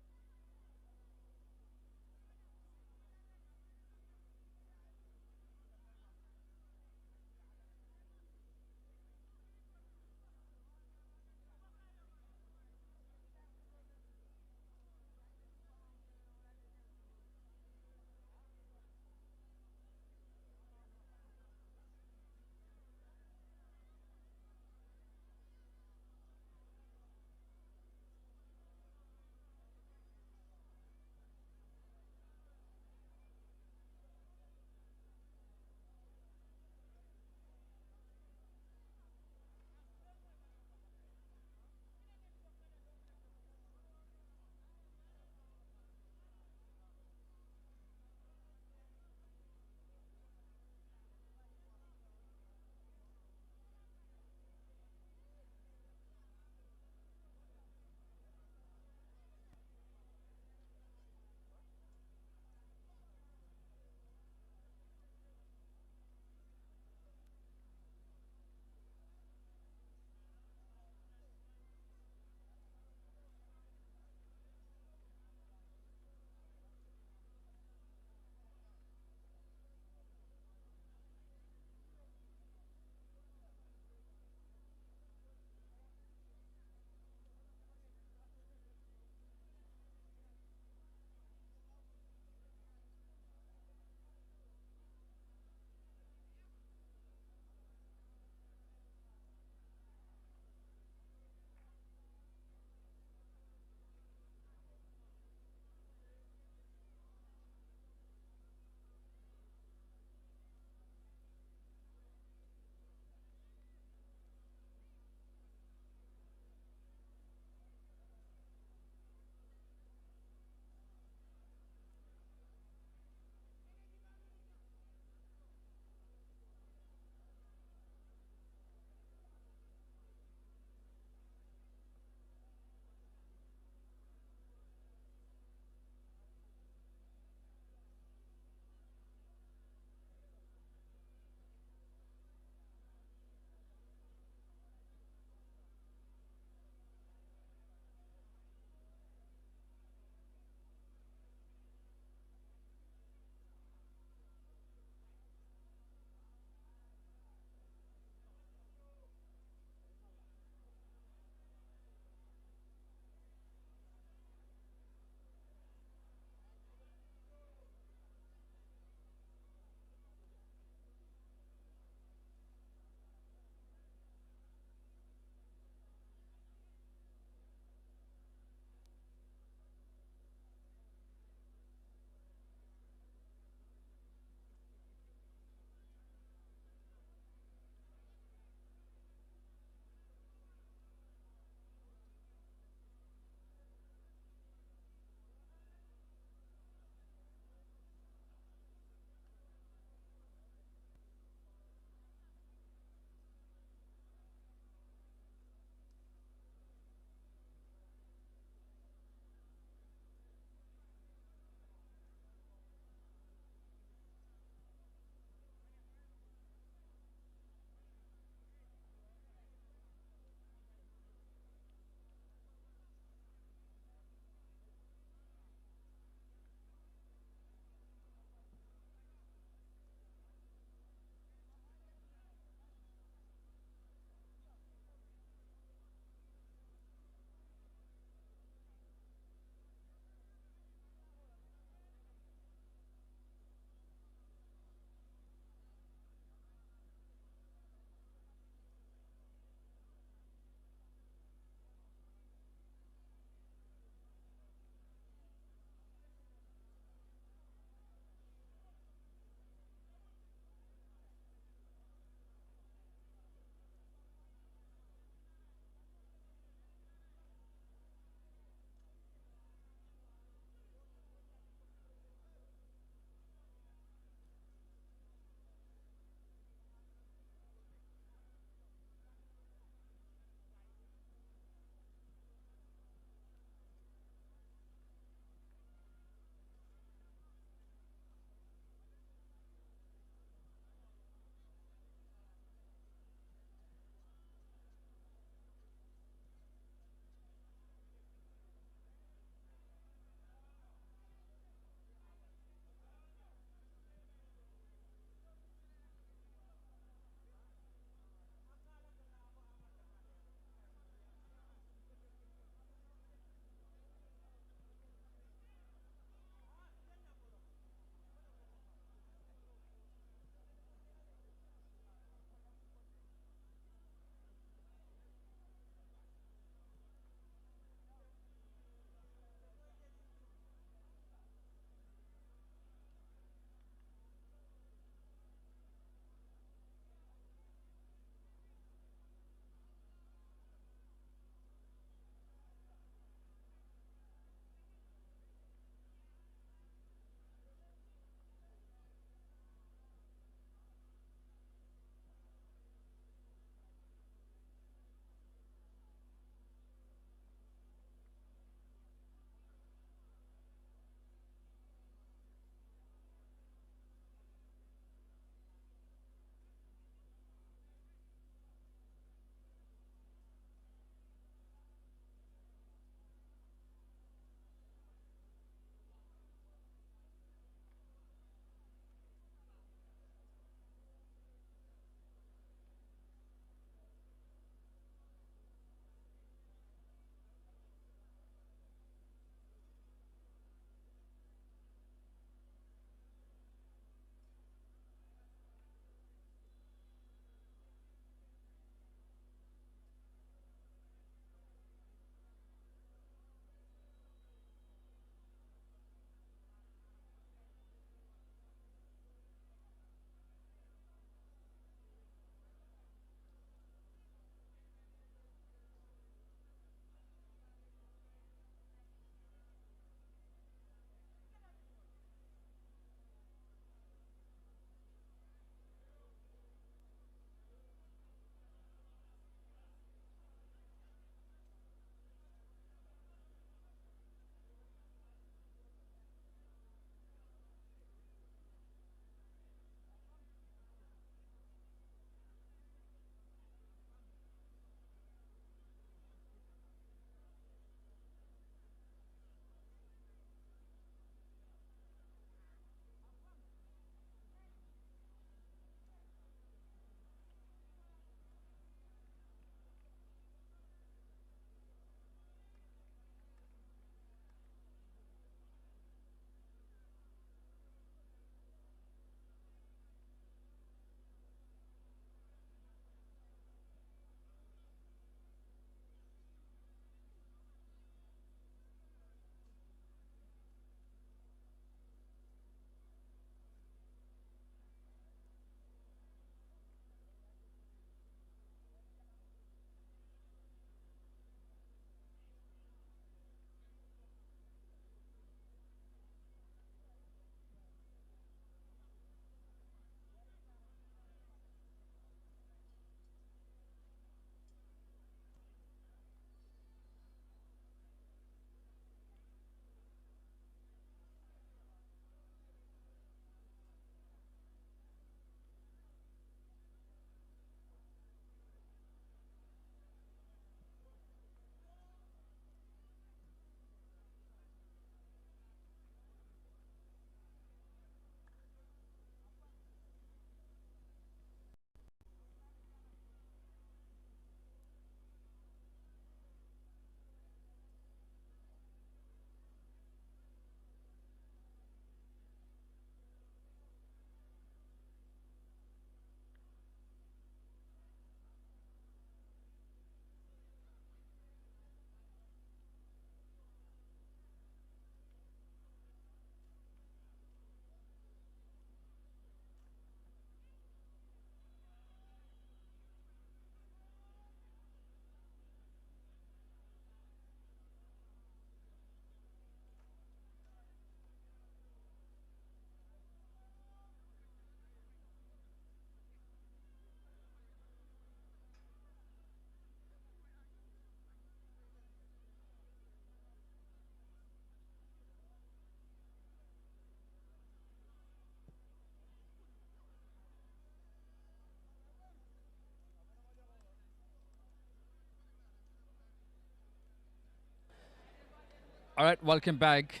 All right, welcome back.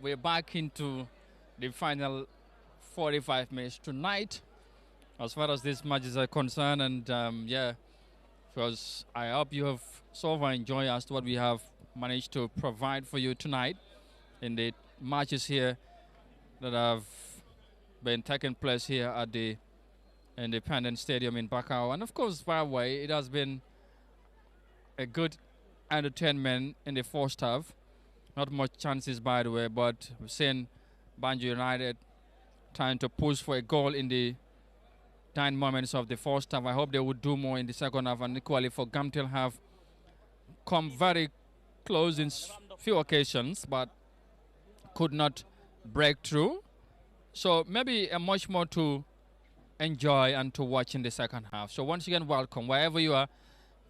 We're back into the final 45 minutes tonight, as far as these matches are concerned. And yeah, because I hope you have so far enjoyed as to what we have managed to provide for you tonight in the matches here that have been taking place here at the Independence Stadium in Bakau. And of course, by the way, it has been a good entertainment in the first half. Not much chances, by the way, but we've seen Banjo United trying to push for a goal in the 9 moments of the first half. I hope they would do more in the second half, and equally for Gamtel have come very close in few occasions, but could not break through. So maybe a much more to enjoy and to watch in the second half. So once again, welcome wherever you are.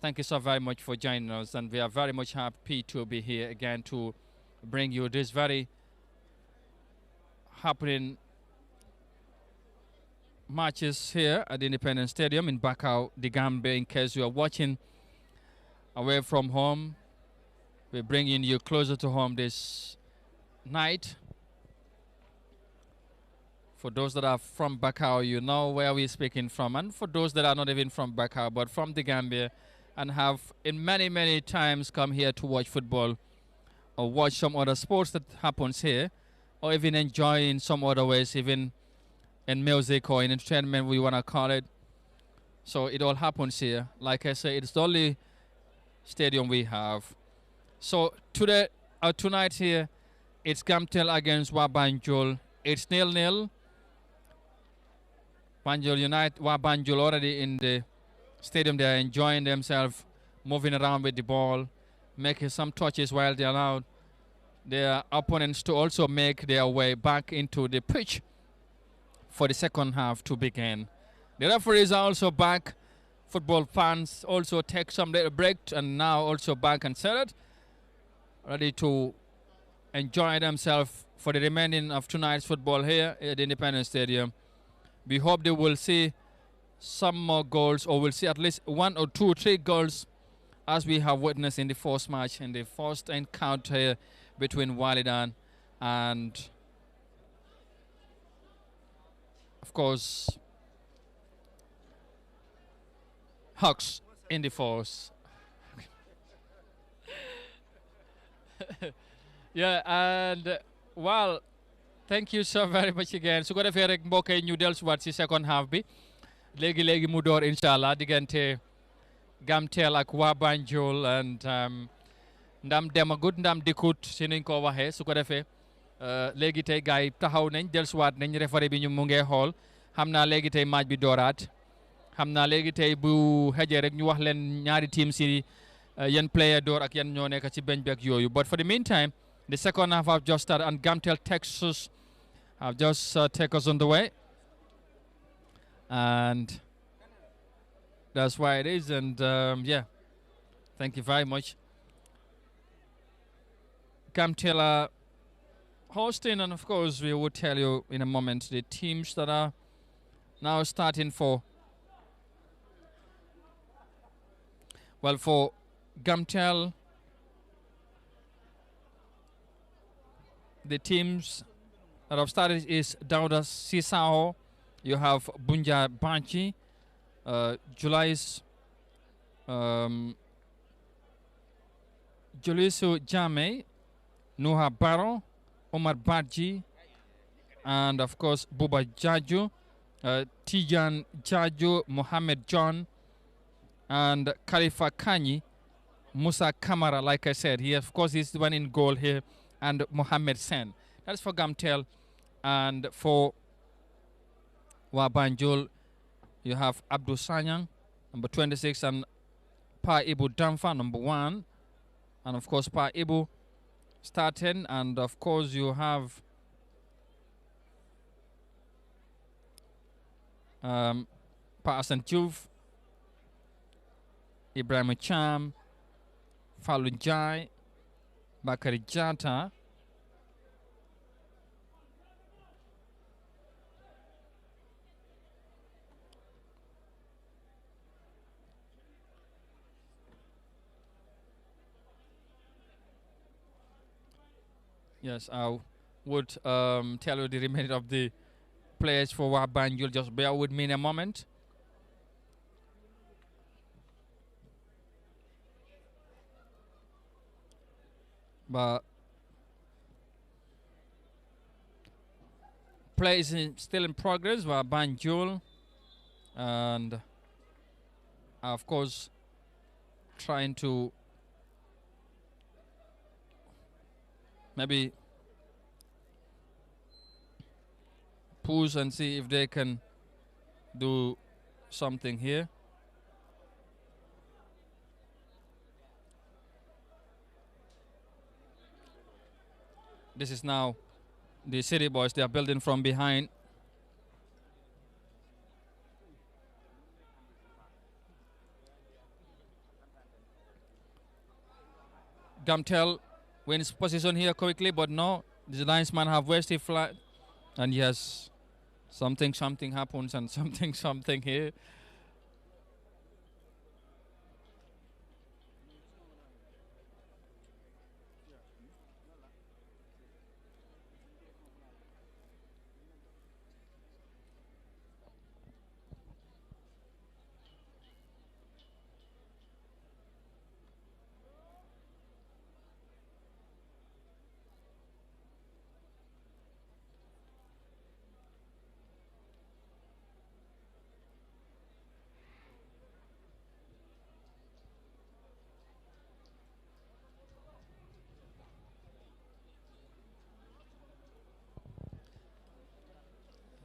Thank you so very much for joining us, and we are very much happy to be here again to bring you this very happening matches here at the Independence Stadium in Bakau, the Gambia. In case you are watching away from home, we're bringing you closer to home this night. For those that are from Bakau, you know where we're speaking from. And for those that are not even from Bakau, but from the Gambia, and have in many times come here to watch football or watch some other sports that happens here, or even enjoy in some other ways, even in music or in entertainment, we want to call it. So it all happens here. Like I say, it's the only stadium we have. So today, tonight here, it's Gamtel against Wabanjul. It's 0-0. Banjul United, Wabanjul already in the stadium. They're enjoying themselves, moving around with the ball, making some touches while they allowed their opponents to also make their way back into the pitch for the second half to begin. The referees are also back. Football fans also take some little break and now also back and settled, ready to enjoy themselves for the remaining of tonight's football here at the Independence Stadium. We hope they will see some more goals, or we'll see at least 1 or 2 or 3 goals, as we have witnessed in the first match, in the first encounter between Walidan and, of course, Hawks in the force. Yeah, and well, thank you so very much again. Su ko defee rek mbokk yi ñu dellusiwaat si second half bi léegi mu door incha allah diggante Gamtel ak waa Banjul, and ndam demagut ndam dikkut si niñ ko waxee. Su ko defee léegi tey gars yi taxaw nañ dellusiwaat nañ, referee bi ñu mu ngee xool. Xam naa léegi tey match bi dooraat. Xam naa léegi tey bu xëjee rek ñu wax leen ñaari team si yan player door ak yan ñoo nekk ci bench bi ak yooyu. But for the meantime, the second half have just started, and Gamtel Texas have just taken us on the way. And that's why it is. And yeah, thank you very much. Gamtel are hosting, and of course we will tell you in a moment the teams that are now starting for, well, for Gamtel, the teams that have started is Dauda Sisao, you have Bunja Banchi, Julius Julisu Jame, Nuha Baro, Omar Badji, and of course Buba Jaju, Tijan Jaju, Mohammed John, and Khalifa Kanyi, Musa Kamara. Like I said, he of course is the one in goal here, and Mohammed Sen. That's for Gamtel. And for Wabanjul, you have Abdul Sanyang, number 26, and Pa Ibu Damfa, number 1. And of course, Pa Ibu starting. And of course, you have Pa Asan Juf, Ibrahim Cham, Falun Jai, Bakari Jata, Yes, I would tell you the remainder of the players for Waban. You'll just bear with me in a moment. But play is still in progress. Waban and of course trying to maybe push and see if they can do something here. This is now the City Boys. They are building from behind. Gamtel wins position here quickly, but no, the linesman have wasted flat, and yes, something happens and something here.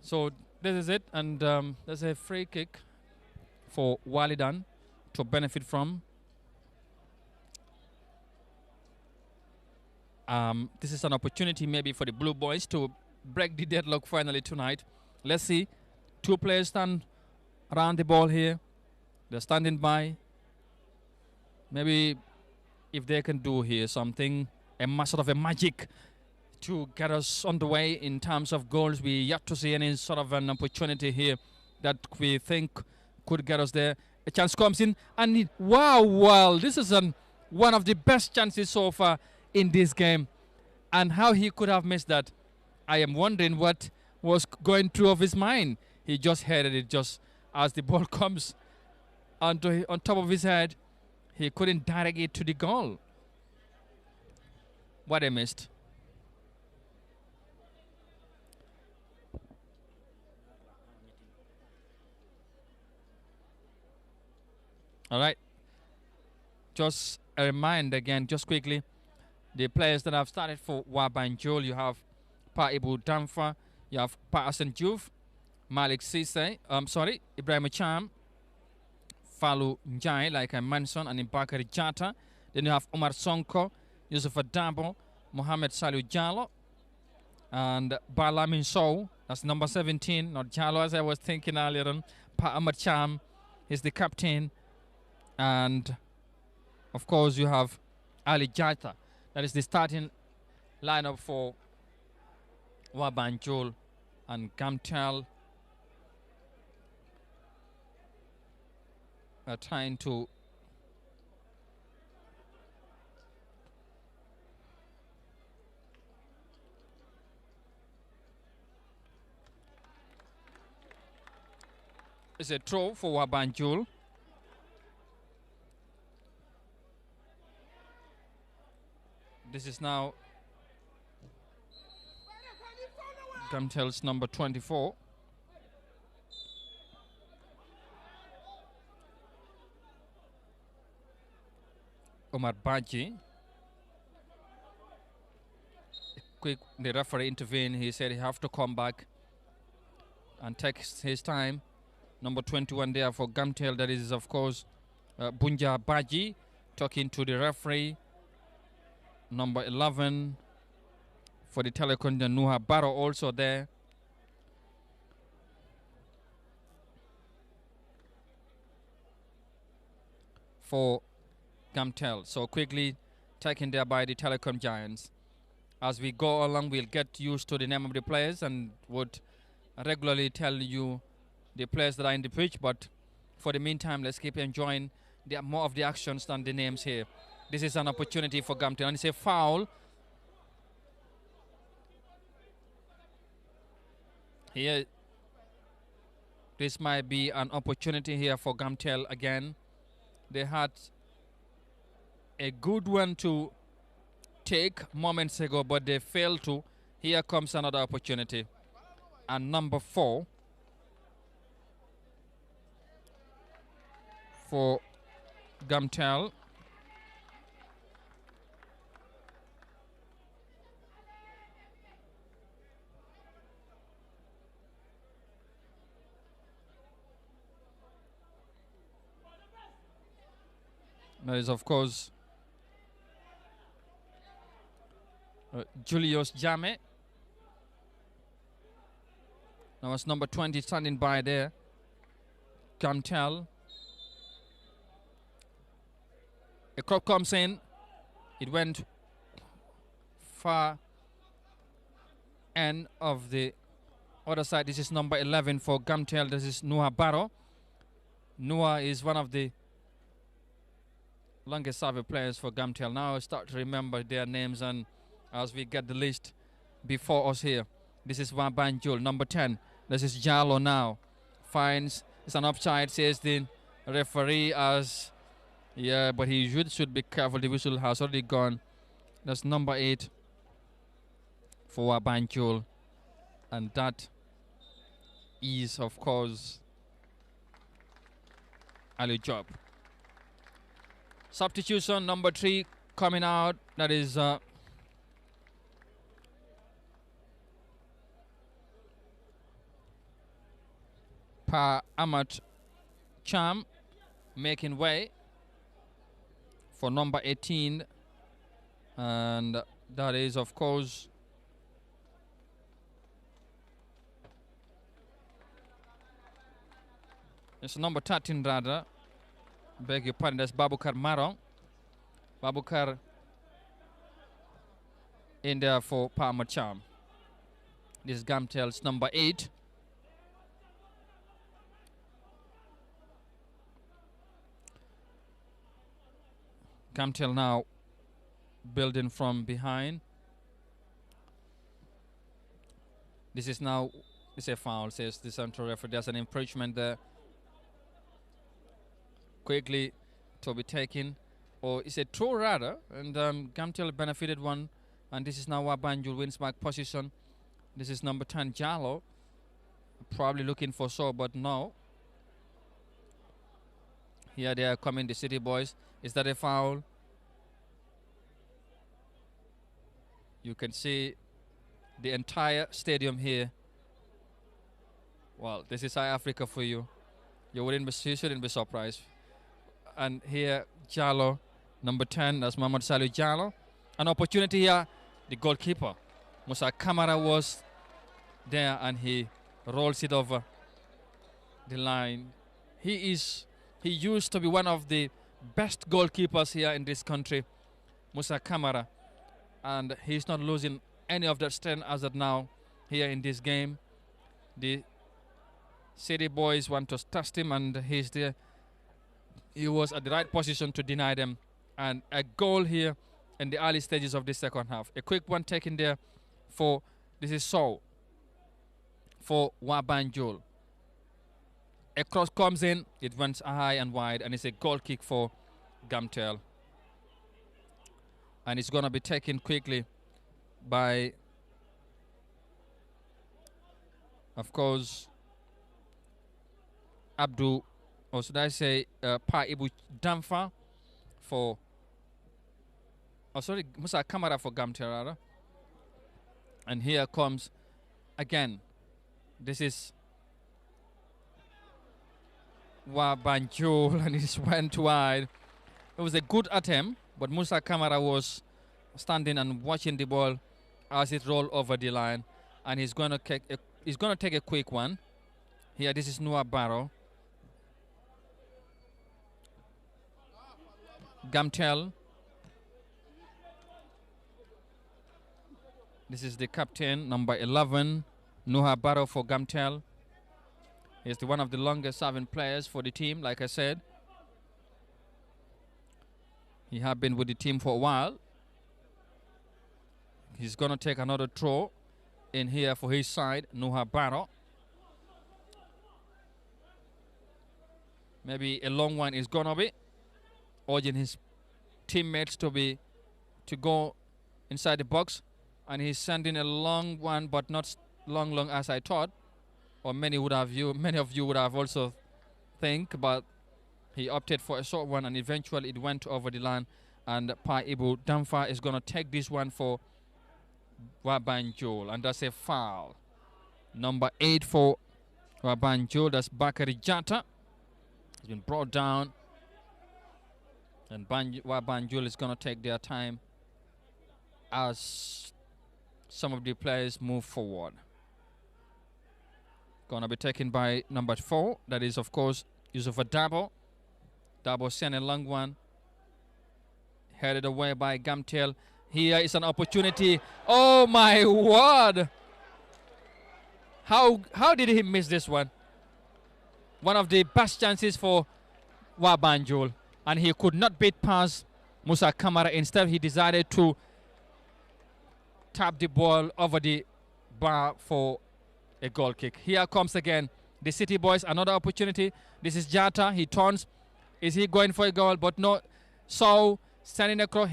So this is it, and there's a free kick for Walidan to benefit from. This is an opportunity maybe for the Blue Boys to break the deadlock finally tonight. Let's see. Two players stand around the ball here. They're standing by. Maybe if they can do here something, sort of a magic to get us on the way in terms of goals. We yet to see any sort of an opportunity here that we think could get us there. A chance comes in, and wow, this is one of the best chances so far in this game. And how he could have missed that, I am wondering what was going through of his mind. He just headed it just as the ball comes on top of his head. He couldn't direct it to the goal. What a missed. All right. Just a reminder again, just quickly, the players that have started for Wabanjul, you have Pa Ibu Damfa, you have Pa Asan Juve, Malik Sise, Ibrahim Cham, Falu Njai, like I mentioned, and Bakari Jata. Then you have Omar Sonko, Yusuf Adabo, Mohamed Salu Jallo, and Balamin Sow, that's number 17, not Jallo as I was thinking earlier on. Pa Ahmad Cham is the captain. And of course you have Ali Jata. That is the starting lineup for Wabanjul, and Gamtel are trying to it's a throw for Wabanjul. This is now Gamtel's number 24. Omar Baji. Quick, the referee intervened. He said he have to come back and take his time. Number 21 there for Gamtel. That is, of course, Bunja Baji talking to the referee. Number 11 for the Telecom, Nuha Barrow also there. For Gamtel. So quickly taken there by the Telecom Giants. As we go along, we'll get used to the name of the players and would regularly tell you the players that are in the pitch. But for the meantime, let's keep enjoying more of the actions than the names here. This is an opportunity for Gamtel, and it's a foul Here, this might be an opportunity here for Gamtel again. They had a good one to take moments ago, but they failed to. Here comes another opportunity. And number 4 for Gamtel. That is, of course, Julius Jame. Now it's number 20 standing by there. Gamtel. A crop comes in. It went far end of the other side. This is number 11 for Gamtel. This is Noah Barrow. Noah is one of the longest serving players for Gamtel. Now I start to remember their names, and as we get the list before us here. This is Wabanjul, number 10. This is Jalo now. Finds it's an upside, says the referee, as yeah, but he should be careful. The whistle has already gone. That's number 8 for Wabanjul. And that is, of course, Ali Job. Substitution number 3 coming out. That is Pa Amat Cham making way for number 18, and that is, of course, it's number 13 rather. Beg your pardon, that's Babukar Marong. Babukar in there for Pa Amat Cham. This is Gamtel's number 8. Gamtel now building from behind. This is now, it's a foul, says the central referee. There's an infringement there. Quickly to be taken, or it's a throw rather, and Gamtel benefited one, and this is now Wabanjul wins back position. This is number 10 Jalo, probably looking for so, but no. Here they are coming, the City Boys. Is that a foul? You can see the entire stadium here. Well, this is South Africa for you. You shouldn't be surprised. And here, Jalo, number 10, that's Mohamed Salih Jalo. An opportunity here, the goalkeeper, Musa Kamara, was there, and he rolls it over the line. He used to be one of the best goalkeepers here in this country, Musa Kamara, and he's not losing any of that strength as of now here in this game. The City Boys want to test him, and he's there. He was at the right position to deny them, and a goal here in the early stages of the second half. A quick one taken there for, this is Sow for Wabanjul. A cross comes in, it went high and wide, and it's a goal kick for Gamtel. And it's going to be taken quickly by, of course, Abdul, or should I say Pa Ibu Damfa for, Musa Kamara for Gamtel. And here comes again, this is Wabanjul, and it went wide. It was a good attempt, but Musa Kamara was standing and watching the ball as it rolled over the line, and he's going to take a quick one. Here, this is Noah Barrow. Gamtel. This is the captain, number 11, Noah Barrow for Gamtel. He's one of the longest serving players for the team, like I said. He has been with the team for a while. He's going to take another throw in here for his side, Noah Barrow. Maybe a long one is gonna be urging his teammates to go inside the box, and he's sending a long one, but not long as I thought, or many of you would have also think, but he opted for a short one, and eventually it went over the line, and Pa Ibu Damfa is gonna take this one for Wabanjul, and that's a foul. Number 8 for Wabanjul, that's Bakari Jata. He's been brought down, and Wabanjul is going to take their time as some of the players move forward. Going to be taken by number 4, that is of course Yusufa Dabo. Dabo sent a long one, headed away by Gamtel. Here is an opportunity. Oh my word! How did he miss this one? One of the best chances for Wabanjul, and he could not beat past Musa Kamara. Instead, he decided to tap the ball over the bar for a goal kick. Here comes again the City Boys, another opportunity. This is Jata. He turns. Is he going for a goal? But no. So standing across.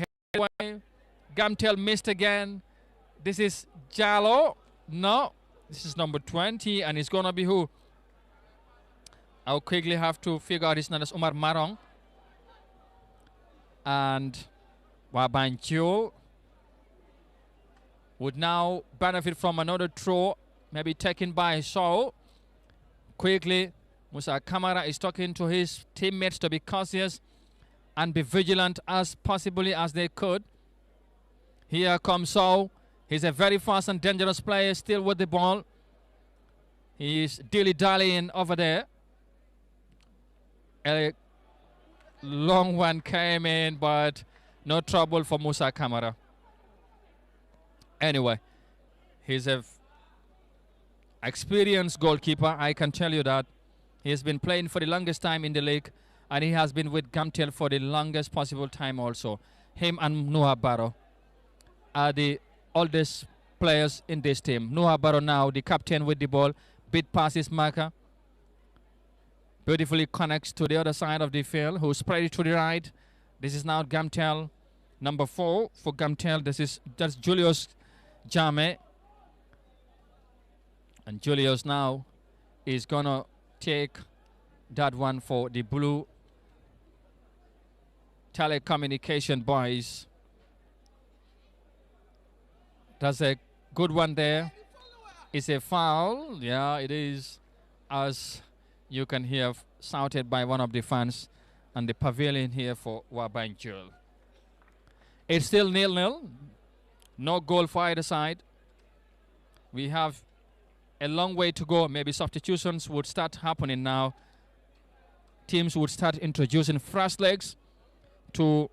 Gamtel missed again. This is Jalo. No. This is number 20, and it's going to be who? I'll quickly have to figure out his name. That's Umar Marong. And Wabanjul would now benefit from another throw, maybe taken by Shaw. Quickly, Musa Kamara is talking to his teammates to be cautious and be vigilant as possibly as they could. Here comes Shaw. He's a very fast and dangerous player, still with the ball. He's dilly-dallying over there. A long one came in, but no trouble for Musa Kamara. Anyway, he's an experienced goalkeeper, I can tell you that. He has been playing for the longest time in the league, and he has been with Gamtel for the longest possible time also. Him and Noah Barrow are the oldest players in this team. Noah Barrow now, the captain with the ball, bit past his marker. Beautifully connects to the other side of the field, who spread it to the right. This is now Gamtel, number 4 for Gamtel. That's Julius Jame. And Julius now is gonna take that one for the blue telecommunication boys. That's a good one there. It's a foul. Yeah, it is, as you can hear shouted by one of the fans and the pavilion here for Wabanjul. It's still 0-0. No goal for either side. We have a long way to go. Maybe substitutions would start happening now. Teams would start introducing fresh legs to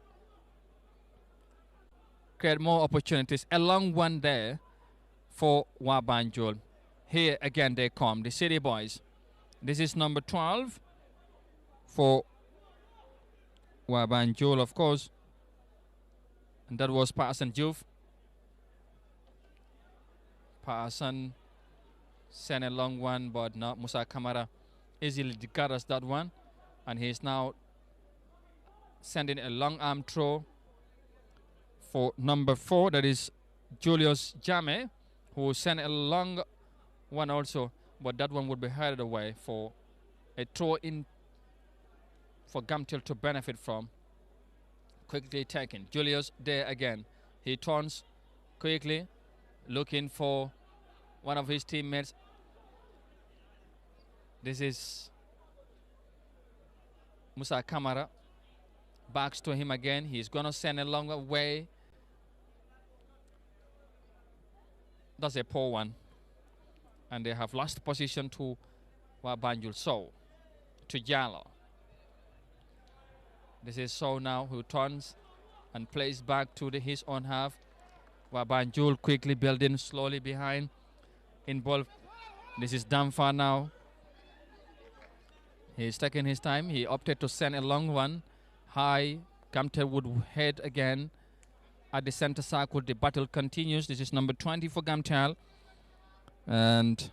create more opportunities. A long one there for Wabanjul. Here again they come, the City Boys. This is number 12 for Wabanjul, of course. And that was Parson Juf. Parson sent a long one, but not Musa Kamara easily gathers that one. And he's now sending a long arm throw for number 4, that is Julius Jame, who sent a long one also, but that one would be headed away for a throw in for Gamtel to benefit from. Quickly taken. Julius there again. He turns quickly, looking for one of his teammates. This is Musa Kamara. Backs to him again. He's going to send a long way. That's a poor one. And they have lost position to Wabanjul. So, to Jallo. This is So now, who turns and plays back to his own half. Wabanjul quickly building slowly behind. In ball. This is Damfa now. He's taking his time. He opted to send a long one. High. Gamtel would head again at the center circle. The battle continues. This is number 20 for Gamtel. And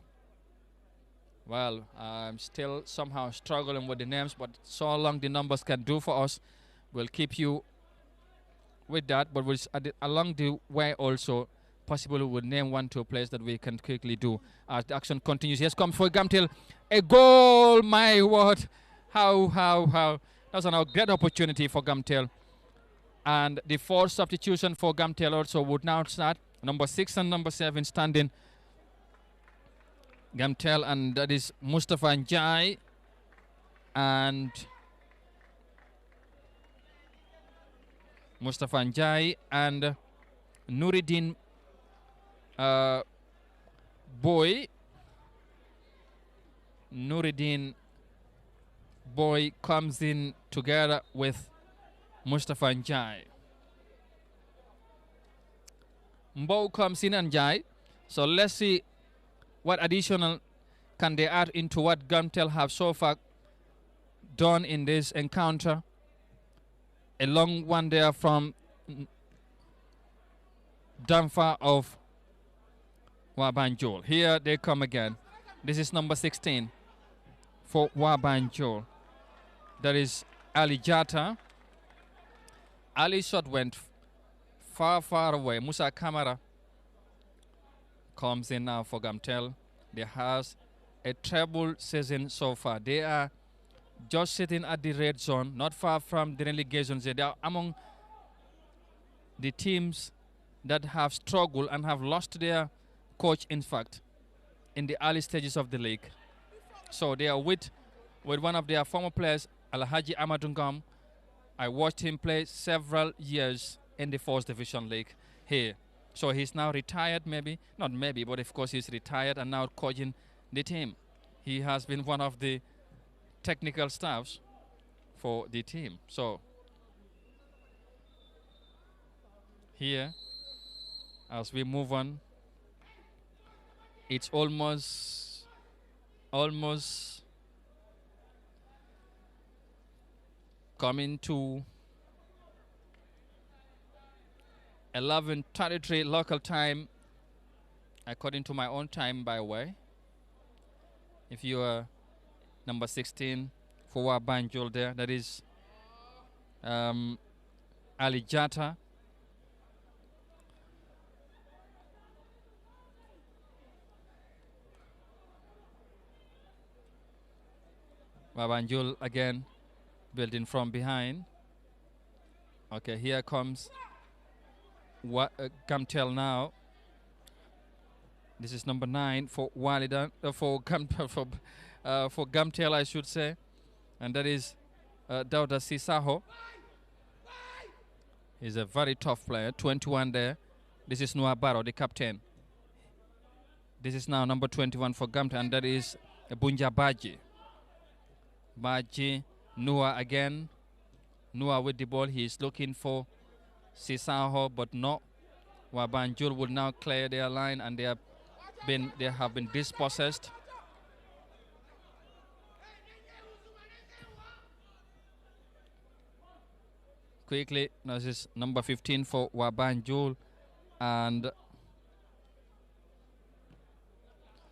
Well, I'm still somehow struggling with the names, but so long the numbers can do for us, we'll keep you with that. But along the way also, possibly we'll name 1-2 players that we can quickly do as the action continues. Here's come for Gamtel. A goal, my word. How. That's a great opportunity for Gamtel. And the fourth substitution for Gamtel also would now start. Number 6 and number 7 standing. Gamtel, and that is Mustafa Njai and Nuruddin Boy. Nuruddin Boy comes in together with Mustafa Njai. Mbow comes in and Njai. So let's see what additional can they add into what Gamtel have so far done in this encounter. A long one there from Damfa of Wabanjul. Here they come again. This is number 16 for Wabanjul. That is Ali Jata. Ali's shot went far away. Musa Kamara comes in now for Gamtel. They have a treble season so far. They are just sitting at the red zone, not far from the relegation zone. They are among the teams that have struggled and have lost their coach, in fact, in the early stages of the league. So they are with one of their former players, Alhaji Amadungam. I watched him play several years in the 4th Division League here. So he's now retired, not maybe, but of course he's retired and now coaching the team. He has been one of the technical staffs for the team. So here, as we move on, it's almost coming to 11:33 local time, according to my own time, by the way. If you are number 16 for Wabanjul there, that is Ali Jata. Wabanjul again building from behind. Okay, here comes Gamtel now. This is number 9 for Walidan, for Gamtel, I should say, and that is Dauda Sisaho. He's a very tough player. 21 there. This is Noah Barrow, the captain. This is now number 21 for Gamtel, and that is Bunja Baji. Baji, Noah again. Noah with the ball. He is looking for Sisaho, but no. Wabanjul will now clear their line, and they have been dispossessed. Quickly, this is number 15 for Wabanjul, and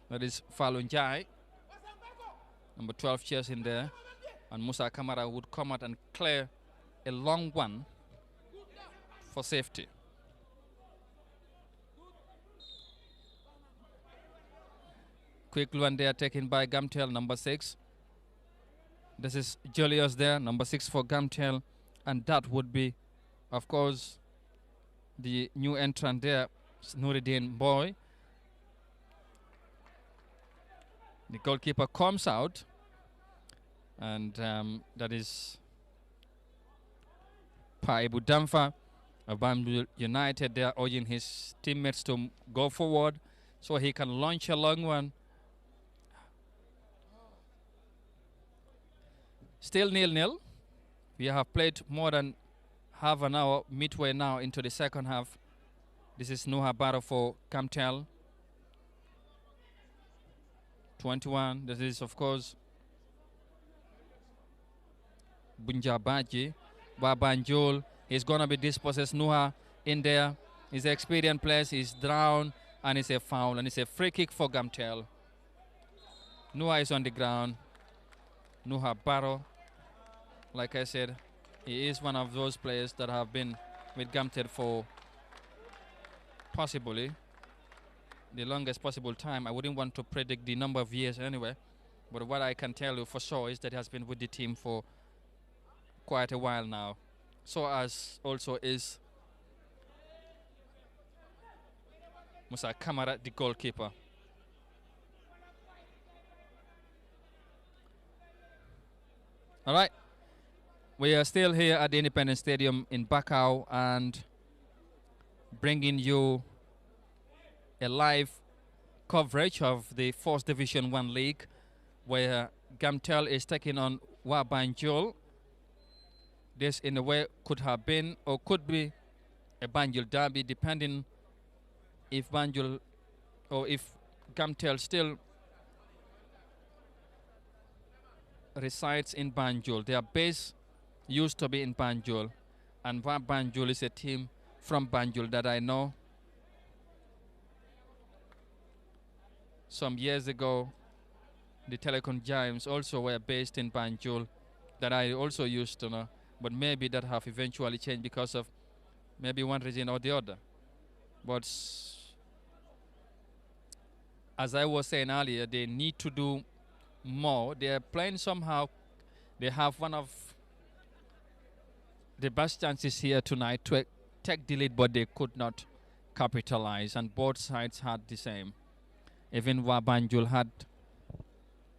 that is Falunjai. Number 12 chairs in there, and Musa Kamara would come out and clear a long one for safety. Quick one there taken by Gamtel, number 6. This is Julius there, number 6 for Gamtel, and that would be, of course, the new entrant there, Nuruddin Boy. The goalkeeper comes out, and that is Paibu Damfa of Bamboo United. They are urging his teammates to go forward so he can launch a long one. Still 0-0. We have played more than half an hour, midway now into the second half. This is Noah Barrow for Gamtel. 21. This is, of course, Bunja Baji. Wabanjul is going to be dispossessed. Noah in there. He's an experienced player. He's down, and it's a foul, and it's a free kick for Gamtel. Nuha is on the ground. Nuha Barrow, like I said, he is one of those players that have been with Gamtel for possibly the longest possible time. I wouldn't want to predict the number of years anyway, but what I can tell you for sure is that he has been with the team for quite a while now. So as also is Musa Kamara, the goalkeeper. All right, we are still here at the Independence Stadium in Bakau and bringing you a live coverage of the 4th Division 1 League, where Gamtel is taking on Wabanjul. This in a way could have been or could be a Banjul derby, depending if Banjul or if Gamtel still resides in Banjul. Their base used to be in Banjul, and Banjul is a team from Banjul that I know. Some years ago, the Telecom Giants also were based in Banjul, that I also used to know, but maybe that have eventually changed because of maybe one reason or the other. But as I was saying earlier, they need to do more. They are playing somehow. They have one of the best chances here tonight to take the lead, but they could not capitalize, and both sides had the same. Even Wabanjul had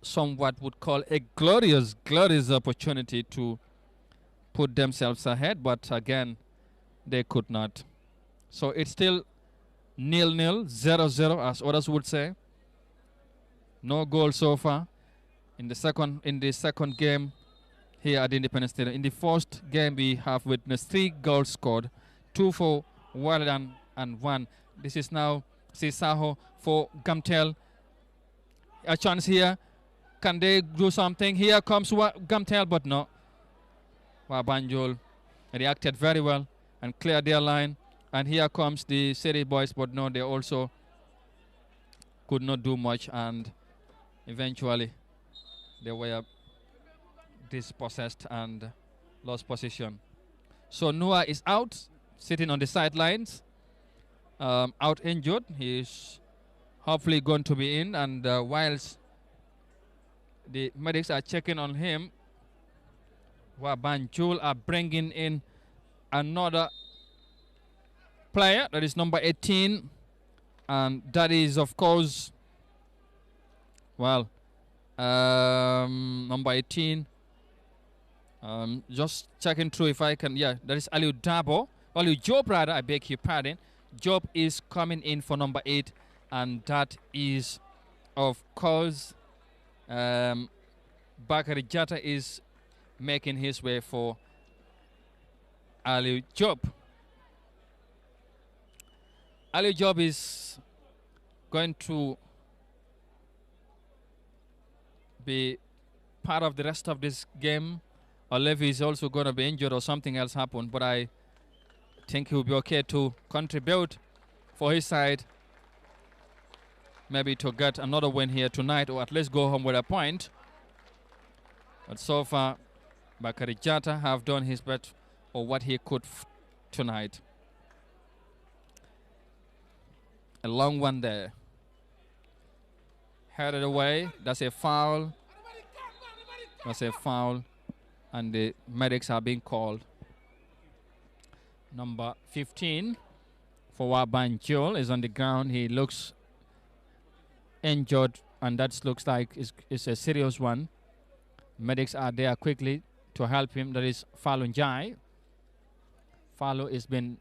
somewhat would call a glorious opportunity to put themselves ahead, but again, they could not. So it's still 0-0, 0-0, as others would say. No goal so far in the second game here at the Independence Stadium. In the first game, we have witnessed 3 goals scored, 2 for Waladan and 1. This is now Sisaho for Gamtel. A chance here. Can they do something? Here comes Gamtel, but no. Wabanjul reacted very well and cleared their line. And here comes the City boys, but no, they also could not do much, and eventually they were dispossessed and lost position. So Noah is out, sitting on the sidelines, out injured. He's hopefully going to be in, and whilst the medics are checking on him, Wabanjul are bringing in another player, that is number 18, and that is, of course, well, number 18. Just checking through if I can. Yeah, that is Aliu Dabo. Aliu Job, rather, I beg your pardon. Job is coming in for number 8, and that is, of course, Bakari Jata is making his way for Aliu Job. Aliu Job is going to be part of the rest of this game, unless he's also going to be injured or something else happen. But I think he'll be okay to contribute for his side, maybe to get another win here tonight, or at least go home with a point. But so far, Bakari Jata have done his best or what he could tonight. A long one there. Headed away. That's a foul. That's a foul. And the medics are being called. Number 15 for Wabanjul is on the ground. He looks injured, and that looks like it's a serious one. Medics are there quickly to help him. That is Falun Jai. Falu has been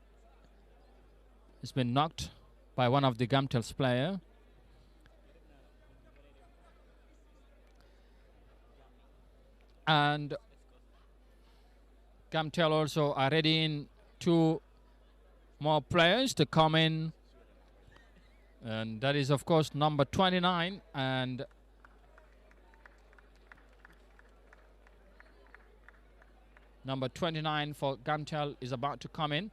knocked by one of the Gamtel's player. And Gamtel also are readying 2 more players to come in. And that is, of course, number 29 and number 29 for Gamtel is about to come in.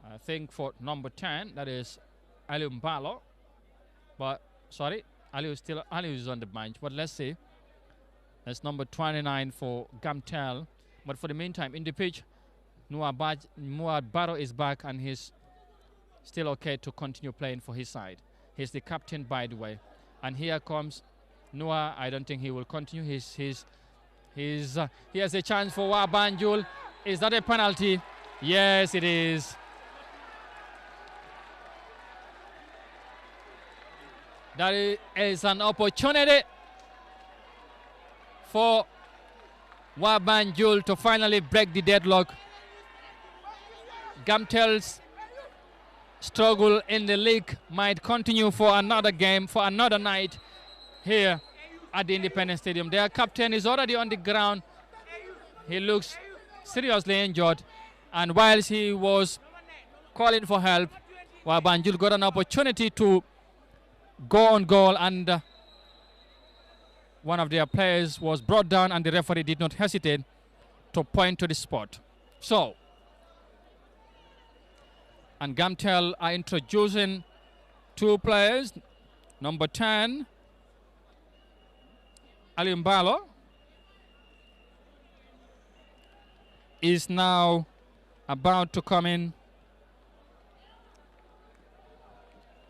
I think for number 10, that is Aliumbalo. But Sorry, Ali is on the bench, but let's see. That's number 29 for Gamtel. But for the meantime, in the pitch, Muad Barrow is back and he's still okay to continue playing for his side. He's the captain, by the way. And here comes Noah. I don't think he will continue. He has a chance for Wabanjul. Is that a penalty? Yes, it is. That is an opportunity for Wabanjul to finally break the deadlock. Gamtel's struggle in the league might continue for another game, for another night here at the Independence Stadium. Their captain is already on the ground. He looks seriously injured, and whilst he was calling for help, Wabanjul got an opportunity to go on goal, and one of their players was brought down, and the referee did not hesitate to point to the spot. So, and Gamtel are introducing two players. Number 10, Alimbalo, is now about to come in.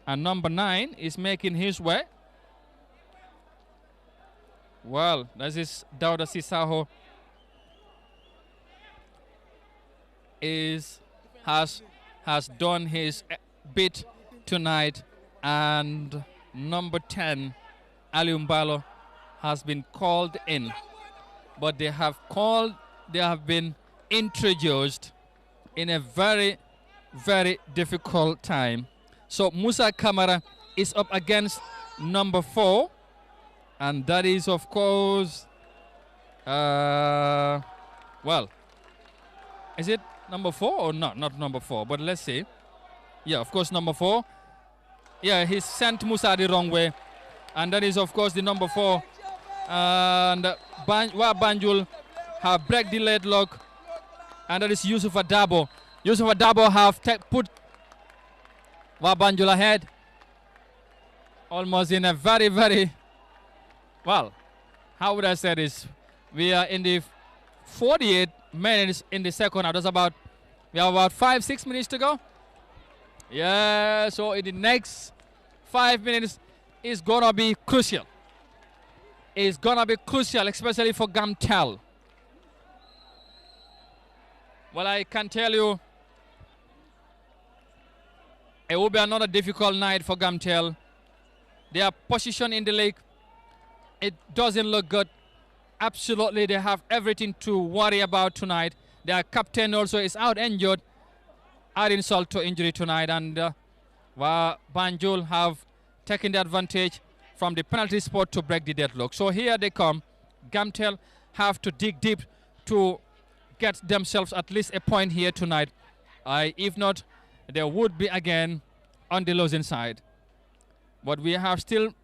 And number 9 is making his way. Well, that is Dauda Sisaho has done his bit tonight, and number 10, Aliumbalo, has been called in. But they have been introduced in a very, very difficult time. So Musa Kamara is up against number 4, and that is, of course, well, is it number 4 or not? Not number 4, but let's see. Yeah, of course, number 4. Yeah, he sent Musa the wrong way, and that is, of course, the number 4. And Banjul have break the deadlock, and that is Yusuf Adabo. Yusuf Adabo have put Wabanjul ahead, almost in a very, very, well, how would I say this? We are in the 48 minutes in the second half. We have about 5-6 minutes to go. Yeah, so in the next 5 minutes is gonna be crucial. It's gonna be crucial, especially for Gamtel. Well, I can tell you, it will be another difficult night for Gamtel. Their position in the league, it doesn't look good. Absolutely, they have everything to worry about tonight. Their captain also is out injured, add insult to injury tonight, and Banjul have taken the advantage from the penalty spot to break the deadlock. So here they come. Gamtel have to dig deep to get themselves at least a point here tonight. If not, they would be again on the losing side. But we have still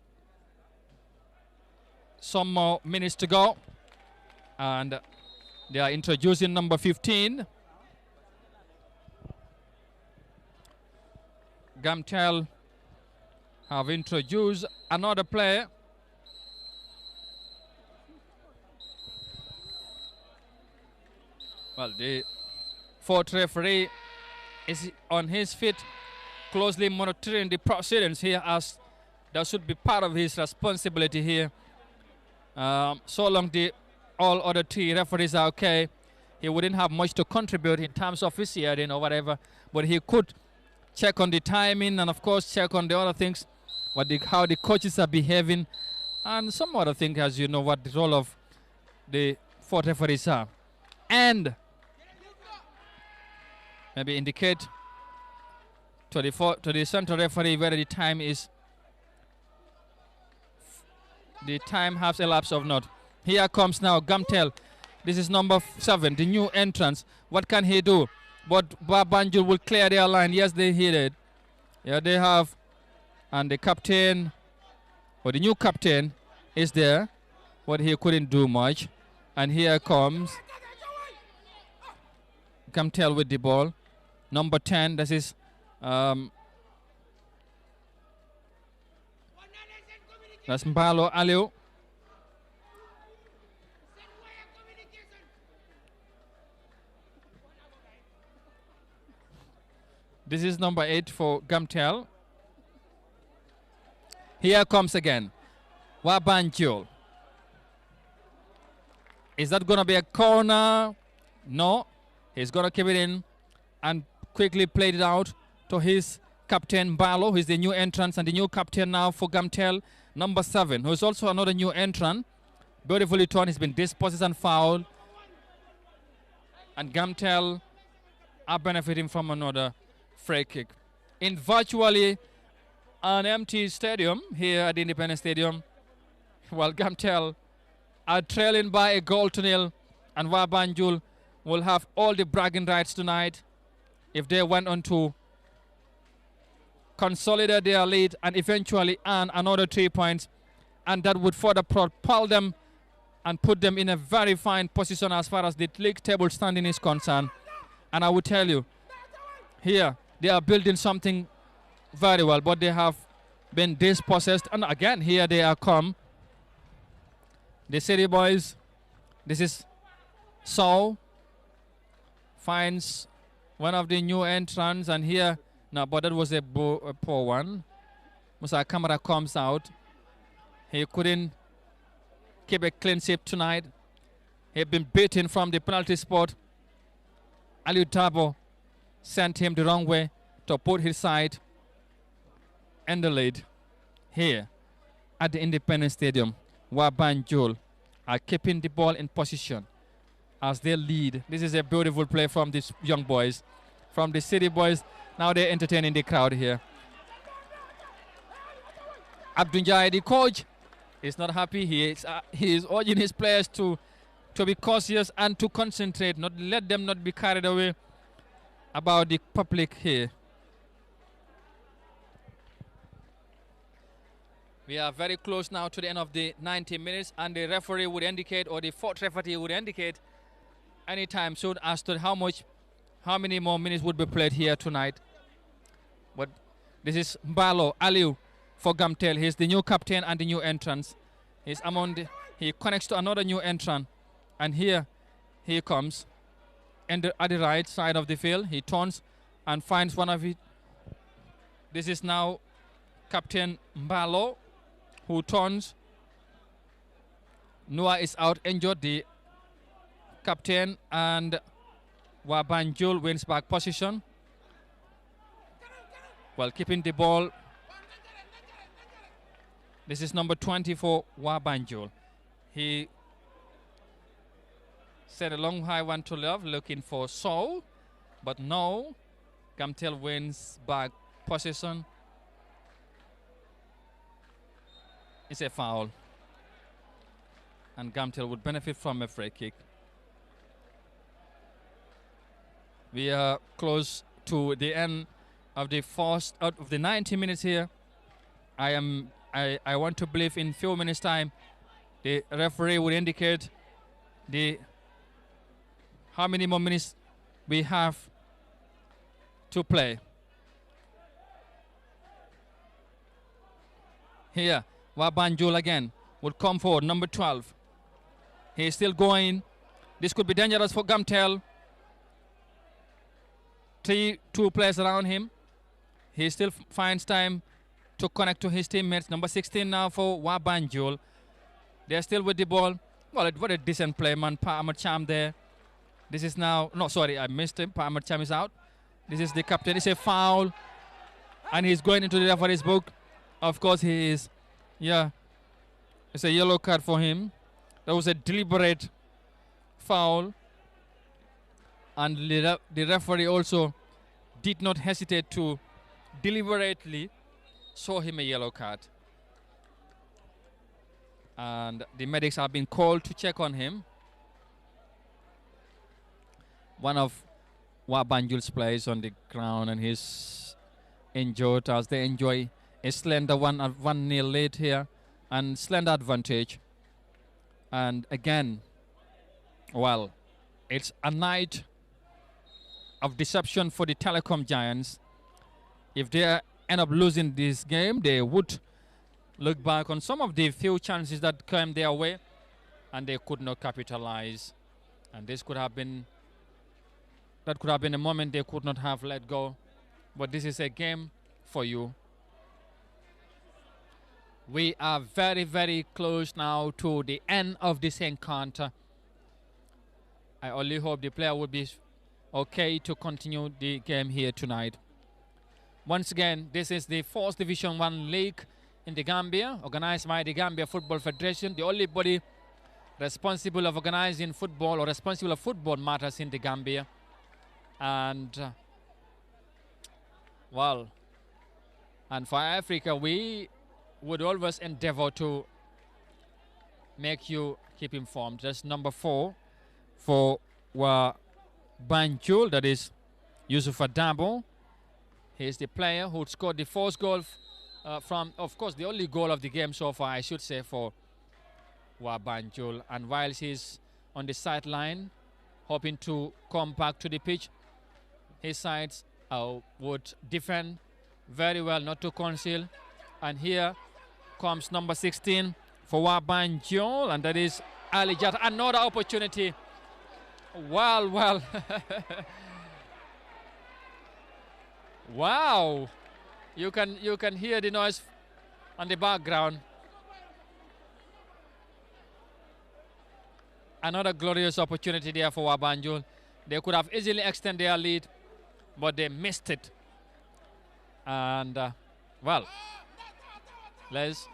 some more minutes to go, and they are introducing number 15. Gamtel have introduced another player. Well, the fourth referee is on his feet, closely monitoring the proceedings here, as that should be part of his responsibility here. So long all other 3 referees are okay, he wouldn't have much to contribute in terms of officiating or whatever, but he could check on the timing and, of course, check on the other things, how the coaches are behaving, and some other things, as you know, what the role of the 4 referees are. And maybe indicate to the central referee whether the time has elapsed or not. Here comes now Gamtel. This is number 7, the new entrance. What can he do? But Banjul will clear their line. Yes, they hit it. Yeah, they have. And the captain, or the new captain, is there, but he couldn't do much. And here comes Gamtel with the ball. Number 10, this is That's Mbalo Aliu. This is number 8 for Gamtel. Here comes again Wabanjul. Is that going to be a corner? No. He's going to keep it in and quickly played it out to his captain Mbalo, who is the new entrant and the new captain now for Gamtel, number 7, who is also another new entrant. Beautifully torn. He's been dispossessed and fouled. And Gamtel are benefiting from another free kick. In virtually an empty stadium here at the Independence Stadium, while Gamtel are trailing by a goal to nil, and Wabanjul will have all the bragging rights tonight if they went on to consolidate their lead and eventually earn another 3 points, and that would further propel them and put them in a very fine position as far as the league table standing is concerned. And I will tell you, here they are building something very well, but they have been dispossessed. And again, here they are come. The City Boys, this is Saul, finds one of the new entrants, and here, no, but that was a poor one. Musa Kamara comes out. He couldn't keep a clean sheet tonight. He had been beaten from the penalty spot. Aliu Dabo sent him the wrong way to put his side in the lead. Here at the Independence Stadium, Wabanjul are keeping the ball in position as they lead. This is a beautiful play from these young boys, from the City Boys. Now they're entertaining the crowd here. Abdunjai, the coach, is not happy. He is urging his players to be cautious and to concentrate, not let them not be carried away about the public here. We are very close now to the end of the 90 minutes, and the referee would indicate, or the fourth referee would indicate anytime soon as to how many more minutes would be played here tonight. But this is Mbalo Aliu for Gamtel. He's the new captain and the new entrance. He's among he connects to another new entrant, and here he comes at the right side of the field. He turns and finds one of it. This is now Captain Mbalo, who turns. Noah is out injured, the captain, and Wabanjul wins back position while keeping the ball. This is number 20 for Wabanjul. He set a long high one to love, looking for Saul, but no. Gamtel wins back possession. It's a foul, and Gamtel would benefit from a free kick. We are close to the end of the first out of the 90 minutes here. I want to believe in few minutes time the referee would indicate how many more minutes we have to play. Here, Wabanjul again would come forward, number 12. He is still going. This could be dangerous for Gamtel. Two players around him. He still finds time to connect to his teammates. Number 16 now for Wabanjul. They're still with the ball. Well, what a decent play, man. Pa Ahmad Cham there. This is now, no, sorry, I missed him. Pa Ahmad Cham is out. This is the captain. It's a foul, and he's going into the referee's book. Of course, he is. Yeah, it's a yellow card for him. That was a deliberate foul, and the referee also did not hesitate to deliberately show him a yellow card. And the medics have been called to check on him. One of Wabanjul's players on the ground, and he's injured as they enjoy a slender 1-0 lead here and slender advantage. And again, well, it's a night of deception for the Telecom Giants. If they end up losing this game, they would look back on some of the few chances that came their way, and they could not capitalize. And this could have been, that could have been a moment they could not have let go. But this is a game for you. We are very, very close now to the end of this encounter. I only hope the player will be okay to continue the game here tonight. Once again, this is the 4th Division 1 League in the Gambia, organized by the Gambia Football Federation, the only body responsible of organizing football or responsible of football matters in the Gambia. And, well, and for Africa, we would always endeavor to make you keep informed. That's number 4 for Banjul, that is Yusuf Adabo. He is the player who scored the 4th goal from, of course, the only goal of the game so far, I should say, for Banjul. And whilst he's on the sideline, hoping to come back to the pitch, his sides would defend very well, not to conceal. And here comes number 16 for Banjul, and that is Ali Jata. Another opportunity. Well. Wow. You can hear the noise on the background. Another glorious opportunity there for Banjul. They could have easily extended their lead, but they missed it. And, well, let's...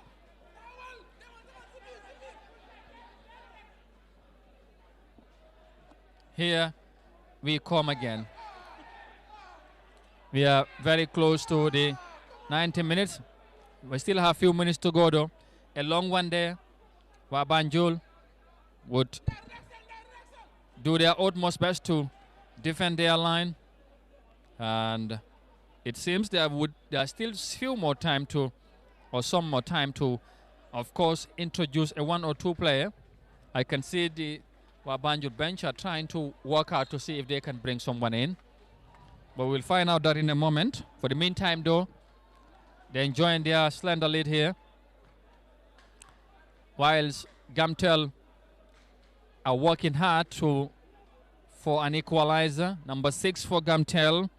Here we come again. We are very close to the 90 minutes. We still have a few minutes to go, though. A long one there. Banjul would do their utmost best to defend their line. And it seems there are still few more time to, or some more time to, of course, introduce a 1 or 2 player. I can see the Banjul bench are trying to work out to see if they can bring someone in. But we'll find out that in a moment. For the meantime, though, they're enjoying their slender lead here. Whilst Gamtel are working hard for an equalizer. Number 6 for Gamtel.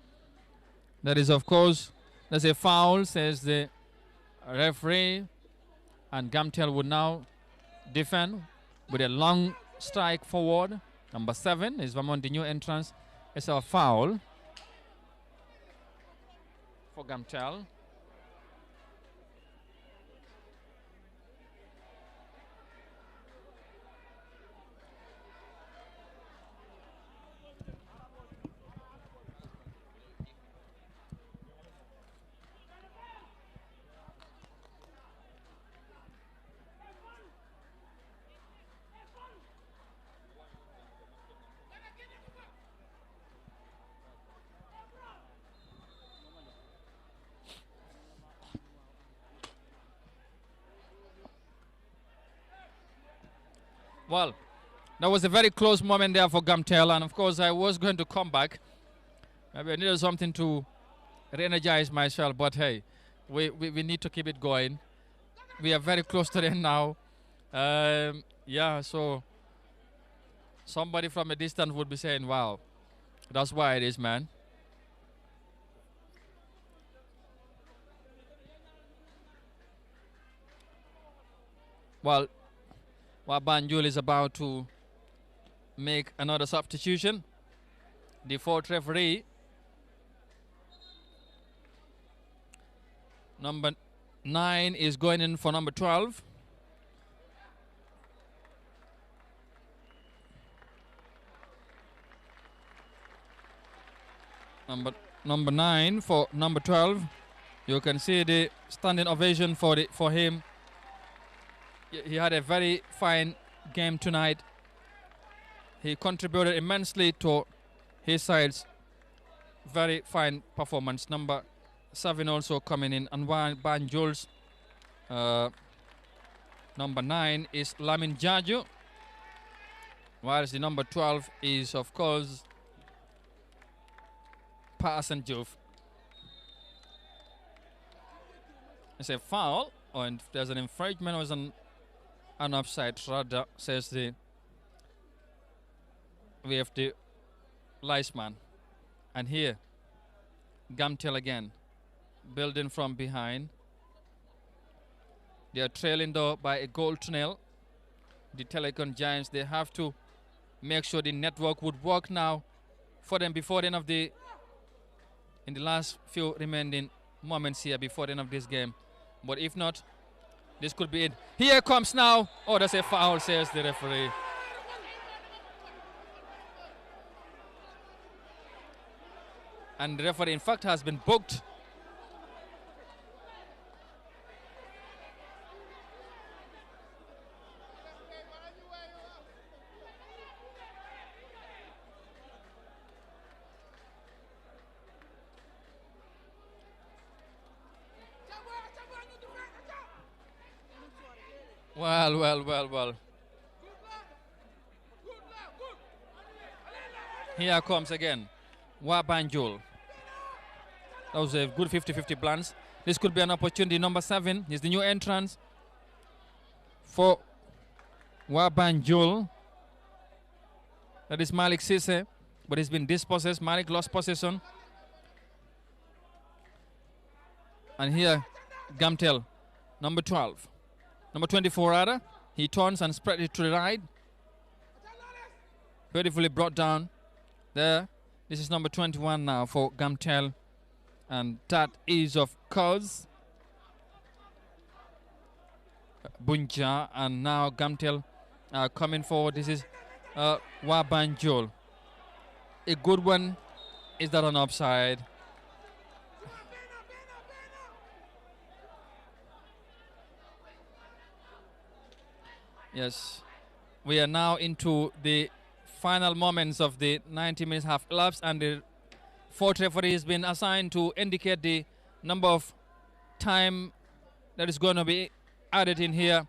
That is, of course, there's a foul, says the referee. And Gamtel would now defend with a long strike forward. Number 7 is Vermont, the new entrance. It's a foul for Gamtel. Well, that was a very close moment there for Gamtel, and of course I was going to come back. Maybe I needed something to re-energize myself, but hey, we need to keep it going. We are very close to the end now. Yeah, so somebody from a distance would be saying, wow, that's why it is, man. Well, Banjul is about to make another substitution. The 4th referee, number 9, is going in for number 12. Number 9 for number 12. You can see the standing ovation for him. He had a very fine game tonight. He contributed immensely to his side's very fine performance. Number 7 also coming in. And Banjul's number 9 is Lamin Jaju, whilst the number 12 is, of course, Pa Asan Juf. It's a foul. or if there's an infringement or an offside, rather, says we have the linesman. And here, Gamtel again, building from behind. They are trailing though by a goal to nil. The Telecom Giants, they have to make sure the network would work now for them before the end of in the last few remaining moments here before the end of this game. But if not, this could be it. Here comes now. Oh, that's a foul, says the referee. And the referee, in fact, has been booked. Well. Here comes again Wabanjul. That was a good 50-50 plans. This could be an opportunity. Number 7 is the new entrance for Wabanjul. That is Malik Sise, but he's been dispossessed. Malik lost possession. And here, Gamtel, number 12. Number 24 rather. He turns and spread it to the right. Beautifully brought down there. This is number 21 now for Gamtel. And that is, of course, Bunja. And now Gamtel coming forward. This is Wabanjul. A good one. Is that an offside? Yes. We are now into the final moments of the 90 minutes have elapsed, and the fourth referee has been assigned to indicate the number of time that is going to be added in here.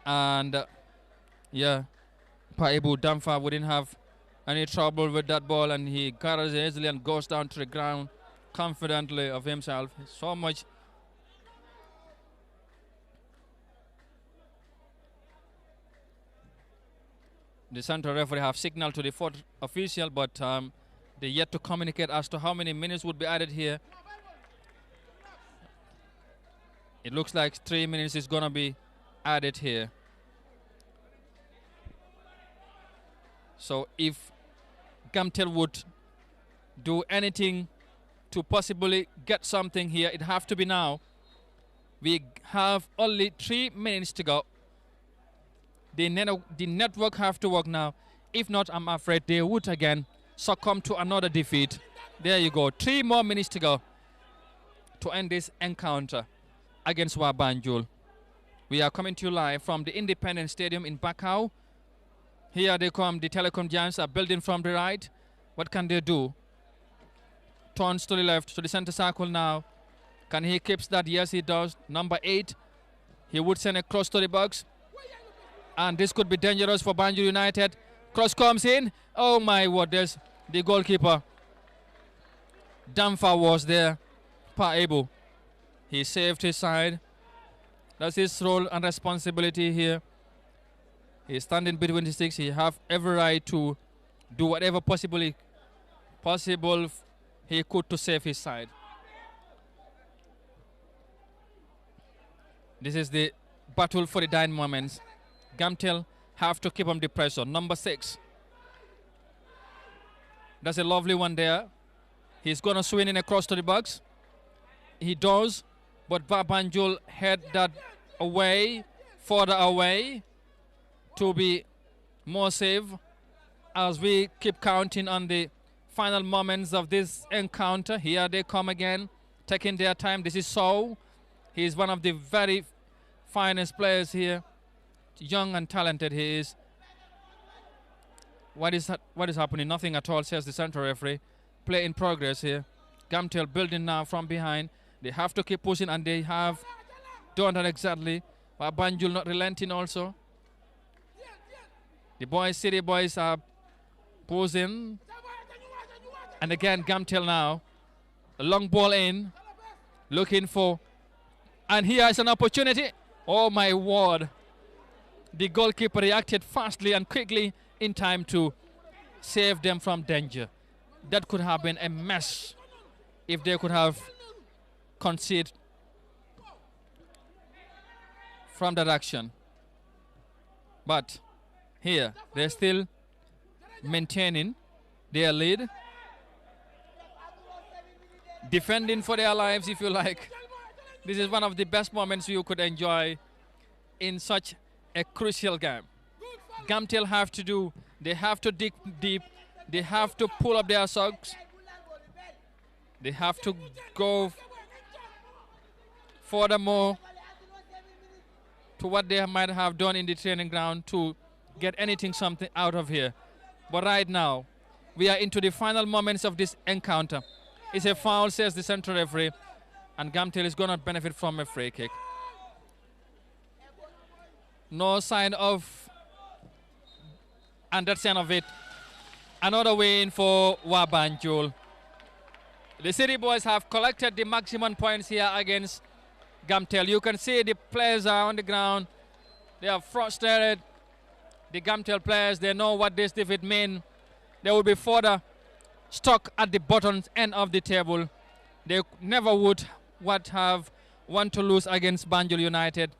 And yeah, Paibu Damfa wouldn't have any trouble with that ball, and he gathers it easily and goes down to the ground confidently of himself. So much. The central referee have signaled to the fourth official, but they yet to communicate as to how many minutes would be added here. It looks like 3 minutes is going to be added here. So if Gamtel would do anything to possibly get something here, it have to be now. We have only 3 minutes to go. The network have to work now. If not, I'm afraid they would again succumb to another defeat. There you go. 3 more minutes to go to end this encounter against Wabanjul. We are coming to you live from the Independence Stadium in Bakau. Here they come. The Telecom Giants are building from the right. What can they do? Turns to the left, to the center circle now. Can he keep that? Yes, he does. Number 8. He would send a cross to the box. And this could be dangerous for Banjul United. Cross comes in. Oh my word, there's the goalkeeper. Damfa was there. Paebu. He saved his side. That's his role and responsibility here. He's standing between the sticks. He have every right to do whatever possible he could to save his side. This is the battle for the dying moments. Gamtel have to keep on the pressure. Number 6. That's a lovely one there. He's going to swing in across to the box. He does, but Wabanjul head that away, further away, to be more safe as we keep counting on the final moments of this encounter. Here they come again, taking their time. This is Sow. He's one of the very finest players here. Young and talented he is. What is happening? Nothing at all, says the central referee. Play in progress here. Gamtel building now from behind. They have to keep pushing, and they have done that exactly. But Banjul not relenting also. The boys, City boys, are posing. And again, Gamtel now. A long ball in. Looking for And here is an opportunity. Oh my word. The goalkeeper reacted fastly and quickly in time to save them from danger. That could have been a mess if they could have conceded from that action. But here, they're still maintaining their lead. Defending for their lives, if you like. This is one of the best moments you could enjoy in such a crucial game. Gamtel they have to dig deep. They have to pull up their socks. They have to go furthermore to what they might have done in the training ground to get something out of here. But right now, we are into the final moments of this encounter. It's a foul, says the central referee, and Gamtel is going to benefit from a free kick. No sign of Anderson of it. Another win for Wabanjul. The City Boys have collected the maximum points here against Gamtel. You can see the players are on the ground. They are frustrated. The Gamtel players, they know what this defeat means. They will be further stuck at the bottom end of the table. They never would have want to lose against Banjul United.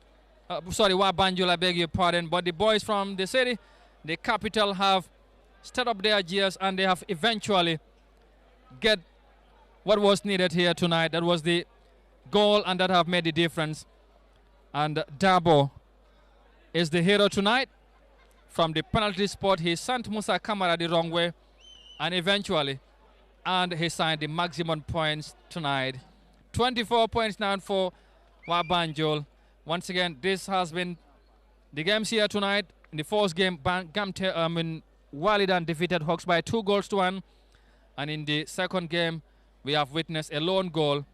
Wabanjul, I beg your pardon. But the boys from the city, the capital, have stepped up their gears and they have eventually get what was needed here tonight. That was the goal, and that have made the difference. And Dabo is the hero tonight. From the penalty spot, he sent Musa Kamara the wrong way, and eventually, and he signed the maximum points tonight. 24 points now for Wabanjul. Once again, this has been the games here tonight. In the first game, Walidan defeated Hawks by 2-1. And in the second game, we have witnessed a lone goal,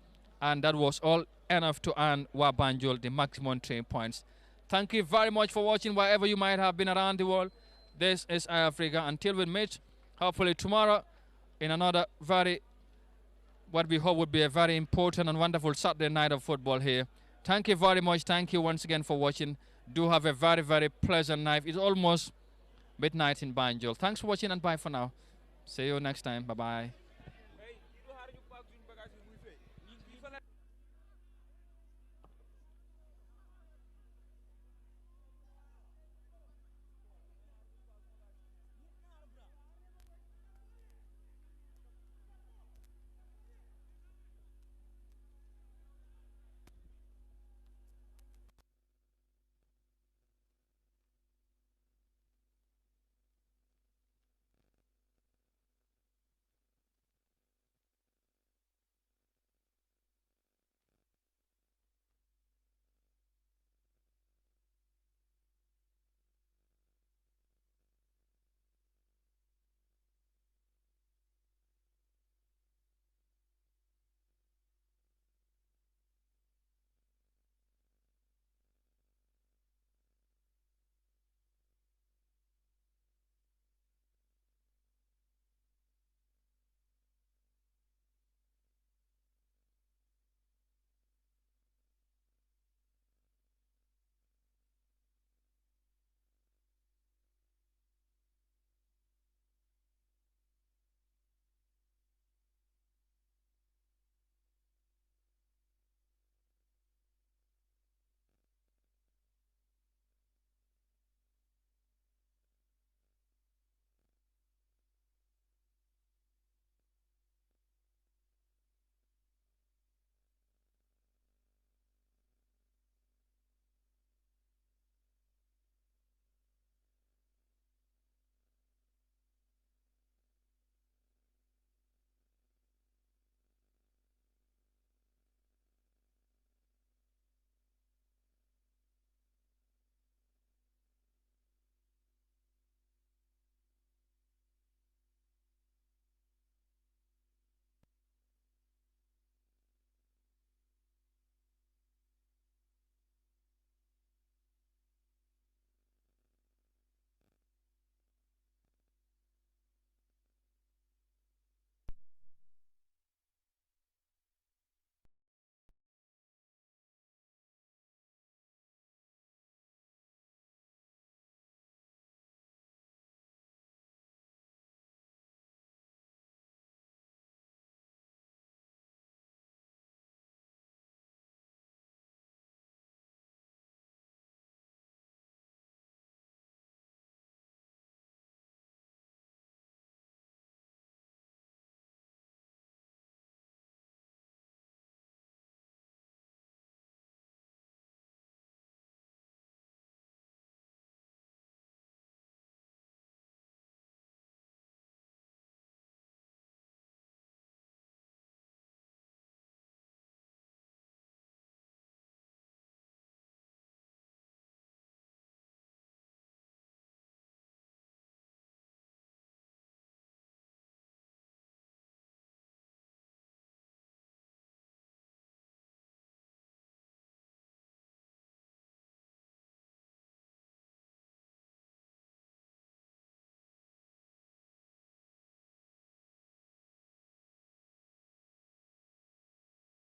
and that was all enough to earn Wabanjul the maximum 3 points. Thank you very much for watching wherever you might have been around the world. This is iAfrica. Until we meet, hopefully tomorrow, in another what we hope would be a very important and wonderful Saturday night of football here. Thank you very much. Thank you once again for watching. Do have a very, very pleasant night. It's almost midnight in Banjul. Thanks for watching, and bye for now. See you next time. Bye-bye.